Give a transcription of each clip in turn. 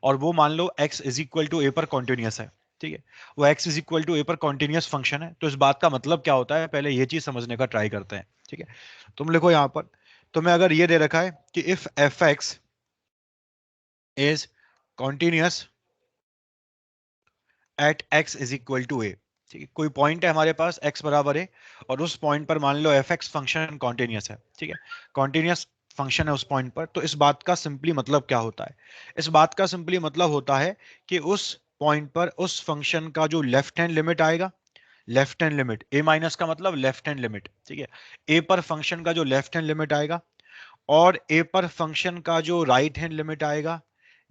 और वो मान लो x is equal to a पर कॉन्टिन्यूस है, ठीक है, वो x is equal to a पर कॉन्टिन्यूस फंक्शन है, तो इस बात का मतलब क्या होता है, पहले ये चीज समझने का ट्राई करते हैं, ठीक है। तुम लिखो यहां पर, तुम्हें अगर ये दे रखा है कि if f x is continuous at x is equal to a, ठीक है, कोई पॉइंट है हमारे पास x बराबर है, और उस पॉइंट पर मान लो एफ एक्स फंक्शन कॉन्टिन्यूस है, ठीक है, कॉन्टिन्यूस फंक्शन है उस पॉइंट पर, तो इस बात का सिंपली मतलब क्या होता है, इस बात का सिंपली मतलब होता है कि उस पॉइंट पर उस फंक्शन का जो लेफ्ट हैंड लिमिट आएगा, लेफ्ट हैंड लिमिट ए माइनस का मतलब लेफ्ट हैंड लिमिट, ठीक है, ए पर फंक्शन का जो लेफ्ट हैंड लिमिट आएगा और ए पर फंक्शन का जो राइट हैंड लिमिट आएगा,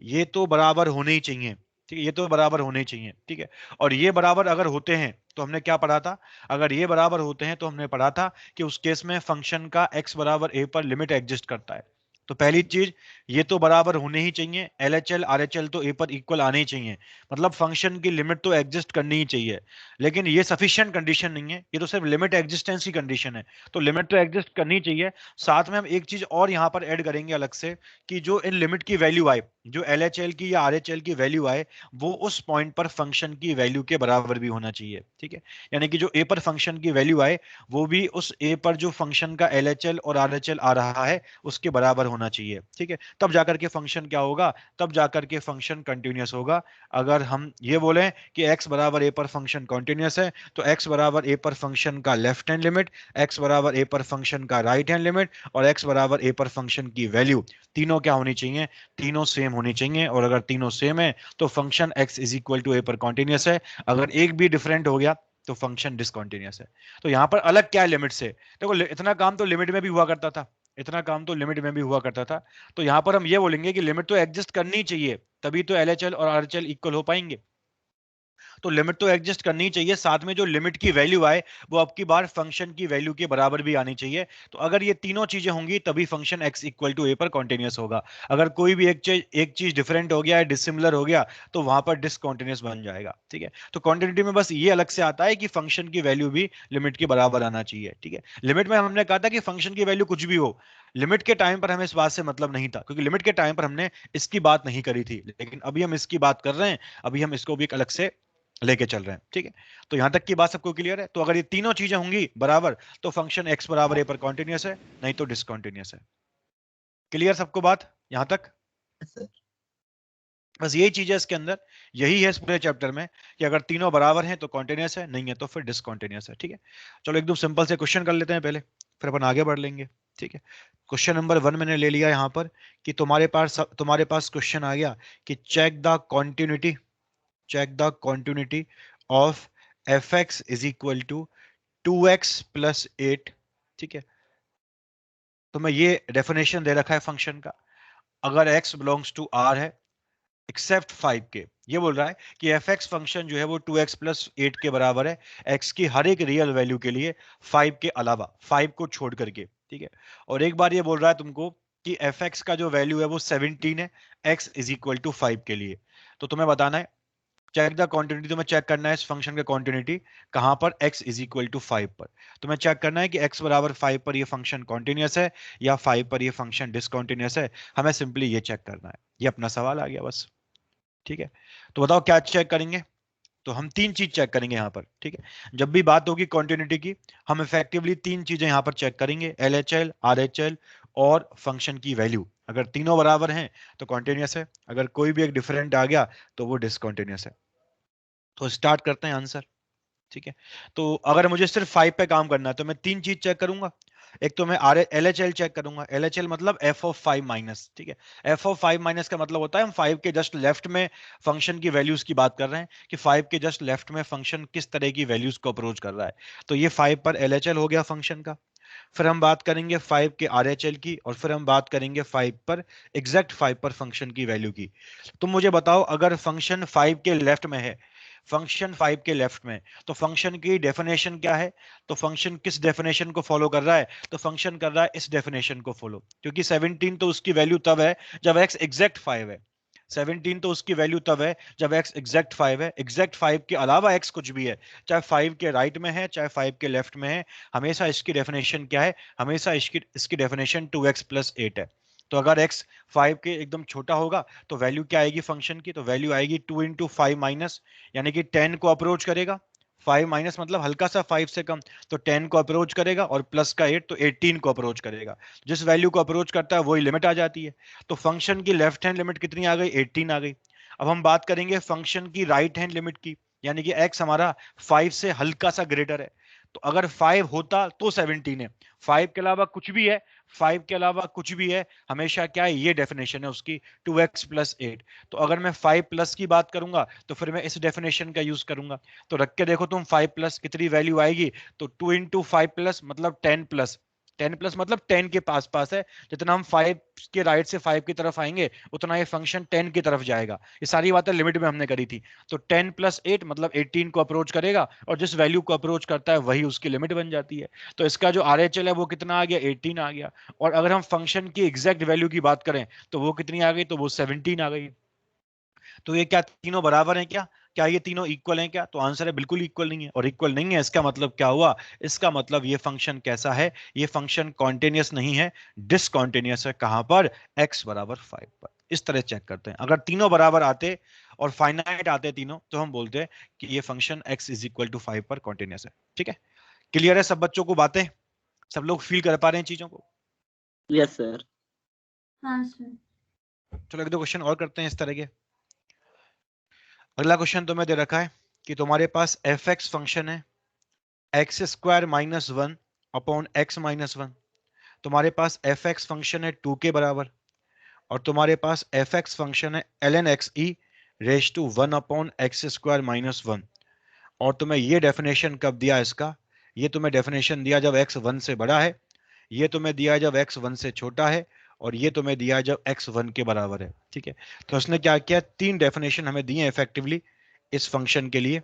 ये तो बराबर होने ही चाहिए, ठीक है, ये तो बराबर होने ही चाहिए, ठीक है। और ये बराबर अगर होते हैं तो हमने क्या पढ़ा था, अगर ये बराबर होते हैं तो हमने पढ़ा था कि उस केस में फंक्शन का x बराबर a पर लिमिट एग्जिस्ट करता है। तो पहली चीज, ये तो बराबर होने ही चाहिए, LHL RHL तो a पर इक्वल आने ही चाहिए, मतलब फंक्शन की लिमिट तो एग्जिस्ट करनी ही चाहिए। लेकिन ये सफिशिएंट कंडीशन नहीं है, ये तो सिर्फ लिमिट एग्जिस्टेंस की कंडीशन है, तो लिमिट तो एग्जिस्ट करनी ही चाहिए। साथ में हम एक चीज और यहां पर ऐड करेंगे अलग से, कि जो इन लिमिट की वैल्यू आए, जो LHL की या RHL की वैल्यू आए, वो उस पॉइंट पर फंक्शन की वैल्यू के बराबर भी होना चाहिए, ठीक है। यानी कि जो a पर फंक्शन की वैल्यू आए, वो भी उस a पर जो फंक्शन का LHL और RHL आ रहा है उसके बराबर होना चाहिए, ठीक है, तब जाकर के फंक्शन क्या होगा, तब जाकर के फंक्शन कंटिन्यूअस होगा। अगर हम ये बोलें कि x बराबर a पर फंक्शन कंटिन्यूअस है, तो x बराबर a पर फंक्शन का लेफ्ट हैंड लिमिट, x बराबर a पर फंक्शन का राइट हैंड लिमिट और x बराबर a पर फंक्शन की वैल्यू, तीनों क्या होनी चाहिए, तीनों सेम होनी चाहिए। और अगर तीनों सेम है तो function x is equal to a पर कॉन्टिन्यूअस है, अगर एक भी डिफरेंट हो गया तो फंक्शन डिसकॉन्टिन्यूअस है। तो यहां पर अलग क्या है लिमिट से, देखो इतना काम तो लिमिट में भी हुआ करता था, इतना काम तो लिमिट में भी हुआ करता था, तो यहां पर हम ये बोलेंगे कि लिमिट तो एग्जिस्ट करनी चाहिए, तभी तो LHL और RHL इक्वल हो पाएंगे। तो लिमिट तो एग्जिस्ट करनी ही चाहिए, साथ में जो लिमिट की वैल्यू आए वो अब की बार फंक्शन की वैल्यू के बराबर भी आनी चाहिए। तो अगर ये तीनों चीजें होंगी तभी function x equal to a पर कॉन्टिन्यूअस होगा। अगर कोई भी एक चीज डिफरेंट हो गया है, डिसिमिलर हो गया, तो वहां पर डिसकॉन्टिन्यूअस बन जाएगा, ठीक है। तो कॉन्टिन्यूटी में बस ये अलग से आता है कि फंक्शन की वैल्यू भी लिमिट के बराबर आना चाहिए, ठीक है। लिमिट में हमने कहा था कि फंक्शन की वैल्यू कुछ भी हो, लिमिट के टाइम पर हमें इस बात से मतलब नहीं था, क्योंकि लिमिट के टाइम पर हमने इसकी बात नहीं करी थी, लेकिन अभी हम इसकी बात कर रहे हैं, अभी हम इसको भी एक अलग से लेके चल रहे हैं, ठीक है। तो यहां तक की बात सबको क्लियर है, तो अगर ये तीनों चीजें होंगी बराबर तो फंक्शन x बराबर a पर कॉन्टिन्यूअस है, नहीं तो डिसकॉन्टिन्यूअस है। क्लियर सबको बात यहां तक? सर। बस यही चीज है इसके अंदर, यही है इस पूरे चैप्टर में, कि अगर तीनों बराबर हैं तो कॉन्टिन्यूअस है, नहीं है तो फिर डिसकॉन्टिन्यूअस है, ठीक है। चलो एकदम सिंपल से क्वेश्चन कर लेते हैं पहले, फिर अपन आगे बढ़ लेंगे, ठीक है। क्वेश्चन नंबर 1 मैंने ले लिया यहां पर, कि तुम्हारे पास क्वेश्चन आ गया कि check the continuity of F x is equal to 2x+8, ठीक है। तो मैं ये डेफिनेशन दे रखा है फंक्शन का, अगर x बिलोंग्स टू r है एक्सेप्ट 5 के, ये बोल रहा है कि एफ एक्स फंक्शन जो है वो 2x+8 के बराबर है x की हर एक रियल वैल्यू के लिए 5 के अलावा, 5 को छोड़ करके, ठीक है। और एक बार ये बोल रहा है तुमको कि एफ एक्स का जो वैल्यू है वो 17 है x इज इक्वल टू 5 के लिए। तो तुम्हें बताना है, चेक द कॉन्टिन्यूटी, तुम्हें चेक करना है इस फंक्शन का कॉन्टिन्यूटी कहां पर, x इज इक्वल टू 5 पर। तुम्हें चेक करना है कि x बराबर 5 पर ये फंक्शन कॉन्टिन्यूअस है या 5 पर ये फंक्शन डिसकॉन्टिन्यूअस है, हमें सिंपली ये चेक करना है, ये अपना सवाल आ गया बस, ठीक है। तो बताओ क्या चेक करेंगे, तो हम तीन चीज चेक करेंगे यहां पर, ठीक है। जब भी बात होगी कॉन्टिन्यूटी की, हम इफेक्टिवली तीन चीजें यहां पर चेक करेंगे, LHL RHL और फंक्शन की वैल्यू। अगर तीनों बराबर हैं तो कॉन्टिन्यूअस है, अगर कोई भी एक डिफरेंट आ गया तो वो डिसकॉन्टिन्यूअस है। तो स्टार्ट करते हैं आंसर, ठीक है। तो अगर मुझे सिर्फ 5 पे काम करना है तो मैं तीन चीज चेक करूंगा, एक तो मैं आर LHL चेक करूंगा, LHL मतलब f ऑफ 5 माइनस, ठीक है। f ऑफ 5 माइनस का मतलब होता है हम 5 के जस्ट लेफ्ट में फंक्शन की वैल्यूज की बात कर रहे हैं, कि 5 के जस्ट लेफ्ट में फंक्शन किस तरह की वैल्यूज को अप्रोच कर रहा है। तो ये 5 पर LHL हो गया फंक्शन का, फिर हम बात करेंगे 5 के RHL की, और फिर हम बात करेंगे 5 पर, एग्जैक्ट 5 पर फंक्शन की वैल्यू की। तुम मुझे बताओ, अगर फंक्शन 5 के लेफ्ट में है, फंक्शन 5 के लेफ्ट में, तो फंक्शन की डेफिनेशन क्या है, तो फंक्शन किस डेफिनेशन को फॉलो कर रहा है, तो फंक्शन कर रहा है इस डेफिनेशन को फॉलो, क्योंकि 17 तो उसकी वैल्यू तब है जब x एग्जैक्ट 5 है, 17 तो उसकी वैल्यू तब है जब x एग्जैक्ट 5 है, एग्जैक्ट 5 के अलावा x कुछ भी है, चाहे 5 के राइट में है चाहे 5 के लेफ्ट में है, हमेशा इसकी डेफिनेशन क्या है, हमेशा इसकी इसकी डेफिनेशन 2x+8 है। तो अगर x 5 के एकदम छोटा होगा तो वैल्यू क्या आएगी फंक्शन की, तो वैल्यू आएगी 2 इंटू 5 माइनस, यानी कि 10 को अप्रोच करेगा। 5 माइनस मतलब हल्का सा 5 से कम, तो 10 को अप्रोच करेगा, और प्लस का 8 तो 18 को अप्रोच करेगा। जिस वैल्यू को अप्रोच करता है वही लिमिट आ जाती है। तो फंक्शन की लेफ्ट हैंड लिमिट कितनी आ गई, 18 आ गई। अब हम बात करेंगे फंक्शन की राइट हैंड लिमिट की, यानी कि x हमारा 5 से हल्का सा ग्रेटर है। तो अगर 5 होता तो 17 है, 5 के अलावा कुछ भी है, 5 के अलावा कुछ भी है हमेशा क्या है, ये डेफिनेशन है उसकी, 2x प्लस 8। तो अगर मैं 5 प्लस की बात करूंगा तो फिर मैं इस डेफिनेशन का यूज करूंगा। तो रख के देखो तुम 5 प्लस कितनी वैल्यू आएगी, तो 2 इंटू 5 प्लस मतलब 10 प्लस, 10 प्लस मतलब 10 के पास पास है। जितना हम 5 के राइट से 5 की तरफ आएंगे उतना ये फंक्शन 10 की तरफ जाएगा। ये सारी बातें लिमिट में हमने करी थी। तो 10 प्लस 8 मतलब 18 को अप्रोच करेगा, और जिस वैल्यू को अप्रोच करता है वही उसकी लिमिट बन जाती है। तो इसका जो RHL है वो कितना आ गया, 18 आ गया। और अगर हम फंक्शन की एग्जैक्ट वैल्यू की बात करें तो वो कितनी आ गई, तो वो 17 आ गई। तो ये क्या तीनों बराबर हैं क्या, क्या ये तीनों इक्वल हैं क्या, तो आंसर है बिल्कुल इक्वल नहीं है। और इक्वल नहीं है इसका मतलब क्या हुआ, इसका मतलब ये फंक्शन कैसा है, ये फंक्शन कॉन्टिन्यूअस नहीं है, डिसकॉन्टिन्यूअस है। कहां पर, x बराबर 5 पर। इस तरह चेक करते हैं, अगर तीनों बराबर आते और फाइनाइट आते तीनों तो हम बोलते हैं कि ये function x is equal to 5 पर कॉन्टिन्यूअस है। ठीक है, क्लियर है सब बच्चों को बातें, सब लोग फील कर पा रहे हैं चीजों को। Yes sir. हाँ सर। चलो एक दो क्वेश्चन और करते हैं इस तरह के। अगला क्वेश्चन तुम्हें दे रखा है कि तुम्हारे पास एफ एक्स फंक्शन है, x square minus one upon x minus one. तुम्हारे पास एफ एक्स फंक्शन है 2 के बराबर, और तुम्हारे पास एफ एक्स फंक्शन है L N x E raise to one upon x square minus one. और तुम्हें ये डेफिनेशन कब दिया इसका, ये तुम्हें डेफिनेशन दिया जब एक्स वन से बड़ा है, ये तुम्हें दिया है जब एक्स वन से छोटा है, और ये तुम्हें दिया है जब एक्स वन के बराबर है। ठीक है, तो उसने क्या किया, तीन डेफिनेशन हमें दी है इफेक्टिवली इस फंक्शन के लिए।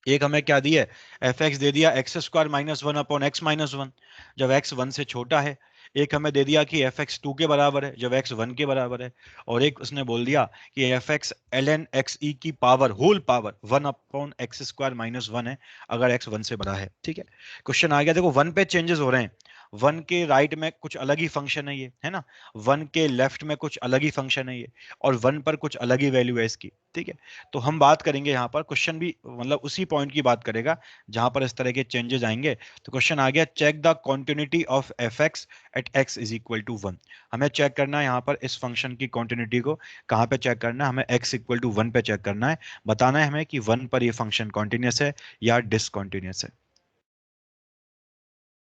एक हमें क्या दिया है, एफ एक्स दे दिया x square minus one upon x minus one जब एक्स वन से छोटा है। एक हमें दे दिया कि एफ एक्स टू के बराबर है जब एक्स वन के बराबर है। और एक उसने बोल दिया कि F x l N x e की power whole power one upon x square minus one है अगर एक्स वन से बड़ा है। ठीक है, क्वेश्चन आ गया, देखो वन पे चेंजेस हो रहे हैं, वन के राइट में कुछ अलग ही फंक्शन है ये, है ना, वन के लेफ्ट में कुछ अलग ही फंक्शन है ये, और वन पर कुछ अलग ही वैल्यू है इसकी। ठीक है, तो हम बात करेंगे यहाँ पर, क्वेश्चन भी मतलब उसी पॉइंट की बात करेगा जहां पर इस तरह के चेंजेस आएंगे। तो क्वेश्चन आ गया, check the continuity of F X at X is equal to one. हमें चेक करना है यहाँ पर इस फंक्शन की कॉन्टिन्यूटी को, कहाँ पे चेक करना है, हमें एक्स इक्वल टू वन पे चेक करना है। बताना है हमें कि वन पर ये फंक्शन कॉन्टिन्यूस है या डिसकॉन्टिन्यूस है।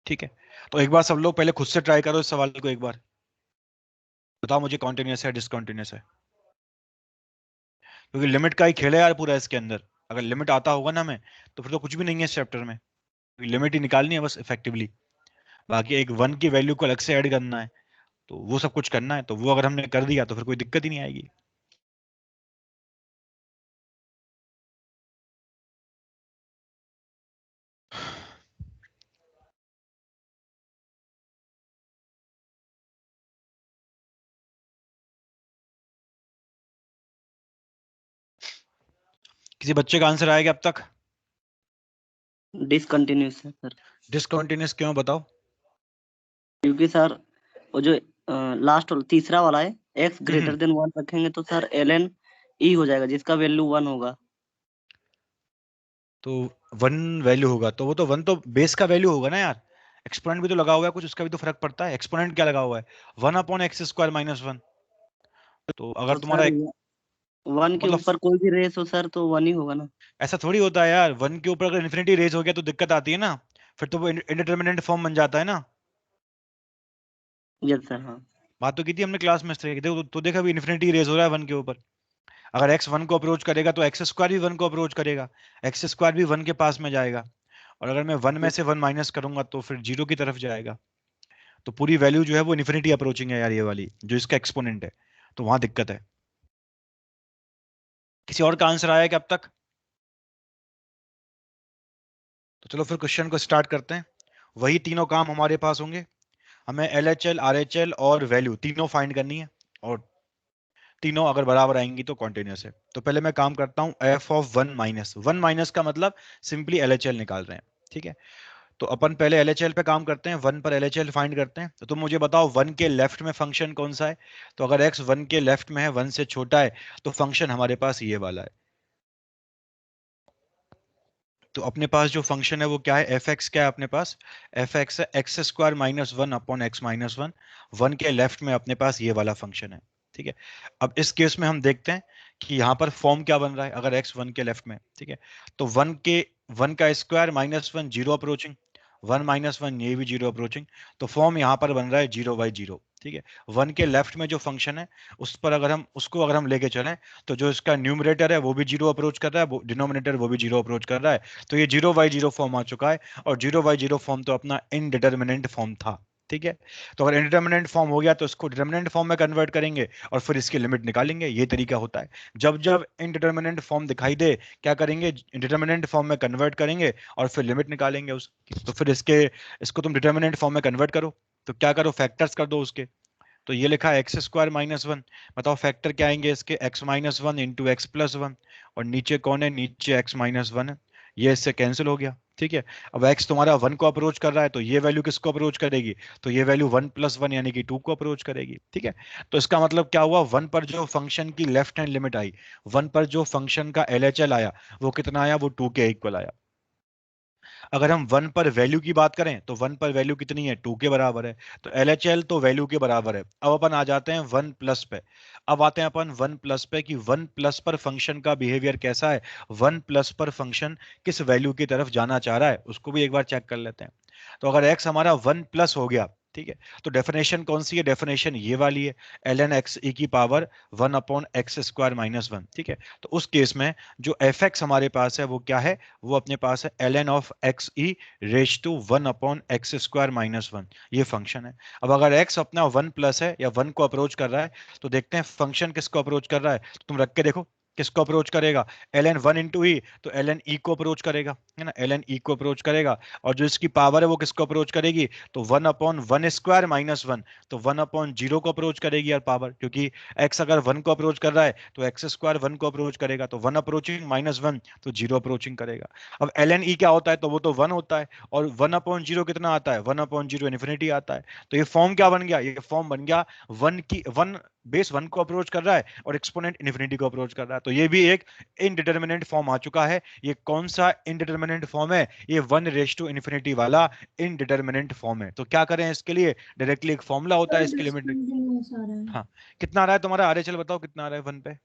ठीक है, तो एक बार सब लोग पहले खुद से ट्राई करो इस सवाल को एक बार, बताओ मुझे कॉन्टिन्यूस है डिसकॉन्टिन्यूस है, क्योंकि लिमिट का ही खेल है यार पूरा इसके अंदर। अगर लिमिट आता होगा ना हमें तो फिर तो कुछ भी नहीं है इस चैप्टर में, लिमिट ही निकालनी है बस इफेक्टिवली। बाकी एक वन की वैल्यू को अलग से ऐड करना है, तो वो सब कुछ करना है, तो वो अगर हमने कर दिया तो फिर कोई दिक्कत ही नहीं आएगी। किसी बच्चे का आंसर आएगा अब तक, डिसकंटिन्यूस है सर। डिसकंटिन्यूस क्यों बताओ। क्योंकि सर वो जो लास्ट तीसरा वाला है, एक्स हम्म, ग्रेटर देन वन रखेंगे तो सर एल एन ई हो जाएगा जिसका वैल्यू वन होगा। तो वन वैल्यू होगा तो वो तो वन तो बेस का वैल्यू होगा ना यार, एक्सपोनेंट भी तो लगा हुआ है कुछ, उसका भी तो फर्क पड़ता है। एक्सपोनेंट क्या लगा हुआ है, one upon x square minus one. तो अगर तो तुम्हारा सर वन के मतलब ऊपर कोई भी रेस हो सर तो वन ही होगा ना। ऐसा थोड़ी होता है यार, वन के ऊपर अगर इन्फिनिटी रेज हो गया तो दिक्कत आती है ना, फिर तो वो इंडिटरमिनेट फॉर्म बन जाता है ना। यस सर हाँ। बात तो की थी हमने क्लास में इस तरह की, देखो तो देखा भी इन्फिनिटी रेज हो रहा है वन के ऊपर। अगर एक्स वन को अप्रोच करेगा तो एक्स स्क्वायर भी वन को अप्रोच करेगा, एक्स स्क्वायर भी वन के पास में जाएगा, और अगर मैं वन में से वन माइनस करूंगा तो फिर जीरो की तरफ जाएगा। तो पूरी वैल्यू जो है वो इन्फिनिटी अप्रोचिंग है यार, ये वाली जो इसका एक्सपोनेंट है, तो वहां दिक्कत है। किसी और का आंसर आया क्या अब तक, तो चलो फिर क्वेश्चन को स्टार्ट करते हैं। वही तीनों काम हमारे पास होंगे, हमें L H L R H L और वैल्यू तीनों फाइंड करनी है, और तीनों अगर बराबर आएंगी तो कॉन्टिन्यूस है। तो पहले मैं काम करता हूं, F of one minus, one minus का मतलब सिंपली एल एच एल निकाल रहे हैं। ठीक है, तो अपन पहले LHL पे काम करते हैं, 1 पर LHL फाइंड करते हैं। तो तुम मुझे बताओ 1 के लेफ्ट में फंक्शन कौन सा है। तो अगर x 1 के लेफ्ट में है, 1 से छोटा है, तो फंक्शन हमारे पास ये वाला है। तो अपने पास जो फंक्शन है वो क्या है, एफ एक्स क्या है अपने पास, एफ एक्स है x square minus one upon x minus one. 1 के लेफ्ट में अपने पास ये वाला फंक्शन है। ठीक है, अब इस केस में हम देखते हैं कि यहाँ पर फॉर्म क्या बन रहा है अगर x 1 के लेफ्ट में। ठीक है, तो 1 का square minus one, zero approaching, 1 minus one, ये भी जीरो अप्रोचिंग। तो फॉर्म यहाँ पर बन रहा है 0/0। ठीक है, 1 के लेफ्ट में जो फंक्शन है उस पर अगर हम लेके चलें, तो जो इसका न्यूमरेटर है वो भी जीरो अप्रोच कर रहा है, डिनोमिनेटर वो भी जीरो अप्रोच कर रहा है। तो ये 0/0 फॉर्म आ चुका है, और 0/0 फॉर्म तो अपना इनडिटर्मिनेंट फॉर्म था। ठीक है, तो अगर इंडिटर्मिनेंट फॉर्म हो गया तो इसको डिटर्मिनेंट फॉर्म में कन्वर्ट करेंगे और फिर इसकी लिमिट निकालेंगे। ये तरीका होता है। जब जब इनडिटर्मिनेंट फॉर्म दिखाई दे, क्या करेंगे, डिटर्मिनेंट फॉर्म में कन्वर्ट करेंगे और फिर लिमिट निकालेंगे उसकी। तो फिर इसको तुम डिटर्मिनेंट फॉर्म में कन्वर्ट करो, तो क्या करो, फैक्टर्स कर दो उसके। तो ये लिखा है एक्स स्क्वायर माइनस वन, बताओ फैक्टर क्या आएंगे इसके, x minus one into x plus one, और नीचे कौन है, नीचे एक्स माइनस वन है। ये इससे कैंसिल हो गया। ठीक है, अब x तुम्हारा 1 को अप्रोच कर रहा है, तो ये वैल्यू किसको अप्रोच करेगी, तो ये वैल्यू 1 + 1 यानी कि 2 को अप्रोच करेगी। ठीक है, तो इसका मतलब क्या हुआ, 1 पर जो फंक्शन की लेफ्ट हैंड लिमिट आई, 1 पर जो फंक्शन का LHL आया वो कितना आया, वो 2 के इक्वल आया। अगर हम 1 पर वैल्यू की बात करें तो 1 पर वैल्यू कितनी है, 2 के बराबर है। तो LHL तो वैल्यू के बराबर है। अब अपन आ जाते हैं 1 प्लस पे। अब आते हैं अपन 1 प्लस पे कि 1 प्लस पर फंक्शन का बिहेवियर कैसा है, 1 प्लस पर फंक्शन किस वैल्यू की तरफ जाना चाह रहा है उसको भी एक बार चेक कर लेते हैं। तो अगर x हमारा 1 प्लस हो गया, ठीक है, तो डेफिनेशन कौन सी है, डेफिनेशन ये वाली है, ln x e की power 1 upon x square minus one. ठीक है, तो उस केस में जो एफ एक्स हमारे पास है वो क्या है, वो अपने पास है ln of X E raise to 1 upon x square minus one, ये फंक्शन है। अब अगर x अपना 1 प्लस है या 1 को अप्रोच कर रहा है, तो देखते हैं फंक्शन किसको अप्रोच कर रहा है। तो तुम रख के देखो किसको अप्रोच करेगा, ln 1 इंटू ई, तो ln e को अप्रोच करेगा, है ना, ln e को अप्रोच करेगा। और जो इसकी पावर है वो किसको अप्रोच करेगी, तो 1 upon one square minus one, तो 1 अपॉन जीरो को अप्रोच करेगी यार पावर, क्योंकि x अगर 1 को अप्रोच कर रहा है तो एक्स स्क्वायर 1 को अप्रोच करेगा, तो 1 अप्रोचिंग माइनस वन, तो जीरो अप्रोचिंग करेगा। अब ln e क्या होता है, तो वो तो 1 होता है, और 1 अपॉन जीरो कितना आता है, 1 अपॉन जीरो इन्फिनिटी आता है। तो ये फॉर्म क्या बन गया, ये फॉर्म बन गया 1 बेस 1 को अप्रोच कर रहा है और एक्सपोनेंट इन्फिनिटी को अप्रोच कर रहा है। तो ये भी एक इनडिटर्मिनेंट फॉर्म आ चुका है। ये कौन सा इनडिटर्मिनेंट फॉर्म है, ये 1:इन्फिनिटी वाला इनडिटर्मिनेंट फॉर्म है। तो क्या करें इसके लिए, डायरेक्टली एक फॉर्मूला होता है इसके लिमिट। डिस्कंटिन्यूअस आ रहा है। हाँ, कितना आ रहा है तुम्हारा RHL, बताओ कितना आ रहा है 1 पे।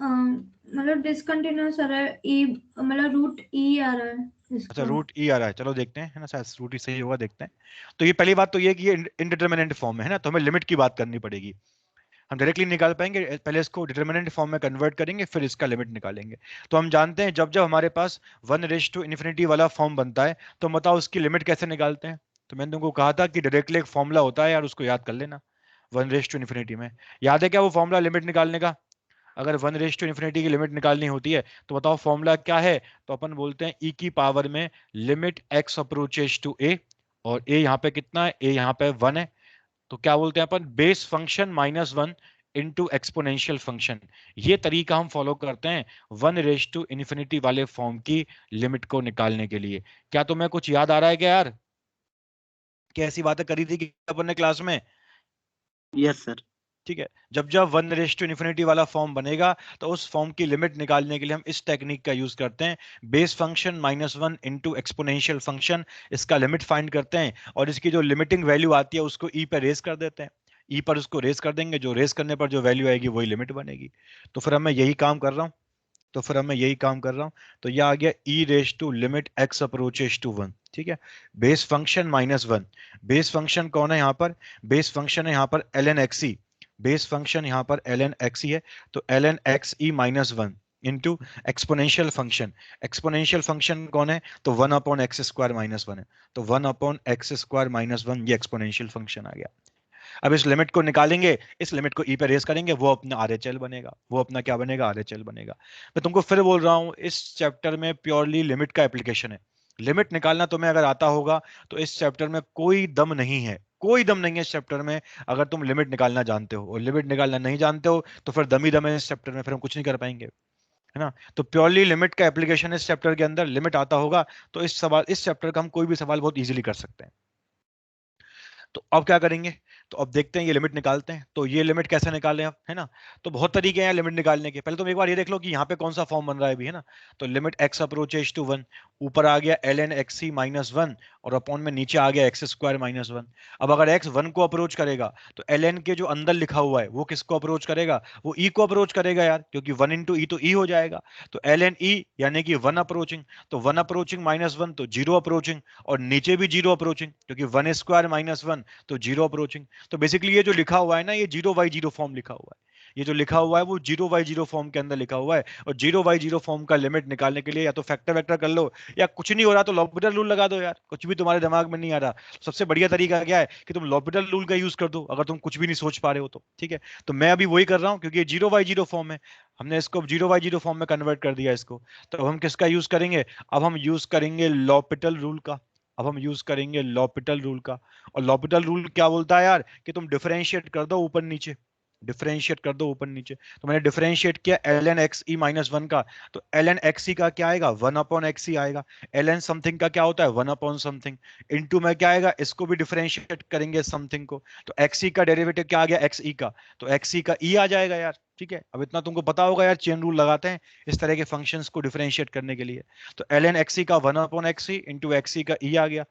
मतलब डिस्कंटिन्यूअस आ रहा है, ई मतलब रूट ई आ रहा है अच्छा, इसका। रूट ई आ रहा है, चलो देखते हैं, है ना, शायद रूट ई सही होगा, देखते हैं। तो ये पहली बात तो ये कि ये इनडिटर्मिनेंट फॉर्म है ना, तो हमें लिमिट की बात करनी पड़ेगी। हम डायरेक्टली निकाल पाएंगे, पहले इसको डिटर्मिनेंट फॉर्म में कन्वर्ट करेंगे फिर इसका लिमिट निकालेंगे। तो हम जानते हैं जब जब हमारे पास 1:इन्फिनिटी वाला फॉर्म बनता है, तो बताओ उसकी लिमिट कैसे निकालते हैं। तो मैंने तुमको कहा था कि डायरेक्टली एक फॉर्मूला होता है यार, उसको याद कर लेना। 1:इन्फिनिटी में याद है क्या वो फॉर्मूला लिमिट निकालने का, अगर 1:इन्फिनिटी की लिमिट निकालनी होती है तो बताओ फॉर्मूला क्या है। तो अपन बोलते हैं e की पावर में limit x approaches to a, और a यहाँ पे कितना है, a यहाँ पे 1 है, तो क्या बोलते हैं अपन, base function minus one into exponential function. ये तरीका हम फॉलो करते हैं 1:इन्फिनिटी वाले फॉर्म की लिमिट को निकालने के लिए। क्या तुम्हें कुछ याद आ रहा है क्या यार, कि ऐसी बातें करी थी कि अपन ने क्लास में। Yes sir. ठीक है, जब जब 1:इन्फिनिटी वाला फॉर्म बनेगा तो उस फॉर्म की लिमिट निकालने के लिए हम इस टेक्निक का यूज करते हैं, base function minus one into exponential function, इसका लिमिट फाइंड करते हैं, और इसकी जो लिमिटिंग वैल्यू आती है उसको ई पे रेस कर देते हैं। ई पर उसको रेस कर देंगे, जो रेस करने पर जो वैल्यू आएगी वही लिमिट बनेगी। तो फिर मैं यही काम कर रहा हूँ, तो यह आ गया e raise to limit x approaches to one. ठीक है, base function minus one, base function कौन है यहाँ पर, बेस फंक्शन है यहाँ पर ln xc, बेस फंक्शन यहाँ पर ln xc है, तो ln xe minus one into exponential function, exponential function कौन है, तो 1 upon x square minus one है, तो 1 upon x square minus one, ये एक्सपोनेंशियल फंक्शन आ गया। अब इस लिमिट को निकालेंगे, इस लिमिट को ई पे रेस करेंगे, वो अपना RHL बनेगा, वो अपना क्या बनेगा, RHL बनेगा। मैं तुमको फिर बोल रहा हूँ, इस चैप्टर में प्योरली लिमिट का एप्लीकेशन है। लिमिट निकालना तुम्हें अगर आता होगा तो इस चैप्टर में कोई दम नहीं है, कोई दम नहीं है इस चैप्टर में, अगर तुम लिमिट निकालना जानते हो। और लिमिट निकालना नहीं जानते हो तो फिर दम ही दम है इस चैप्टर में, फिर हम कुछ नहीं कर पाएंगे, है ना। तो प्योरली लिमिट का एप्लीकेशन इस चैप्टर के अंदर लिमिट आता होगा, तो इस चैप्टर का हम कोई भी सवाल बहुत इजीली कर सकते हैं। तो अब क्या करेंगे, तो अब देखते हैं ये लिमिट निकालते हैं। तो ये लिमिट कैसे निकालें अब, है ना। तो बहुत तरीके हैं लिमिट निकालने के। पहले तुम एक बार ये देख लो कि यहाँ पे कौन सा फॉर्म बन रहा है अभी, है ना। तो लिमिट x अप्रोचेज टू 1, ऊपर आ गया ln xc माइनस 1 और अपॉन में नीचे आ गया एक्स स्क्वायर माइनस 1। अब अगर x 1 को अप्रोच करेगा तो ln के जो अंदर लिखा हुआ है वो किसको अप्रोच करेगा, वो e को अप्रोच करेगा यार, क्योंकि 1 इंटू ई तो e हो जाएगा। तो ln e यानी कि 1 अप्रोचिंग, तो 1 अप्रोचिंग माइनस 1 तो 0 अप्रोचिंग, और नीचे भी 0 अप्रोचिंग क्योंकि 1 स्क्वायर माइनस 1 तो 0 अप्रोचिंग। तो बेसिकली ये जो लिखा हुआ है ना, ये 0/0 फॉर्म लिखा हुआ है। ये जो लिखा हुआ है वो 0/0 फॉर्म के अंदर लिखा हुआ है। और 0/0 फॉर्म का लिमिट निकालने के लिए या तो फैक्टर वेक्टर कर लो, या कुछ नहीं हो रहा तो लॉपिटल रूल लगा दो यार, कुछ भी तुम्हारे दिमाग में नहीं आ रहा। सबसे बढ़िया तरीका क्या है कि तुम लॉपिटल रूल का यूज कर दो, अगर तुम कुछ भी नहीं सोच पा रहे हो तो, ठीक है। तो मैं अभी वही कर रहा हूँ क्योंकि ये 0/0 फॉर्म है, हमने इसको 0/0 फॉर्म में कन्वर्ट कर दिया इसको। तो अब हम किसका यूज करेंगे, अब हम यूज करेंगे लॉपिटल रूल का। अब हम यूज करेंगे लॉपिटल रूल का। और लॉपिटल रूल क्या बोलता है यार, कि तुम डिफरेंशिएट कर दो ऊपर नीचे, डिफरेंशिएट कर दो ऊपर नीचे। तो मैंने डिफरेंशिएट किया ln x e माइनस 1 का, तो ln x e का क्या आएगा, 1 अपॉन एक्स ई आएगा। ln समथिंग का क्या होता है, 1 अपॉन समथिंग, इनटू में क्या आएगा, इसको भी डिफरेंशिएट करेंगे समथिंग को, तो एक्स ई का डेरिवेटिव क्या आ गया, एक्स ई का, तो एक्स ई का ई आ जाएगा यार, ठीक है। अब इतना तुमको पता होगा यार, चेन रूल लगाते हैं इस तरह के फंक्शंस को डिफरेंशिएट करने के लिए। तो ln एक्स ई का 1 upon x e into x e का ई आ गया,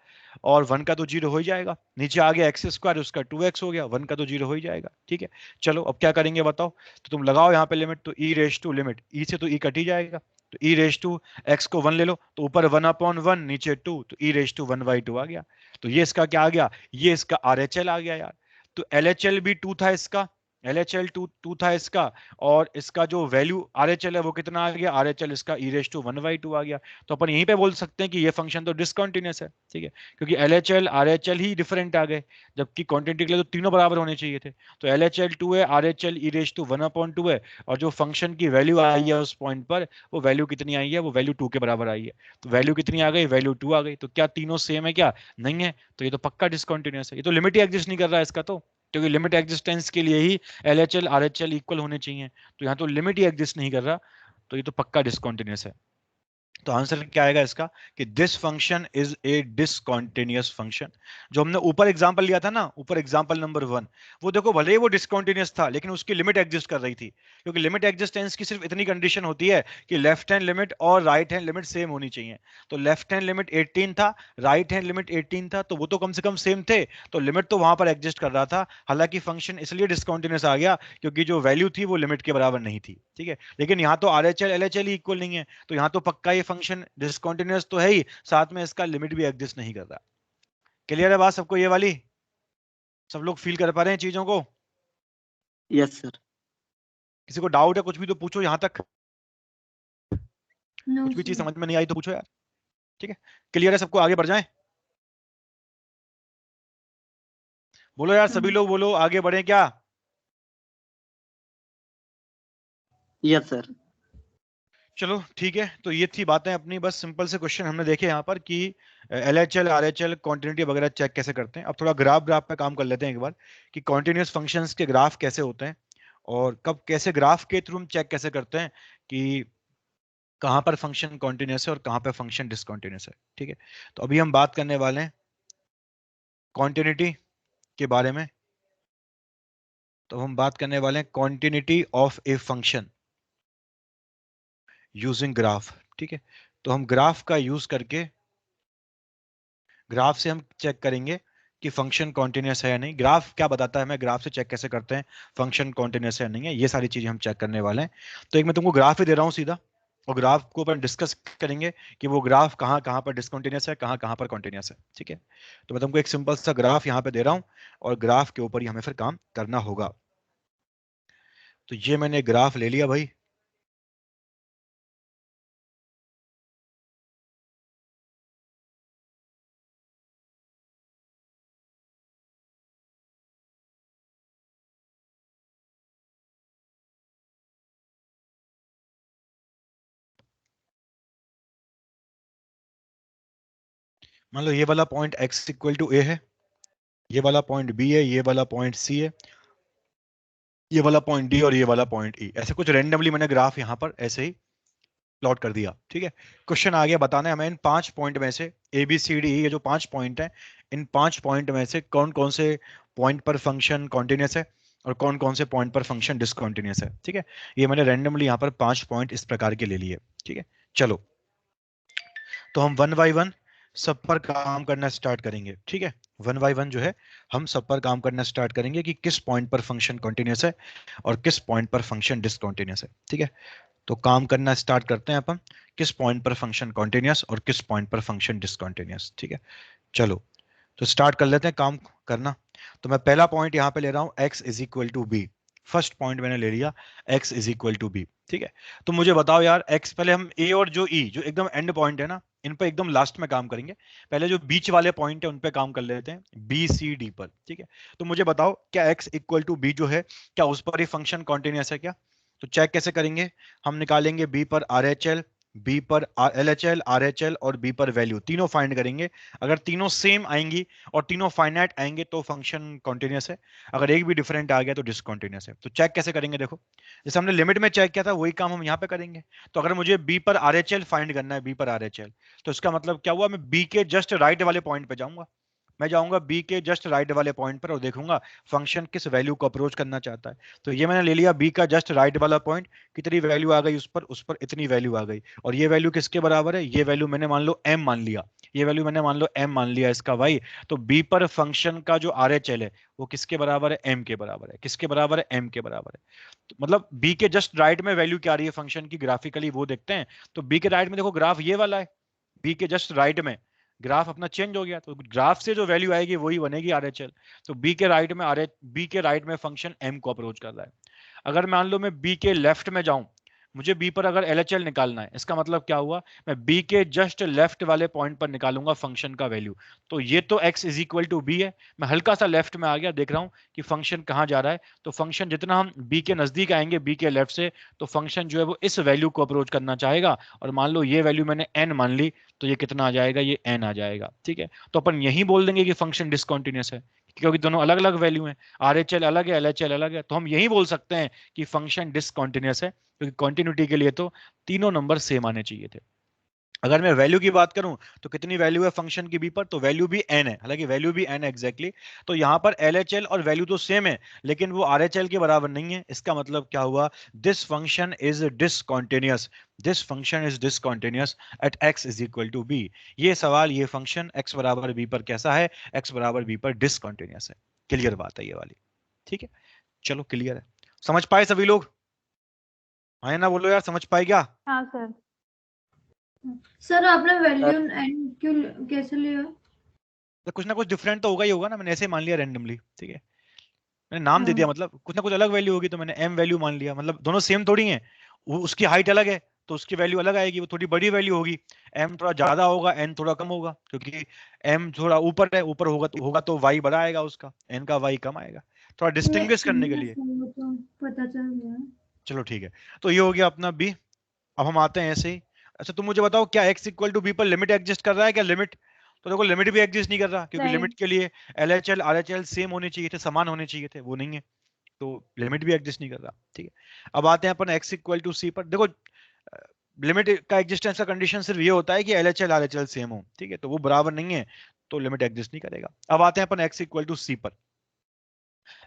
और 1 का तो 0 हो ही जाएगा, नीचे आ गया एक्स स्क्वायर, उसका 2x हो गया, 1 का तो 0 हो ही जाएगा, ठीक है। चलो अब क्या करेंगे बताओ, तो तुम लगाओ यहाँ पे लिमिट, तो ई रेश टू लिमिट ई से तो ई कट ही जाएगा, तो ई रेश टू एक्स को 1 ले लो, तो ऊपर 1/1 नीचे 2, तो ई रेश टू 1/2 आ गया। तो ये इसका क्या आ गया, ये इसका RHL आ गया यार। तो LHL भी 2 था इसका, LHL 2 था इसका, और इसका जो वैल्यू RHL है वो कितना आ गया, RHL इसका e रेश टू 1/2 आ गया। तो अपन यहीं पे बोल सकते हैं कि ये फंक्शन तो डिसकंटिन्यूअस है, ठीक है, क्योंकि LHL RHL ही डिफरेंट आ गए, जबकि क्वांटिटी के लिए तो तीनों बराबर होने चाहिए थे। तो LHL 2 है, RHL e रेश टू 1/2 है, और जो फंक्शन की वैल्यू आई है उस पॉइंट पर, वो वैल्यू कितनी आई है, वो वैल्यू 2 के बराबर आई है। तो वैल्यू कितनी आ गई, वैल्यू 2 आ गई। तो क्या तीनों सेम है, क्या नहीं है, तो ये तो पक्का डिसकंटिन्यूअस है, ये तो लिमिट ही एग्जिस्ट नहीं कर रहा है इसका तो, क्योंकि लिमिट एग्जिस्टेंस के लिए ही LHL RHL इक्वल होने चाहिए, तो यहाँ तो लिमिट ही एग्जिस्ट नहीं कर रहा, तो ये तो पक्का डिसकंटिन्यूअस है। तो आंसर क्या आएगा इसका, कि this function is a discontinuous function. जो हमने ऊपर एग्जांपल लिया था ना, ऊपर एग्जांपल नंबर 1, वो देखो भले ही वो डिसकंटिन्यूअस था लेकिन उसकी लिमिट एग्जिस्ट कर रही थी, क्योंकि लिमिट एग्जिस्टेंस की सिर्फ इतनी कंडीशन होती है कि लेफ्ट हैंड लिमिट और राइट हैंड लिमिट सेम होनी चाहिए। तो लेफ्ट हैंड लिमिट 18 था, राइट हैंड लिमिट 18 था, तो वो तो कम से कम सेम थे, तो लिमिट तो वहां पर एग्जिस्ट कर रहा था। हालांकि फंक्शन इसलिए डिसकंटिन्यूअस आ गया क्योंकि जो वैल्यू थी वो लिमिट के बराबर नहीं थी, ठीक है। लेकिन यहाँ तो RHL LHL इक्वल नहीं है, तो यहाँ तो पक्का ये फंक्शन डिसकंटिन्यूअस तो है ही, साथ में इसका लिमिट भी एग्जिस्ट नहीं कर रहा। क्लियर है बात सबको ये वाली, सब लोग फील कर पा रहे हैं चीजों को। Yes sir. किसी को डाउट है कुछ भी तो पूछो यहाँ तक, नो कुछ भी चीज सर। समझ में नहीं आई तो पूछो यार, ठीक है। क्लियर है सबको, आगे बढ़ जाएं, बोलो यार सभी लोग बोलो, आगे बढ़े क्या। Yes sir. चलो ठीक है, तो ये थी बातें अपनी, बस सिंपल से क्वेश्चन हमने देखे यहाँ पर कि LHL RHL कॉन्टिन्यूटी वगैरह चेक कैसे करते हैं। अब थोड़ा ग्राफ पे काम कर लेते हैं एक बार, कि कॉन्टिन्यूस फंक्शंस के ग्राफ कैसे होते हैं, और कब कैसे ग्राफ के थ्रू हम चेक कैसे करते हैं कि कहाँ पर फंक्शन कॉन्टिन्यूस है और कहाँ पर फंक्शन डिसकॉन्टिन्यूस है, ठीक है। तो अभी हम बात करने वाले हैं कॉन्टिन्यूटी के बारे में। तो हम बात करने वाले हैं continuity of a function using graph, ठीक है। तो हम ग्राफ का यूज करके, ग्राफ से हम चेक करेंगे कि फंक्शन कॉन्टिन्यूस है या नहीं। ग्राफ क्या बताता है, हमें ग्राफ से चेक कैसे करते हैं फंक्शन कॉन्टिन्यूस है या नहीं है, ये सारी चीजें हम चेक करने वाले हैं। तो एक मैं तुमको ग्राफ ही दे रहा हूँ सीधा, और ग्राफ को अपन डिस्कस करेंगे कि वो ग्राफ कहाँ कहाँ पर डिसकंटिन्यूस है, कहाँ कहाँ पर कॉन्टिन्यूस है, ठीक है। तो मैं तुमको एक सिंपल सा ग्राफ यहाँ पे दे रहा हूँ, और ग्राफ के ऊपर ही हमें फिर काम करना होगा। तो ये मैंने ग्राफ ले लिया भाई, मान लो ये वाला point x equal to a है, ये वाला पॉइंट b है, ये वाला पॉइंट c है, ये वाला पॉइंट d और ये वाला पॉइंट e। ऐसे कुछ रेंडमली मैंने ग्राफ यहाँ पर ऐसे ही प्लॉट कर दिया, ठीक है। क्वेश्चन आ गया, बताना है हमें इन 5 पॉइंट में से ABCD ये जो 5 पॉइंट है, इन 5 पॉइंट में से कौन कौन से पॉइंट पर फंक्शन कॉन्टिन्यूस है और कौन कौन से पॉइंट पर फंक्शन डिसकंटिन्यूस है, ठीक है। ये मैंने रैंडमली यहाँ पर 5 पॉइंट इस प्रकार के ले लिए, ठीक है। चलो तो हम वन बाय वन सब पर काम करना स्टार्ट करेंगे, ठीक है। वन बाय वन जो है हम सब पर काम करना स्टार्ट करेंगे कि किस पॉइंट पर फंक्शन कॉन्टिन्यूस है और किस पॉइंट पर फंक्शन डिसकंटिन्यूस है, ठीक है। तो काम करना स्टार्ट करते हैं अपन, किस पॉइंट पर फंक्शन कॉन्टिन्यूस और किस पॉइंट पर फंक्शन डिसकंटिन्यूस, ठीक है। चलो तो स्टार्ट कर लेते हैं काम करना। तो मैं पहला पॉइंट यहाँ पे ले रहा हूँ x is equal to B. First point मैंने ले लिया x is equal to B, ठीक है। तो मुझे बताओ यार x, पहले हम a और जो e जो एकदम एंड पॉइंट है ना, इन पर एकदम लास्ट में काम करेंगे। पहले जो बीच वाले पॉइंट है उन पे काम कर लेते हैं, बी सी डी पर, ठीक है। तो मुझे बताओ क्या x इक्वल टू बी जो है, क्या उस पर ही फंक्शन कॉन्टिन्यूस है क्या? तो चेक कैसे करेंगे, हम निकालेंगे b पर RHL, बी पर LHL, RHL और बी पर वैल्यू, तीनों फाइंड करेंगे। अगर तीनों सेम आएंगी और तीनों फाइनाइट आएंगे तो फंक्शन कॉन्टिन्यूस है, अगर एक भी डिफरेंट आ गया तो डिसकंटिन्यूस है। तो चेक कैसे करेंगे, देखो जैसे हमने लिमिट में चेक किया था वही काम हम यहाँ पे करेंगे। तो अगर मुझे बी पर RHL फाइंड करना है, बी पर RHL, तो इसका मतलब क्या हुआ, मैं बी के जस्ट राइट वाले पॉइंट पे जाऊंगा। मैं जाऊंगा बी के जस्ट राइट वाले पॉइंट पर और देखूंगा फंक्शन किस वैल्यू को अप्रोच करना चाहता है। तो ये मैंने ले लिया बी का जस्ट राइट वाला पॉइंट, कितनी वैल्यू आ गई उस पर इतनी वैल्यू आ गई। और ये वैल्यू किसके बराबर है, ये वैल्यू मैंने मान लो m मान लिया, ये वैल्यू मैंने मान लो m मान लिया इसका y। तो b पर फंक्शन का जो RHL है वो किसके बराबर है, m के बराबर है। किसके बराबर है, m के बराबर है। तो मतलब b के जस्ट राइट में वैल्यू क्या आ रही है फंक्शन की ग्राफिकली, वो देखते हैं। तो b के राइट में देखो ग्राफ ये वाला है, बी के जस्ट राइट में ग्राफ अपना चेंज हो गया, तो ग्राफ से जो वैल्यू आएगी वही बनेगी RHL। तो बी के राइट में बी के राइट में फंक्शन m को अप्रोच कर रहा है। अगर मान लो मैं बी के लेफ्ट में जाऊं, मुझे बी पर अगर LHL निकालना है, इसका मतलब क्या हुआ, मैं बी के जस्ट लेफ्ट वाले पॉइंट पर निकालूंगा फंक्शन का वैल्यू। तो ये तो x is equal to B है, मैं हल्का सा लेफ्ट में आ गया, देख रहा हूं कि फंक्शन कहां जा रहा है। तो फंक्शन जितना हम बी के नजदीक आएंगे बी के लेफ्ट से, तो फंक्शन जो है वो इस वैल्यू को अप्रोच करना चाहेगा। और मान लो ये वैल्यू मैंने n मान ली, तो ये कितना आ जाएगा, ये n आ जाएगा, ठीक है। तो अपन यही बोल देंगे कि फंक्शन डिसकंटिन्यूअस है, क्योंकि दोनों अलग अलग वैल्यू हैं, RHL अलग है, LHL अलग है। तो हम यही बोल सकते हैं कि फंक्शन डिसकंटिन्यूअस है, क्योंकि कंटिन्यूटी के लिए तो तीनों नंबर सेम आने चाहिए थे। अगर मैं वैल्यू की बात करूं तो कितनी वैल्यू है फंक्शन की बी पर, तो वैल्यू भी n है, हालांकि वैल्यू भी n है एग्जैक्टली। तो यहां पर LHL और वैल्यू तो सेम है, लेकिन वो RHL के बराबर नहीं है। इसका मतलब क्या हुआ, this function is discontinuous, this function is discontinuous at x is equal to b। ये सवाल, ये फंक्शन x बराबर b पर कैसा है, x बराबर b पर डिसकंटिन्यूअस है। क्लियर बात है ये वाली, ठीक है। चलो क्लियर है, समझ पाए सभी लोग? हाँ ना बोलो यार, समझ पाए क्या? हाँ सर। सर आपने वैल्यू एन क्यों कैसे लिया? तो कुछ ना कुछ डिफरेंट तो होगा ही होगा ना, मैंने ऐसे मान लिया रैंडमली, ठीक है। मैंने नाम दे दिया, मतलब कुछ ना कुछ अलग वैल्यू होगी तो मैंने m वैल्यू मान लिया। मतलब दोनों सेम थोड़ी हैं, उसकी हाइट अलग है तो उसकी वैल्यू अलग आएगी, वो थोड़ी बड़ी वैल्यू होगी। m थोड़ा ज्यादा होगा, n थोड़ा कम होगा, क्योंकि m थोड़ा ऊपर है, ऊपर होगा तो y बड़ा आएगा उसका, n का y कम आएगा, थोड़ा डिस्टिंग्विश करने के लिए। तो पता चल गया। चलो ठीक है, तो ये हो गया अपना b। अब हम आते हैं ऐसे ही। अच्छा तुम मुझे बताओ क्या x इक्वल टू बी पर लिमिट एग्जिस्ट कर रहा है क्या, लिमिट? तो देखो लिमिट भी एग्जिस्ट नहीं कर रहा, क्योंकि नहीं। लिमिट के लिए LHL RHL सेम होने चाहिए थे, समान होने चाहिए थे, वो नहीं है। तो लिमिट भी एग्जिस्ट नहीं कर रहा, ठीक है। अब आते हैं अपन x इक्वल टू सी पर। देखो लिमिट का एग्जिस्टेंस का कंडीशन सिर्फ ये होता है कि LHL RHL सेम हो, ठीक है। तो वो बराबर नहीं है तो लिमिट एग्जिस्ट नहीं करेगा। अब आते हैं अपन x इक्वल टू सी पर।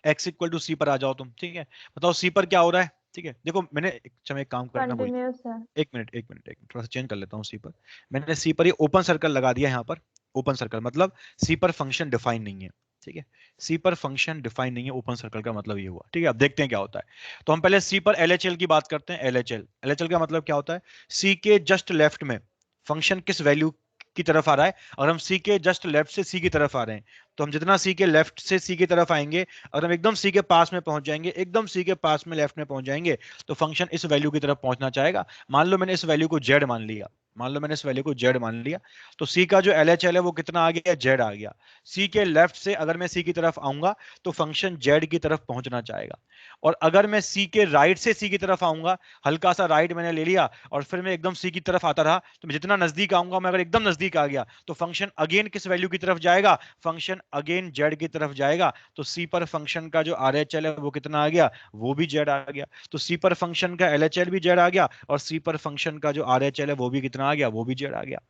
x इक्वल टू सी पर आ जाओ तुम, ठीक है। बताओ सी पर क्या हो रहा है, ठीक है। देखो मैंने एक काम करना भूल, कंटिन्यूस है। एक मिनट थोड़ा सा चेंज कर लेता हूँ सी पर। मैंने सी पर ये ओपन सर्कल लगा दिया यहाँ पर, ओपन सर्कल मतलब सी पर फंक्शन डिफाइन नहीं है, ठीक है। सी पर फंक्शन डिफाइन नहीं है, ओपन सर्कल का मतलब ये हुआ, ठीक है। अब देखते हैं क्या होता है। तो हम पहले सी पर LHL की बात करते हैं। LHL का मतलब क्या होता है, सी के जस्ट लेफ्ट में फंक्शन किस वैल्यू की तरफ आ रहा है। और हम सी के जस्ट लेफ्ट से सी की तरफ आ रहे हैं, तो हम जितना सी के लेफ्ट से सी की तरफ आएंगे, अगर हम एकदम सी के पास में पहुंच जाएंगे, एकदम सी के पास में लेफ्ट में पहुंच जाएंगे, तो फंक्शन इस वैल्यू की तरफ पहुंचना चाहेगा। मान लो मैंने इस वैल्यू को z मान लिया, मान लो मैंने इस वैल्यू को z मान लिया, तो सी का जो LHL है वो कितना आ गया, z आ गया। सी के लेफ्ट से अगर मैं सी की तरफ आऊंगा तो फंक्शन z की तरफ पहुंचना चाहेगा। और अगर मैं सी के राइट से सी की तरफ आऊंगा, हल्का सा राइट मैंने ले लिया और फिर मैं एकदम सी की तरफ आता रहा, तो मैं जितना नजदीक आऊंगा, मैं अगर एकदम नजदीक आ गया तो फंक्शन अगेन किस वैल्यू की तरफ जाएगा, फंक्शन अगेन जेड की तरफ जाएगा तो सी पर फंक्शन का जो RHL है वो कितना आ गया, वो भी जेड आ गया। तो सी पर फंक्शन का LHL भी जेड आ गया और सी पर फंक्शन का जो RHL है वो भी कितना आ गया, वो भी जेड आ गया।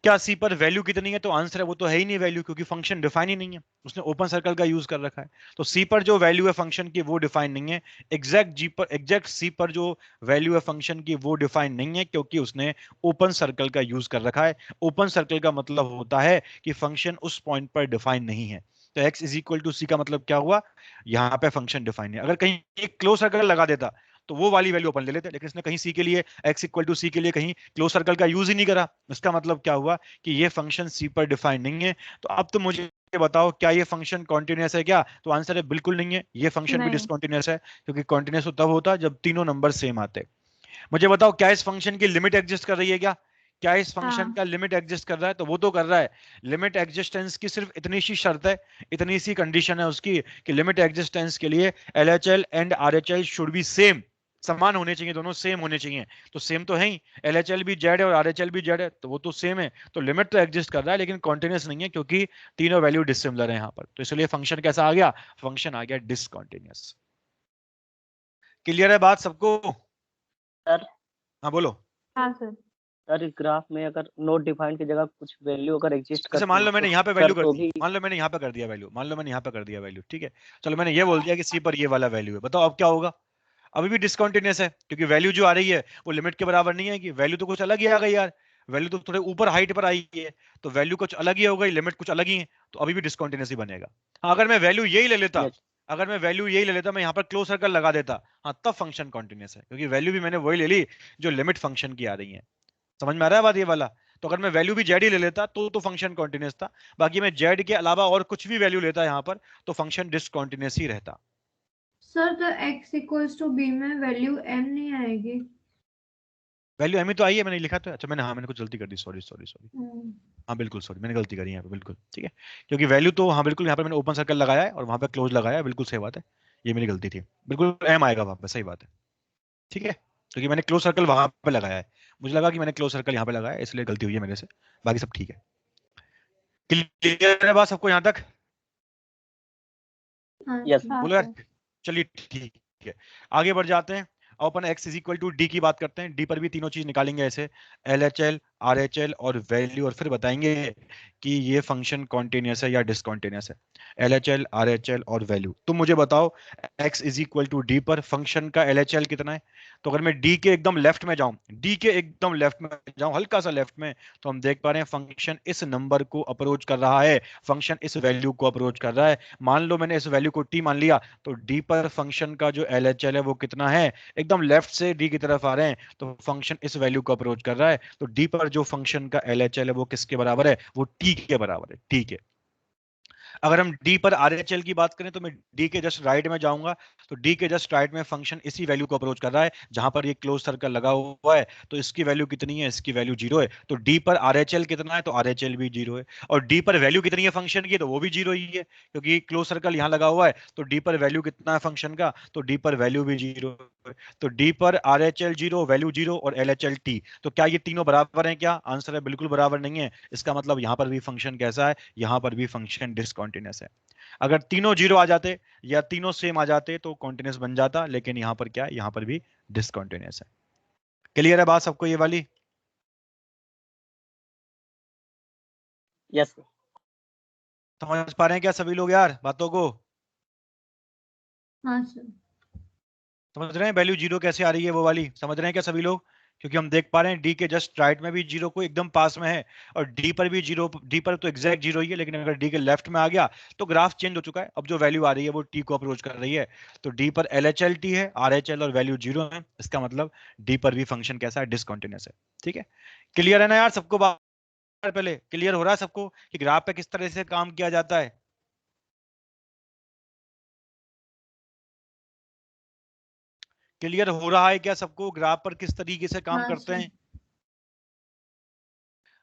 क्या सी पर वैल्यू कितनी है, तो आंसर है वो तो है ही नहीं वैल्यू, क्योंकि फंक्शन डिफाइन ही नहीं है, उसने ओपन सर्कल का यूज कर रखा है। तो सी पर जो वैल्यू है फंक्शन की वो डिफाइन नहीं है। एग्जैक्ट सी पर जो वैल्यू है फंक्शन की वो डिफाइन नहीं है, क्योंकि उसने ओपन सर्कल का यूज कर रखा है। ओपन सर्कल का मतलब होता है कि फंक्शन उस पॉइंट पर डिफाइन नहीं है। तो x इज इक्वल टू सी का मतलब क्या हुआ, यहाँ पे फंक्शन डिफाइन है। अगर कहीं एक क्लोज सर्कल लगा देता तो वो वाली वैल्यू अपन ले लेते, लेकिन इसने कहीं सी के लिए, x इक्वल टू सी के लिए कहीं क्लोज सर्कल का यूज ही नहीं करा। इसका मतलब क्या हुआ कि ये फंक्शन सी पर डिफाइन नहीं है। तो अब तो मुझे बताओ, क्या ये फंक्शन कॉन्टिन्यूअस है क्या, तो आंसर है बिल्कुल नहीं है, ये फंक्शन भी नहीं। डिसकंटिन्यूअस है, क्योंकि कॉन्टिन्यूअस तो तब होता जब तीनों नंबर सेम आते। मुझे बताओ, क्या इस फंक्शन की लिमिट एग्जिस्ट कर रही है क्या, क्या इस फंक्शन हाँ। का लिमिट एग्जिस्ट कर रहा है, तो वो तो कर रहा है। लिमिट एग्जिस्टेंस की सिर्फ इतनी सी शर्त है, इतनी सी कंडीशन है उसकी, कि लिमिट एग्जिस्टेंस के लिए LHL and RHL should be same, समान होने चाहिए, दोनों सेम होने चाहिए। तो सेम तो है ही, LHL भी जेड है और RHL भी जेड है, तो वो तो सेम है। तो लिमिट तो एग्जिस्ट कर रहा है, लेकिन कॉन्टिन्यूस नहीं है, क्योंकि तीनों वैल्यू डिसिमिलर है यहाँ पर। तो इसलिए फंक्शन कैसा आ गया, फंक्शन आ गया डिसकंटिन्यूअस। क्लियर है बात सबको? सर हाँ बोलो। हाँ सर। सर इस ग्राफ में अगर नोट डिफाइंड की जगह कुछ वैल्यू अगर एग्जिस्ट जैसे करती मान लो है मैंने तो यहाँ पे सर वैल्यू कर तो दी, भी मान लो मैंने यहाँ पे कर दिया वैल्यू, मान लो मैंने यहाँ पे कर दिया वैल्यू, ठीक है। चलो मैंने ये बोल दिया कि सी पर ये वाला वैल्यू है, बताओ अब क्या होगा। अभी भी डिसकंटिन्यूअस है, क्योंकि वैल्यू जो आ रही है वो लिमिट के बराबर नहीं है, कि वैल्यू तो कुछ अलग ही आ गई यार, वैल्यू तो थोड़े ऊपर हाइट पर आई है, तो वैल्यू कुछ अलग ही हो गई, लिमिट कुछ अलग ही है, तो अभी भी डिसकंटिन्यूअस ही बनेगा। हाँ, अगर मैं वैल्यू यही ले लेता, यस अगर मैं वैल्यू यही ले लेता, मैं यहाँ पर क्लोज सर्कल लगा देता, हाँ तब फंक्शन कॉन्टिन्यूअस है, क्योंकि वैल्यू भी मैंने वही ले ली जो लिमिट फंक्शन की आ रही है। समझ में आ रहा है बात ये वाला? तो अगर मैं वैल्यू भी जेड ही ले लेता तो फंक्शन कॉन्टिन्यूअस था, बाकी मैं जेड के अलावा और कुछ भी वैल्यू लेता यहाँ पर तो फंक्शन डिसकंटिन्यूअस ही रहता। सर तो x इक्वल्स टू बी में वैल्यू m नहीं आएगी? वैल्यू एम ही तो आई है, मैंने लिखा तो है। अच्छा मैंने, हाँ मैंने कुछ गलती कर दी, सॉरी सॉरी सॉरी। हम्म। हाँ बिल्कुल सॉरी, मैंने गलती करी यहाँ पे, बिल्कुल ठीक है। क्योंकि वैल्यू तो, हाँ बिल्कुल यहाँ पे मैंने ओपन सर्कल लगाया है और वहां पे क्लोज लगाया है, बिल्कुल सही बात है, ये मेरी गलती थी। बिल्कुल एम आएगा वहां पे, सही बात है, ठीक है, क्योंकि मैंने क्लोज सर्कल वहां पे लगाया है, मुझे लगा कि मैंने क्लोज सर्कल यहाँ पे लगाया है, इसलिए गलती हुई है मेरे से। बाकी सब ठीक है। क्लियर है बात सबको यहाँ तक? हाँ यस हाँ बोलो यार। सर। चलिए ठीक है, आगे बढ़ जाते हैं। अब अपन x is equal to D की बात करते हैं। डी पर भी तीनों चीज निकालेंगे ऐसे, LHL RHL और वैल्यू, और फिर बताएंगे कि ये फंक्शन कॉन्टिन्यूअस है या डिसकॉन्टिन्यूअस है। LHL RHL और वैल्यू, तुम मुझे बताओ x is equal to D पर फंक्शन का LHL कितना है। तो अगर मैं डी के एकदम लेफ्ट में जाऊं, डी के एकदम लेफ्ट में जाऊं, हल्का सा लेफ्ट में, तो हम देख पा रहे हैं फंक्शन इस नंबर को अप्रोच कर रहा है, फंक्शन इस वैल्यू को अप्रोच कर रहा है। मान लो मैंने इस वैल्यू को टी मान लिया, तो डी पर फंक्शन का जो LHL है वो कितना है, एकदम लेफ्ट से डी की तरफ आ रहे हैं, तो फंक्शन इस वैल्यू को अप्रोच कर रहा है, तो डी पर जो फंक्शन का LHL है वो किसके बराबर है, वो टी के बराबर है, ठीक है। अगर हम डी पर RHL की बात करें, तो मैं डी के जस्ट राइट में जाऊंगा, तो डी के जस्ट राइट में फंक्शन इसी वैल्यू को अप्रोच कर रहा है जहां पर ये क्लोज सर्कल लगा हुआ है, तो इसकी वैल्यू कितनी है, इसकी वैल्यू 0 है, तो डी पर RHL कितना है, तो RHL भी 0 है। और डी पर वैल्यू कितनी है फंक्शन की, तो वो भी 0 ही है, क्योंकि क्लोज सर्कल यहाँ लगा हुआ है, तो डी पर वैल्यू कितना है फंक्शन का, तो डी पर वैल्यू भी 0 है। तो डी पर RHL 0, वैल्यू 0 और LHL T, तो क्या ये तीनों बराबर हैं क्या, आंसर है बिल्कुल बराबर नहीं है। इसका मतलब यहां पर भी फंक्शन कैसा है, यहां पर भी फंक्शन डिसकंटिन्यूअस है। अगर तीनों 0 आ जाते या तीनों सेम आ जाते तो कॉन्टिन्यूअस बन जाता, लेकिन यहां पर क्या है, यहां पर भी डिसकंटिन्यूअस है। क्लियर है बात सबको ये वाली? यस समझ पा रहे हैं क्या सभी लोग यार बातों को? हाँ सर। समझ रहे हैं वैल्यू 0 कैसे आ रही है वो वाली, समझ रहे हैं क्या सभी लोग? क्योंकि हम देख पा रहे हैं डी के जस्ट राइट में भी 0 को एकदम पास में है, और डी पर भी 0, डी पर तो एग्जैक्ट 0 ही है, लेकिन अगर डी के लेफ्ट में आ गया तो ग्राफ चेंज हो चुका है, अब जो वैल्यू आ रही है वो टी को अप्रोच कर रही है। तो डी पर LHL T है, RHL और वैल्यू 0 है, इसका मतलब डी पर भी फंक्शन कैसा है, डिसकंटिन्यूअस है, ठीक है। क्लियर है ना यार सबको बात? पहले क्लियर हो रहा है सबको कि ग्राफ पे किस तरह से काम किया जाता है? क्लियर हो रहा है क्या सबको, ग्राफ पर किस तरीके से काम हाँ करते सर। हैं?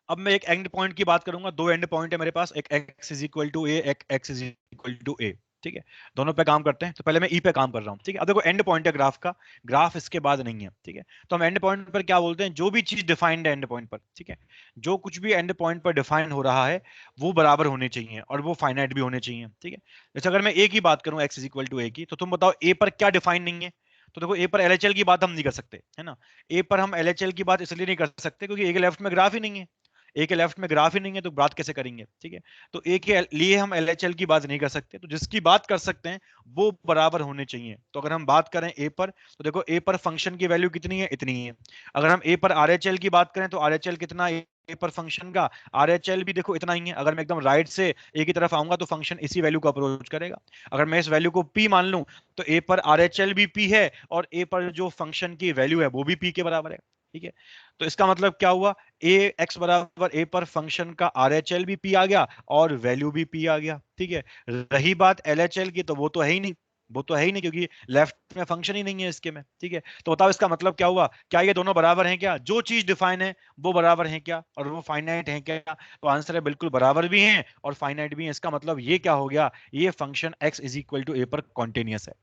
अब मैं एक एंड पॉइंट की बात करूंगा, दो एंड पॉइंट है मेरे पास, एक x इज इक्वल टू ए, एक x is equal to a, ठीक है, दोनों पे काम करते हैं। तो पहले मैं ई पे काम कर रहा हूँ, ठीक है। अब देखो एंड पॉइंट है ग्राफ का, ग्राफ इसके बाद नहीं है, ठीक है। तो हम एंड पॉइंट पर क्या बोलते हैं, जो भी चीज डिफाइंड है एंड पॉइंट पर, ठीक है, जो कुछ भी एंड पॉइंट पर डिफाइन हो रहा है वो बराबर होने चाहिए और वो फाइनाइट भी होने चाहिए, ठीक है। जैसे अगर मैं ए की बात करूं, एक्स इज इक्वल टू ए की, तो तुम बताओ ए पर क्या डिफाइन नहीं है। तो देखो ए पर एलएचएल की बात हम नहीं कर सकते, है ना। ए पर हम एलएचएल की बात इसलिए नहीं कर सकते क्योंकि ए के लेफ्ट में ग्राफ ही नहीं है। ए के लेफ्ट में ग्राफ ही नहीं है तो बात कैसे करेंगे, ठीक है। तो ए के लिए हम एलएचएल की बात नहीं कर सकते, तो जिसकी बात कर सकते हैं वो बराबर होने चाहिए। तो अगर हम बात करें ए पर, तो देखो ए पर फंक्शन की वैल्यू कितनी है, इतनी है। अगर हम ए पर आरएचएल की बात करें तो आरएचएल कितना है ए पर फंक्शन का, आरएचएल भी देखो इतना ही है। अगर मैं एकदम राइट से ए की तरफ आऊंगा तो फंक्शन इसी वैल्यू को अप्रोच करेगा। अगर मैं इस वैल्यू को पी मान लूं तो ए पर आरएचएल भी पी है और ए पर जो फंक्शन की वैल्यू है वो भी पी के बराबर है, ठीक है। तो इसका मतलब क्या हुआ, ए एक्स बराबर ए पर फंक्शन का आरएचएल भी पी आ गया और वैल्यू भी पी आ गया, ठीक है। रही बात एलएचएल की, तो वो तो है ही नहीं, वो तो है ही नहीं क्योंकि लेफ्ट में फंक्शन ही नहीं है इसके में, ठीक है। तो बताओ इसका मतलब क्या हुआ, क्या ये दोनों बराबर हैं क्या, जो चीज डिफाइन है वो बराबर है क्या और वो फाइनाइट है क्या। तो आंसर है बिल्कुल बराबर भी हैं और फाइनाइट भी हैं। इसका मतलब ये क्या हो गया, ये function x is equal to a पर कॉन्टिन्यूअस है।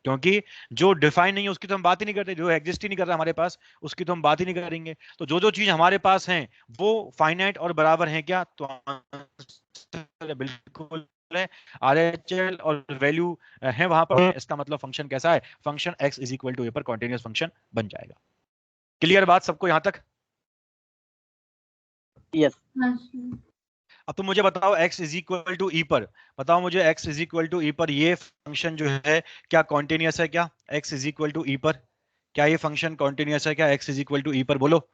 क्योंकि जो डिफाइन नहीं है उसकी तो हम बात ही नहीं करते, जो एग्जिस्ट ही नहीं कर रहा हमारे पास उसकी तो हम बात ही नहीं करेंगे। तो जो जो चीज हमारे पास है वो फाइनाइट और बराबर है क्या, तो आंसर बिल्कुल है, आरएचएल और वैल्यू है वहां पर। इसका मतलब फंक्शन कैसा है, function x is equal to a पर कॉन्टिन्यूअस फंक्शन बन जाएगा। क्लियर बात सबको यहां तक? यस। हाँ सर। अब तुम मुझे बताओ x इज इक्वल टू ई पर, बताओ मुझे x इज इक्वल टू ई पर ये फंक्शन जो है क्या कॉन्टिन्यूअस है क्या, x इज इक्वल टू ई पर क्या ये फंक्शन कॉन्टिन्यूअस है क्या, x इज इक्वल टू ई पर बोलो।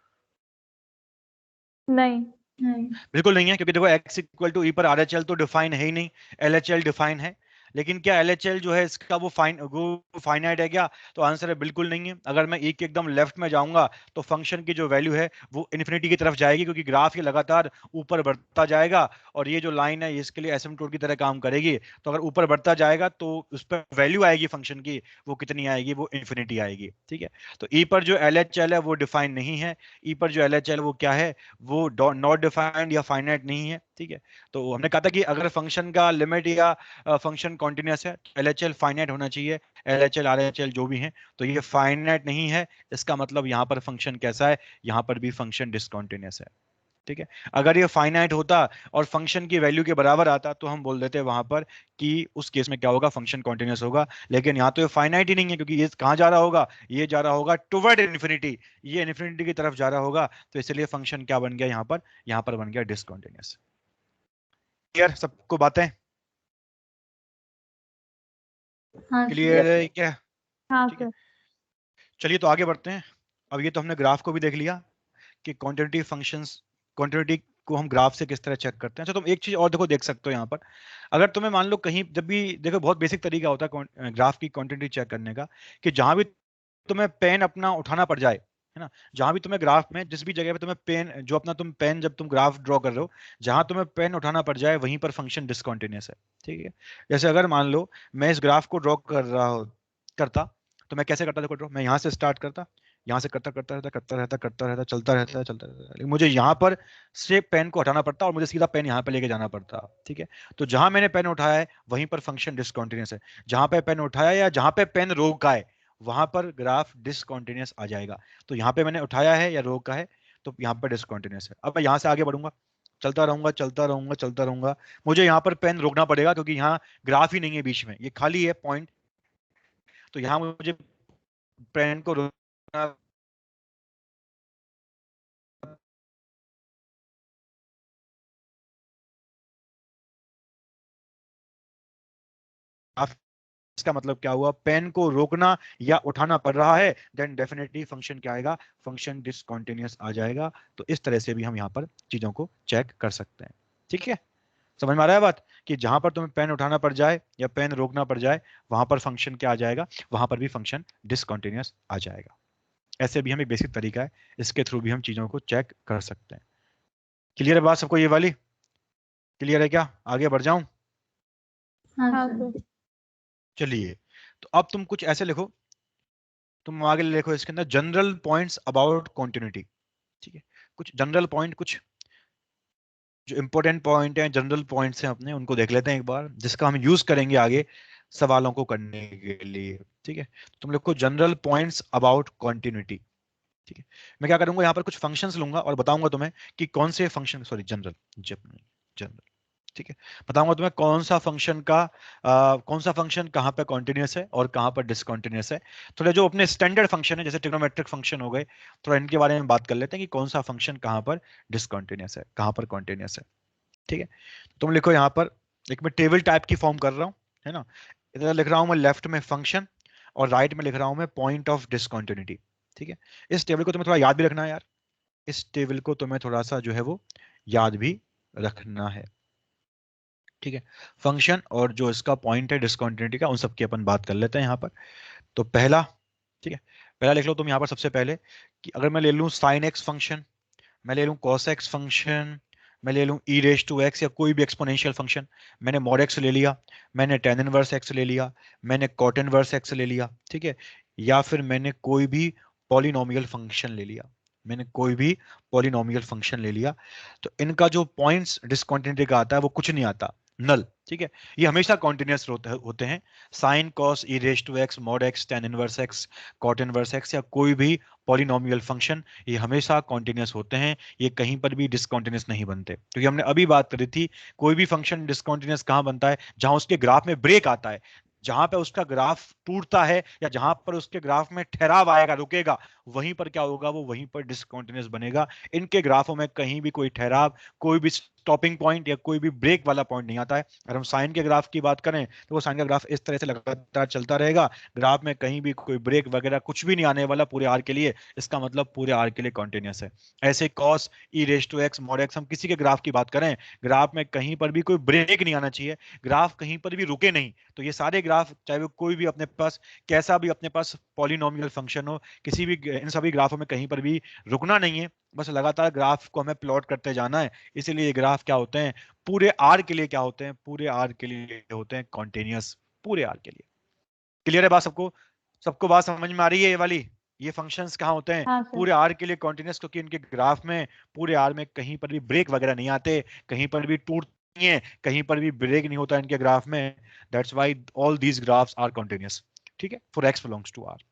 नहीं नहीं बिल्कुल नहीं है, क्योंकि देखो x इक्वल टू ई पर आरएचएल तो डिफाइन है ही नहीं, एलएचएल डिफाइन है। लेकिन क्या एलएचएल जो है इसका वो फाइनाइट है क्या, तो आंसर है बिल्कुल नहीं है। अगर मैं ई के एकदम लेफ्ट में जाऊंगा तो फंक्शन की जो वैल्यू है वो इन्फिनिटी की तरफ जाएगी, क्योंकि ग्राफ ये लगातार ऊपर बढ़ता जाएगा और ये जो लाइन है इसके लिए एसिम्पटोट की तरह काम करेगी। तो अगर ऊपर बढ़ता जाएगा तो उस पर वैल्यू आएगी फंक्शन की, वो कितनी आएगी, वो इन्फिनिटी आएगी, ठीक है। तो ई पर जो एलएचएल है वो डिफाइन नहीं है, ई पर जो एलएचएल वो क्या है, वो नॉट डिफाइंड या फाइनाइट नहीं है, ठीक है। तो हमने कहा था कि अगर फंक्शन का लिमिट या फंक्शन कॉन्टिन्यूअस है तो एलएचएल फाइनाइट होना चाहिए, एलएचएल आरएचएल जो भी है। तो ये फाइनाइट नहीं है, इसका मतलब यहाँ पर फंक्शन कैसा है, यहाँ पर भी फंक्शन डिसकंटिन्यूअस है, ठीक है। अगर ये फाइनाइट होता और फंक्शन की वैल्यू के बराबर आता तो हम बोल देते वहां पर कि उस केस में क्या होगा, फंक्शन कॉन्टिन्यूअस होगा। लेकिन यहाँ तो ये फाइनाइट ही नहीं है, क्योंकि ये कहाँ जा रहा होगा, ये जा रहा होगा टुवर्ड इन्फिनिटी, ये इन्फिनिटी की तरफ जा रहा होगा। तो इसलिए फंक्शन क्या बन गया यहाँ पर बन गया डिसकंटिन्यूअस। क्लियर सबको बातें, हाँ क्लियर सर। है क्या? हाँ ठीक है, सर। चलिए तो आगे बढ़ते हैं। अब ये तो हमने ग्राफ को भी देख लिया कि क्वांटिटेटिव फंक्शंस, क्वांटिटी को हम ग्राफ से किस तरह चेक करते हैं। अच्छा तुम एक चीज और देखो, देख सकते हो यहाँ पर, अगर तुम्हें मान लो कहीं जब भी देखो, बहुत बेसिक तरीका होता है ग्राफ की क्वांटिटी चेक करने का, कि जहां भी तुम्हें पेन अपना उठाना पड़ जाए, है ना, जहां भी तुम्हें ग्राफ में जिस भी जगह पे तुम्हें पेन जो अपना तुम पेन जब तुम ग्राफ ड्रॉ कर रहे हो, जहां तुम्हें पेन उठाना पड़ जाए वहीं पर फंक्शन डिसकंटिन्यूअस है, ठीक है। जैसे अगर मान लो मैं इस ग्राफ को ड्रॉ कर रहा करता, तो मैं कैसे करता, देखो ड्रॉ मैं यहाँ से स्टार्ट करता, यहाँ से करता करता रहता करता रहता करता रहता चलता रहता चलता रहता, लेकिन मुझे यहाँ पर से पेन को हटाना पड़ता और मुझे सीधा पेन यहाँ पे लेके जाना पड़ता, ठीक है। तो जहां मैंने पेन उठाया है वहीं पर फंक्शन डिसकंटिन्यूअस है, जहां पे पेन उठाया या जहां पे पेन रोका है वहां पर ग्राफ डिसकंटिन्यूअस आ जाएगा। तो यहाँ पे मैंने उठाया है या रोका है तो यहाँ पर डिसकंटिन्यूअस है। अब मैं यहाँ से आगे बढ़ूंगा, चलता रहूंगा चलता रहूंगा चलता रहूंगा, मुझे यहाँ पर पेन रोकना पड़ेगा क्योंकि यहाँ ग्राफ ही नहीं है बीच में, ये खाली है पॉइंट। तो यहाँ मुझे पेन को रोकना, इसका मतलब क्या हुआ, पेन को रोकना या उठाना पड़ रहा है, देन डेफिनेटली फंक्शन क्या आएगा, फंक्शन डिसकंटिन्यूअस आ जाएगा। तो इस तरह से भी हम यहाँ पर चीजों को चेक कर सकते हैं, ठीक है। समझ में आ रहा है बात, कि जहां पर तुम्हें पेन उठाना पड़ जाए या पेन रोकना पड़ जाए वहां पर फंक्शन क्या आ जाएगा, वहां पर भी फंक्शन डिसकंटिन्यूअस आ जाएगा। ऐसे भी हम एक बेसिक तरीका है, इसके थ्रू भी हम चीजों को चेक कर सकते हैं। क्लियर है बात सबको ये वाली, क्लियर है क्या, आगे बढ़ जाऊं? हाँ सर। चलिए, तो अब तुम कुछ ऐसे लिखो, तुम आगे लिखो इसके अंदर जनरल पॉइंट्स अबाउट कॉन्टिन्यूटी, ठीक है। कुछ जनरल पॉइंट कुछ जो इंपॉर्टेंट पॉइंट है, जनरल पॉइंट्स हैं अपने, उनको देख लेते हैं एक बार, जिसका हम यूज करेंगे आगे सवालों को करने के लिए। ठीक है, तुम लोग को जनरल पॉइंट्स अबाउट कॉन्टिन्यूटी। ठीक है, मैं क्या करूंगा, यहाँ पर कुछ फंक्शंस लूंगा और बताऊंगा तुम्हें कि कौन से फंक्शन, सॉरी जनरल, जनरल, ठीक है, बताऊंगा तुम्हें कौन सा फंक्शन कहाँ पे कॉन्टिन्यूस है और कहाँ पर डिसकॉन्टिन्यूस है। थोड़े जो अपने स्टैंडर्ड फंक्शन है, जैसे ट्रिग्नोमेट्रिक फंक्शन हो गए, थोड़ा इनके बारे में बात कर लेते हैं कि कौन सा फंक्शन कहाँ पर डिसकॉन्टिन्यूस है, कहाँ पर कॉन्टिन्यूस है। ठीक है, तुम लिखो यहाँ पर, एक मैं टेबल टाइप की फॉर्म कर रहा हूँ, है ना। इधर लिख रहा हूँ मैं लेफ्ट में फंक्शन और राइट में लिख रहा हूँ मैं पॉइंट ऑफ डिसकॉन्टिन्यूटी। ठीक है, इस टेबल को तुम्हें थोड़ा याद भी रखना है यार, इस टेबल को तुम्हें थोड़ा सा जो है वो याद भी रखना है। ठीक है, फंक्शन और जो इसका पॉइंट है डिसकॉन्टिन्यूटी का, उन सब की अपन बात कर लेते हैं यहाँ पर। तो पहला, ठीक है, पहला लिख लो तुम यहाँ पर सबसे पहले कि अगर मैं ले लूँ साइन एक्स फंक्शन, मैं ले लूँ कॉस एक्स फंक्शन, मैं ले लूँ ई रेज टू एक्स या कोई भी एक्सपोनेंशियल फंक्शन, मैंने मॉड एक्स ले लिया, मैंने टेन इनवर्स एक्स ले लिया, मैंने कॉट इनवर्स एक्स ले लिया, ठीक है, या फिर मैंने कोई भी पॉलिनोमियल फंक्शन ले लिया, मैंने कोई भी पॉलिनोमियल फंक्शन ले लिया, तो इनका जो पॉइंट्स डिसकंटिन्यूटी का आता है वो कुछ नहीं आता, नल। ठीक है, ये हमेशा कॉन्टिन्यूस होते हैं, sine cos E raise to X, mod X, tan inverse X, cot inverse X या कोई भी पॉलिनोमियल फंक्शन, ये हमेशा कॉन्टिन्यूस होते हैं, ये कहीं पर भी डिसकॉन्टिन्यूस नहीं बनते। क्योंकि हमने अभी बात करी थी, कोई भी फंक्शन डिसकॉन्टिन्यूस कहाँ बनता है, जहां उसके ग्राफ में ब्रेक आता है, जहां पे उसका ग्राफ टूटता है या जहां पर उसके ग्राफ में ठहराव आएगा, रुकेगा, वहीं पर क्या होगा, वो वहीं पर डिसकॉन्टिन्यूस बनेगा। इनके ग्राफों में कहीं भी कोई ठहराव, कोई भी स्टॉपिंग पॉइंट या कोई भी ब्रेक वाला पॉइंट नहीं आता है। अगर हम साइन के ग्राफ की बात करें तो वो साइन का ग्राफ इस तरह से लगातार चलता रहेगा, ग्राफ में कहीं भी कोई ब्रेक वगैरह कुछ भी नहीं आने वाला पूरे आर के लिए, इसका मतलब पूरे आर के लिए कॉन्टिन्यूस है। ऐसे cos E raise to X, mod X, हम किसी के ग्राफ की बात करें, ग्राफ में कहीं पर भी कोई ब्रेक नहीं आना चाहिए, ग्राफ कहीं पर भी रुके नहीं, तो ये सारे ग्राफ, चाहे वो कोई भी अपने पास कैसा भी अपने पास पॉलिनोमियल फंक्शन हो, किसी भी इन सभी ग्राफों में कहीं पर भी रुकना नहीं है, बस लगातार ग्राफ को हमें प्लॉट करते जाना है। इसीलिए ये ग्राफ क्या होते हैं, पूरे आर के लिए क्या होते हैं, पूरे आर के लिए होते हैं कॉन्टिन्यूस, पूरे आर के लिए। क्लियर है बात सबको, सबको बात समझ में आ रही है ये वाली, ये फंक्शंस कहाँ होते हैं, हाँ सर। पूरे आर के लिए कॉन्टिन्यूस, क्योंकि इनके ग्राफ में, पूरे आर में कहीं पर भी ब्रेक वगैरह नहीं आते, कहीं पर भी टूट नहीं है, कहीं पर भी ब्रेक नहीं होता इनके ग्राफ में, that's why all these graphs are continuous. ठीक है, for X belongs to R.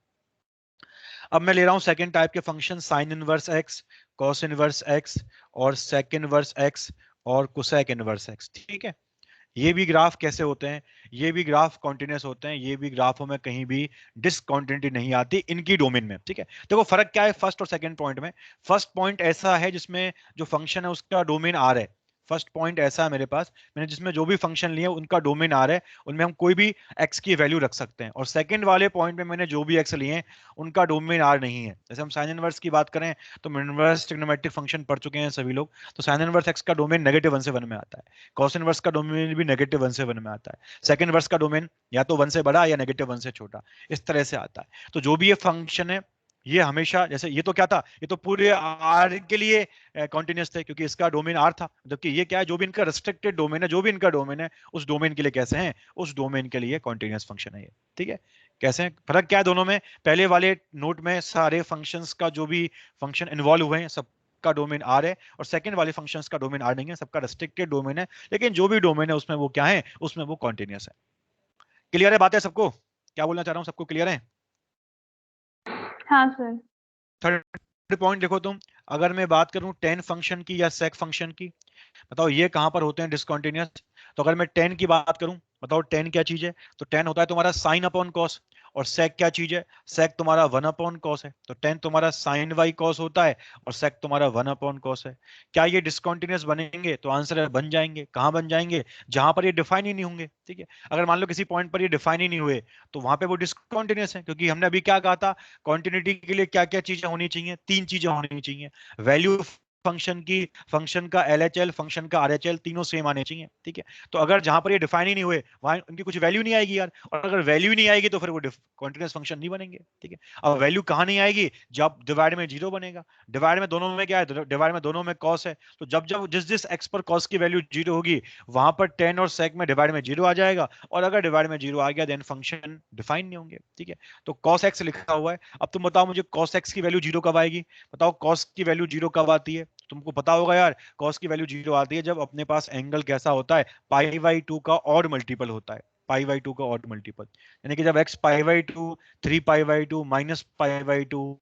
अब मैं ले रहा हूं सेकंड टाइप के function, sine inverse X, cos inverse X और सेक इनवर्स एक्स और कोसेक इनवर्स एक्स। ठीक है, ये भी ग्राफ कैसे होते हैं, ये भी ग्राफ कॉन्टिन्यूस होते हैं, ये भी ग्राफों में कहीं भी डिसकॉन्टिन्यूटी नहीं आती इनकी डोमेन में। ठीक है, देखो फर्क क्या है फर्स्ट और सेकंड पॉइंट में। फर्स्ट पॉइंट ऐसा है जिसमें जो फंक्शन है उसका डोमेन आर है, फर्स्ट पॉइंट ऐसा है मेरे पास, मैंने जिसमें जो भी फंक्शन लिए उनका डोमेन आर है, उनमें हम कोई भी एक्स की वैल्यू रख सकते हैं। और सेकंड वाले पॉइंट में मैंने जो भी एक्स लिए हैं उनका डोमेन आर नहीं है। जैसे हम साइन इनवर्स की बात करें तो इनवर्स ट्रिग्नोमेट्रिक फंक्शन पढ़ चुके हैं सभी लोग, तो साइन इनवर्स एक्स का डोमेन -1 से 1 में आता है, कॉस इनवर्स का डोमेन भी -1 से 1 में आता है, सेकंड इनवर्स का डोमेन या तो 1 से बड़ा या -1 से छोटा, इस तरह से आता है। तो जो भी ये फंक्शन है, ये हमेशा, जैसे ये तो क्या था, ये तो पूरे आर के लिए कॉन्टिन्यूस थे क्योंकि इसका डोमेन आर था, जबकि ये क्या है, जो भी इनका रेस्ट्रिक्टेड डोमेन है, जो भी इनका डोमेन है, उस डोमेन के लिए कैसे हैं, उस डोमेन के लिए कॉन्टिन्यूस फंक्शन है ये। ठीक है, कैसे हैं, फर्क क्या है दोनों में, पहले वाले नोट में सारे फंक्शंस का जो भी फंक्शन इन्वॉल्व हुए हैं सब का डोमेन आर है, और सेकंड वाले फंक्शंस का डोमेन आर नहीं है, सबका रेस्ट्रिक्टेड डोमेन है, लेकिन जो भी डोमेन है उसमें वो क्या है, उसमें वो कॉन्टिन्यूस है। क्लियर है बात है सबको, क्या बोलना चाह रहा हूं, सबको क्लियर है। हाँ सर। थर्ड पॉइंट देखो तुम, अगर मैं बात करूं टेन फंक्शन की या सेक फंक्शन की, बताओ ये कहां पर होते हैं डिसकंटिन्यूअस। तो अगर मैं टेन की बात करूं, बताओ टेन क्या चीज है, तो टेन होता है तुम्हारा साइन अपॉन कॉस, और सेक क्या चीज है, सेक तुम्हारा 1 अपॉन कॉस है, तो टेन तुम्हारा साइन वाई कॉस होता है और सेक तुम्हारा 1 अपॉन कॉस है। क्या ये डिसकंटिन्यूअस बनेंगे, तो आंसर है बन जाएंगे। कहां बन जाएंगे, जहां पर ये डिफाइन ही नहीं होंगे। ठीक है, अगर मान लो किसी पॉइंट पर ये डिफाइन ही नहीं हुए तो वहां पे वो डिसकंटिन्यूअस है, क्योंकि हमने अभी क्या कहा था, कॉन्टिन्यूटी के लिए क्या क्या चीजें होनी चाहिए, 3 चीजें होनी चाहिए, वैल्यू फंक्शन की, फंक्शन का एलएचएल, फंक्शन का आरएचएल, तीनों सेम आने चाहिए। ठीक है, तो अगर जहां पर ये डिफाइन ही नहीं हुए वहां उनकी कुछ वैल्यू नहीं आएगी यार, और अगर वैल्यू नहीं आएगी तो फिर वो कॉन्टिन्यूस फंक्शन नहीं बनेंगे। ठीक है, अब वैल्यू कहां नहीं आएगी, जब डिवाइड में 0 बनेगा, डिवाइड में दोनों में क्या है, डिवाइड में दोनों में कॉस है, तो जब जब जिस जिस एक्स पर कॉस की वैल्यू 0 होगी वहां पर टेन और सेक में डिवाइड में 0 आ जाएगा, और अगर डिवाइड में 0 आ गया देन फंक्शन डिफाइन नहीं होंगे। ठीक है, तो कॉस एक्स लिखा हुआ है, अब तुम बताओ मुझे कॉस एक्स की वैल्यू 0 कब आएगी, बताओ कॉस की वैल्यू 0 कब आती है, तुमको पता होगा यार, कॉस की वैल्यू 0 आती है जब अपने पास एंगल कैसा होता है, π/2 का ऑड मल्टीपल होता है, π/2 का ऑड मल्टीपल, यानी कि जब x π/2, 3π/2, -π/2,